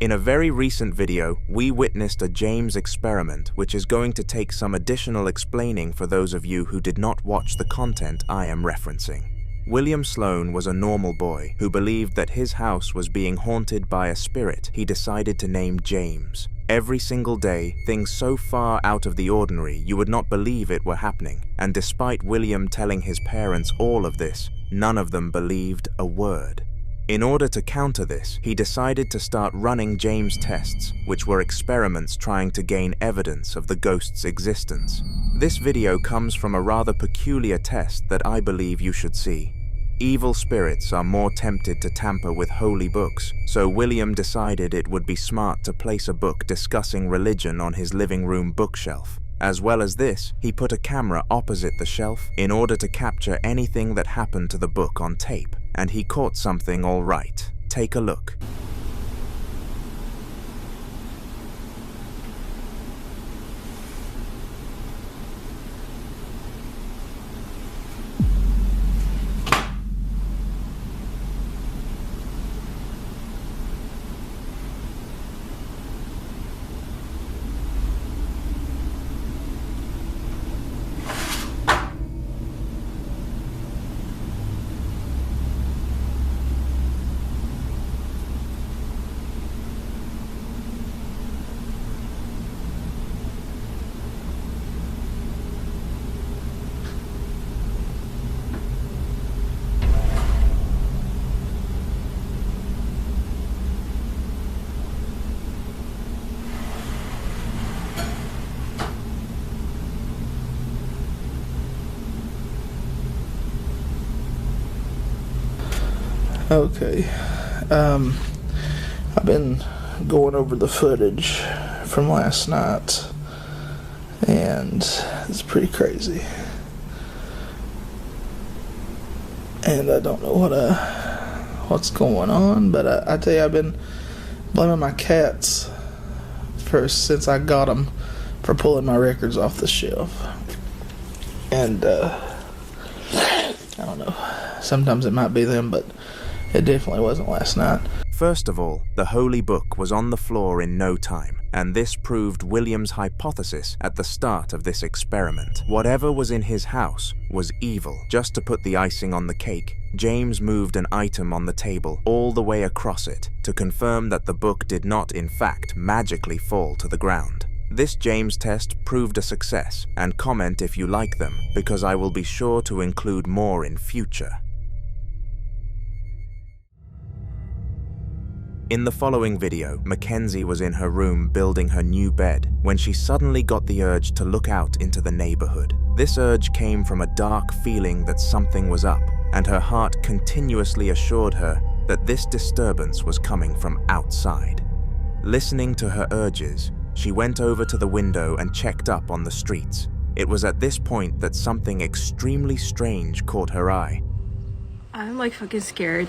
In a very recent video, we witnessed a James experiment which is going to take some additional explaining for those of you who did not watch the content I am referencing. William Sloan was a normal boy who believed that his house was being haunted by a spirit he decided to name James. Every single day, things so far out of the ordinary you would not believe it were happening, and despite William telling his parents all of this, none of them believed a word. In order to counter this, he decided to start running James tests, which were experiments trying to gain evidence of the ghost's existence. This video comes from a rather peculiar test that I believe you should see. Evil spirits are more tempted to tamper with holy books, so William decided it would be smart to place a book discussing religion on his living room bookshelf. As well as this, he put a camera opposite the shelf in order to capture anything that happened to the book on tape, and he caught something all right. Take a look. Okay, I've been going over the footage from last night, and it's pretty crazy. And I don't know what's going on, but I tell you, I've been blaming my cats since I got them for pulling my records off the shelf. And I don't know, sometimes it might be them, but it definitely wasn't last night. First of all, the holy book was on the floor in no time, and this proved William's hypothesis at the start of this experiment. Whatever was in his house was evil. Just to put the icing on the cake, James moved an item on the table all the way across it to confirm that the book did not, in fact, magically fall to the ground. This James test proved a success, and comment if you like them, because I will be sure to include more in future. In the following video, Mackenzie was in her room building her new bed when she suddenly got the urge to look out into the neighborhood. This urge came from a dark feeling that something was up, and her heart continuously assured her that this disturbance was coming from outside. Listening to her urges, she went over to the window and checked up on the streets. It was at this point that something extremely strange caught her eye. I'm like fucking scared.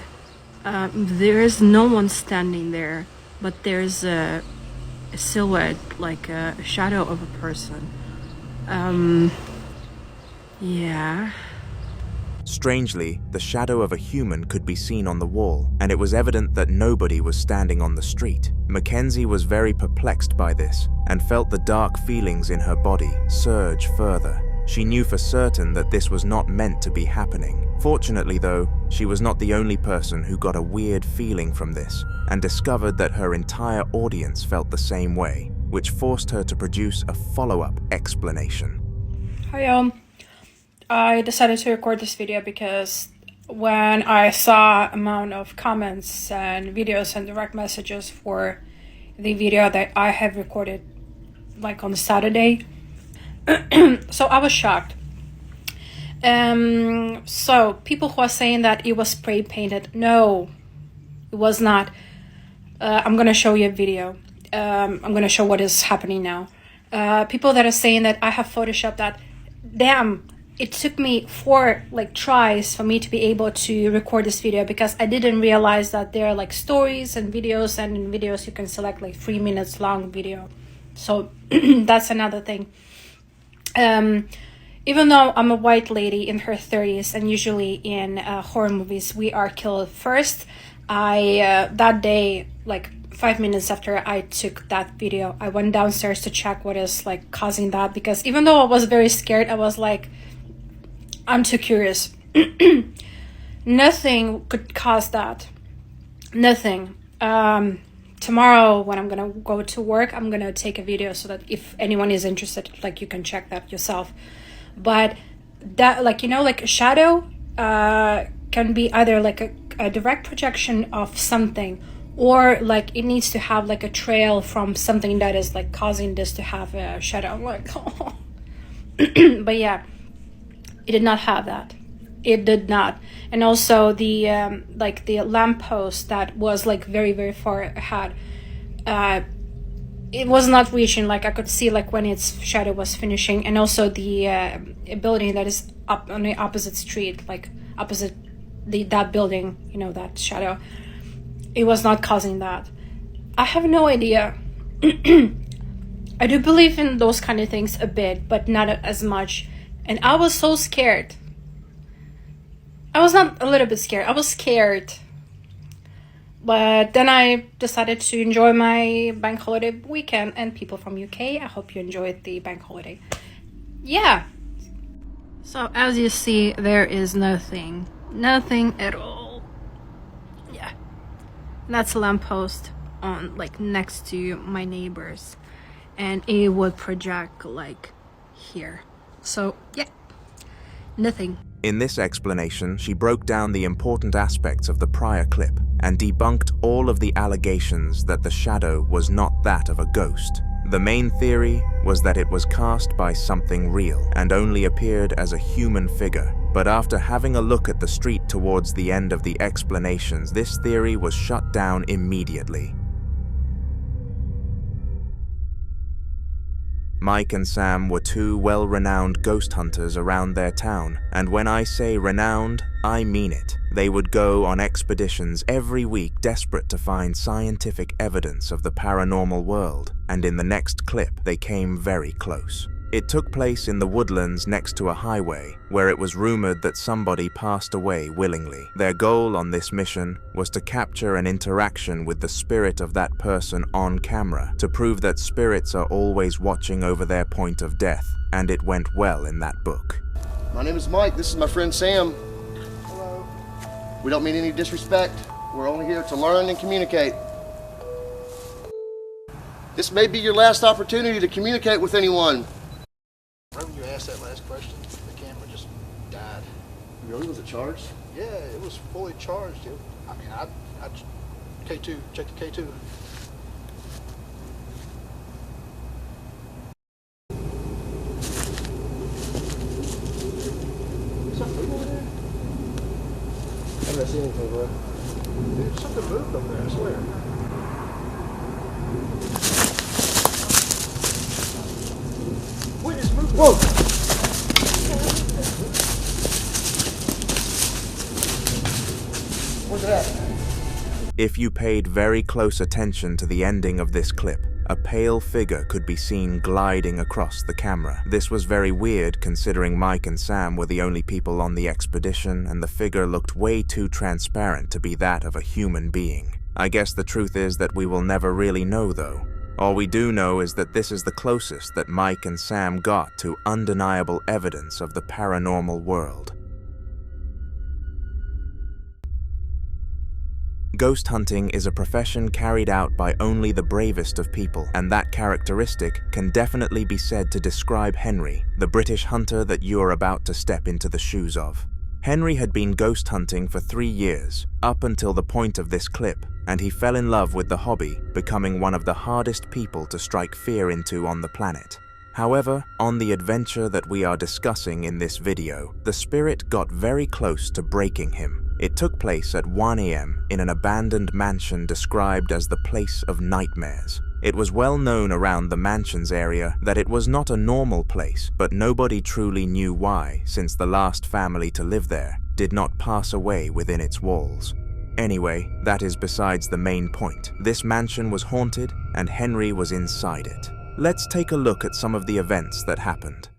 There is no one standing there, but there's a silhouette, like a shadow of a person. Yeah. Strangely, the shadow of a human could be seen on the wall, and it was evident that nobody was standing on the street. Mackenzie was very perplexed by this, and felt the dark feelings in her body surge further. She knew for certain that this was not meant to be happening. Fortunately though, she was not the only person who got a weird feeling from this, and discovered that her entire audience felt the same way, which forced her to produce a follow-up explanation. Hi, I decided to record this video because when I saw amount of comments and videos and direct messages for the video that I have recorded like on Saturday, so I was shocked. So people who are saying that it was spray painted, no, it was not. I'm gonna show you a video. I'm gonna show what is happening now. People that are saying that I have photoshopped that, damn, it took me 4 tries for me to be able to record this video, because I didn't realize that there are stories and videos, and in videos you can select 3 minutes long video. So that's another thing. Even though I'm a white lady in her 30s, and usually in horror movies we are killed first, that day, 5 minutes after I took that video, I went downstairs to check what is causing that, because even though I was very scared, I was like, I'm too curious. Nothing could cause that. Nothing. Tomorrow when I'm gonna go to work, I'm gonna take a video so that if anyone is interested, you can check that yourself. But that, a shadow can be either a a direct projection of something, or like it needs to have like a trail from something that is like causing this to have a shadow. I'm like, oh. But yeah, it did not have that. It did not. And also the like the lamppost that was like very, very far ahead, it was not reaching. Like I could see like when its shadow was finishing. And also the building that is up on the opposite street, like opposite that building, you know, that shadow, it was not causing that. I have no idea. I do believe in those kind of things a bit, but not as much. And I was so scared. I was not a little bit scared. I was scared. But then I decided to enjoy my bank holiday weekend. And people from UK, I hope you enjoyed the bank holiday. Yeah. So as you see, there is nothing. Nothing at all. Yeah. That's a lamppost on like next to my neighbors. And it would project like here. So yeah. Nothing. In this explanation, she broke down the important aspects of the prior clip and debunked all of the allegations that the shadow was not that of a ghost. The main theory was that it was cast by something real and only appeared as a human figure. But after having a look at the street towards the end of the explanations, this theory was shut down immediately. Mike and Sam were two well-renowned ghost hunters around their town, and when I say renowned, I mean it. They would go on expeditions every week, desperate to find scientific evidence of the paranormal world, and in the next clip, they came very close. It took place in the woodlands next to a highway, where it was rumored that somebody passed away willingly. Their goal on this mission was to capture an interaction with the spirit of that person on camera, to prove that spirits are always watching over their point of death, and it went well in that book. My name is Mike, this is my friend Sam. Hello. We don't mean any disrespect. We're only here to learn and communicate. This may be your last opportunity to communicate with anyone. When you asked that last question, the camera just died. Really? Was it charged? Yeah, it was fully charged. I mean, I K2, check the K2. Is that food over there? I haven't seen anything, bro. Dude, something moved over there, I swear. Wait, it's moving. Whoa! Where's it at? If you paid very close attention to the ending of this clip, a pale figure could be seen gliding across the camera. This was very weird considering Mike and Sam were the only people on the expedition, and the figure looked way too transparent to be that of a human being. I guess the truth is that we will never really know though. All we do know is that this is the closest that Mike and Sam got to undeniable evidence of the paranormal world. Ghost hunting is a profession carried out by only the bravest of people, and that characteristic can definitely be said to describe Henry, the British hunter that you are about to step into the shoes of. Henry had been ghost hunting for 3 years, up until the point of this clip, and he fell in love with the hobby, becoming one of the hardest people to strike fear into on the planet. However, on the adventure that we are discussing in this video, the spirit got very close to breaking him. It took place at 1 AM in an abandoned mansion described as the place of nightmares. It was well known around the mansion's area that it was not a normal place, but nobody truly knew why, since the last family to live there did not pass away within its walls. Anyway, that is besides the main point. This mansion was haunted, and Henry was inside it. Let's take a look at some of the events that happened.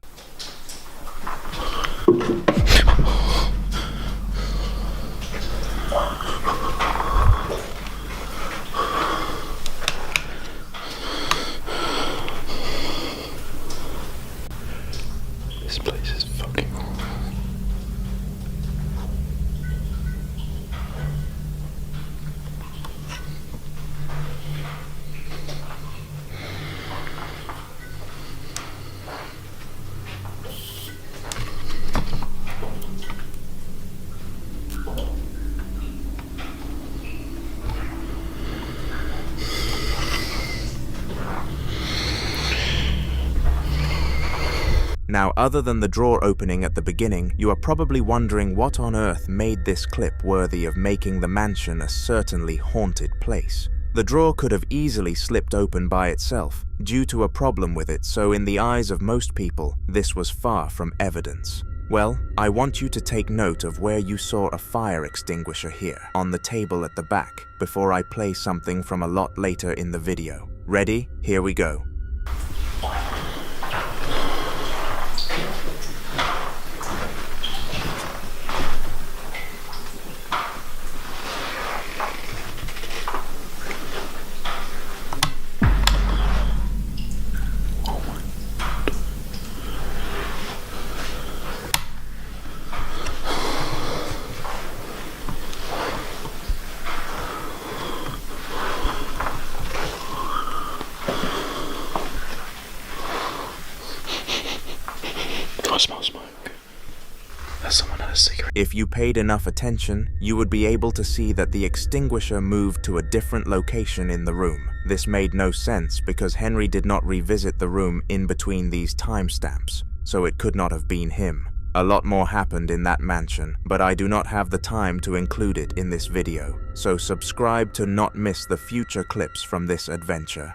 This place is fucking horrible. Now, other than the drawer opening at the beginning, you are probably wondering what on earth made this clip worthy of making the mansion a certainly haunted place. The drawer could have easily slipped open by itself, due to a problem with it, so in the eyes of most people, this was far from evidence. Well, I want you to take note of where you saw a fire extinguisher here, on the table at the back, before I play something from a lot later in the video. Ready? Here we go. If you paid enough attention, you would be able to see that the extinguisher moved to a different location in the room. This made no sense because Henry did not revisit the room in between these timestamps, so it could not have been him. A lot more happened in that mansion, but I do not have the time to include it in this video, so subscribe to not miss the future clips from this adventure.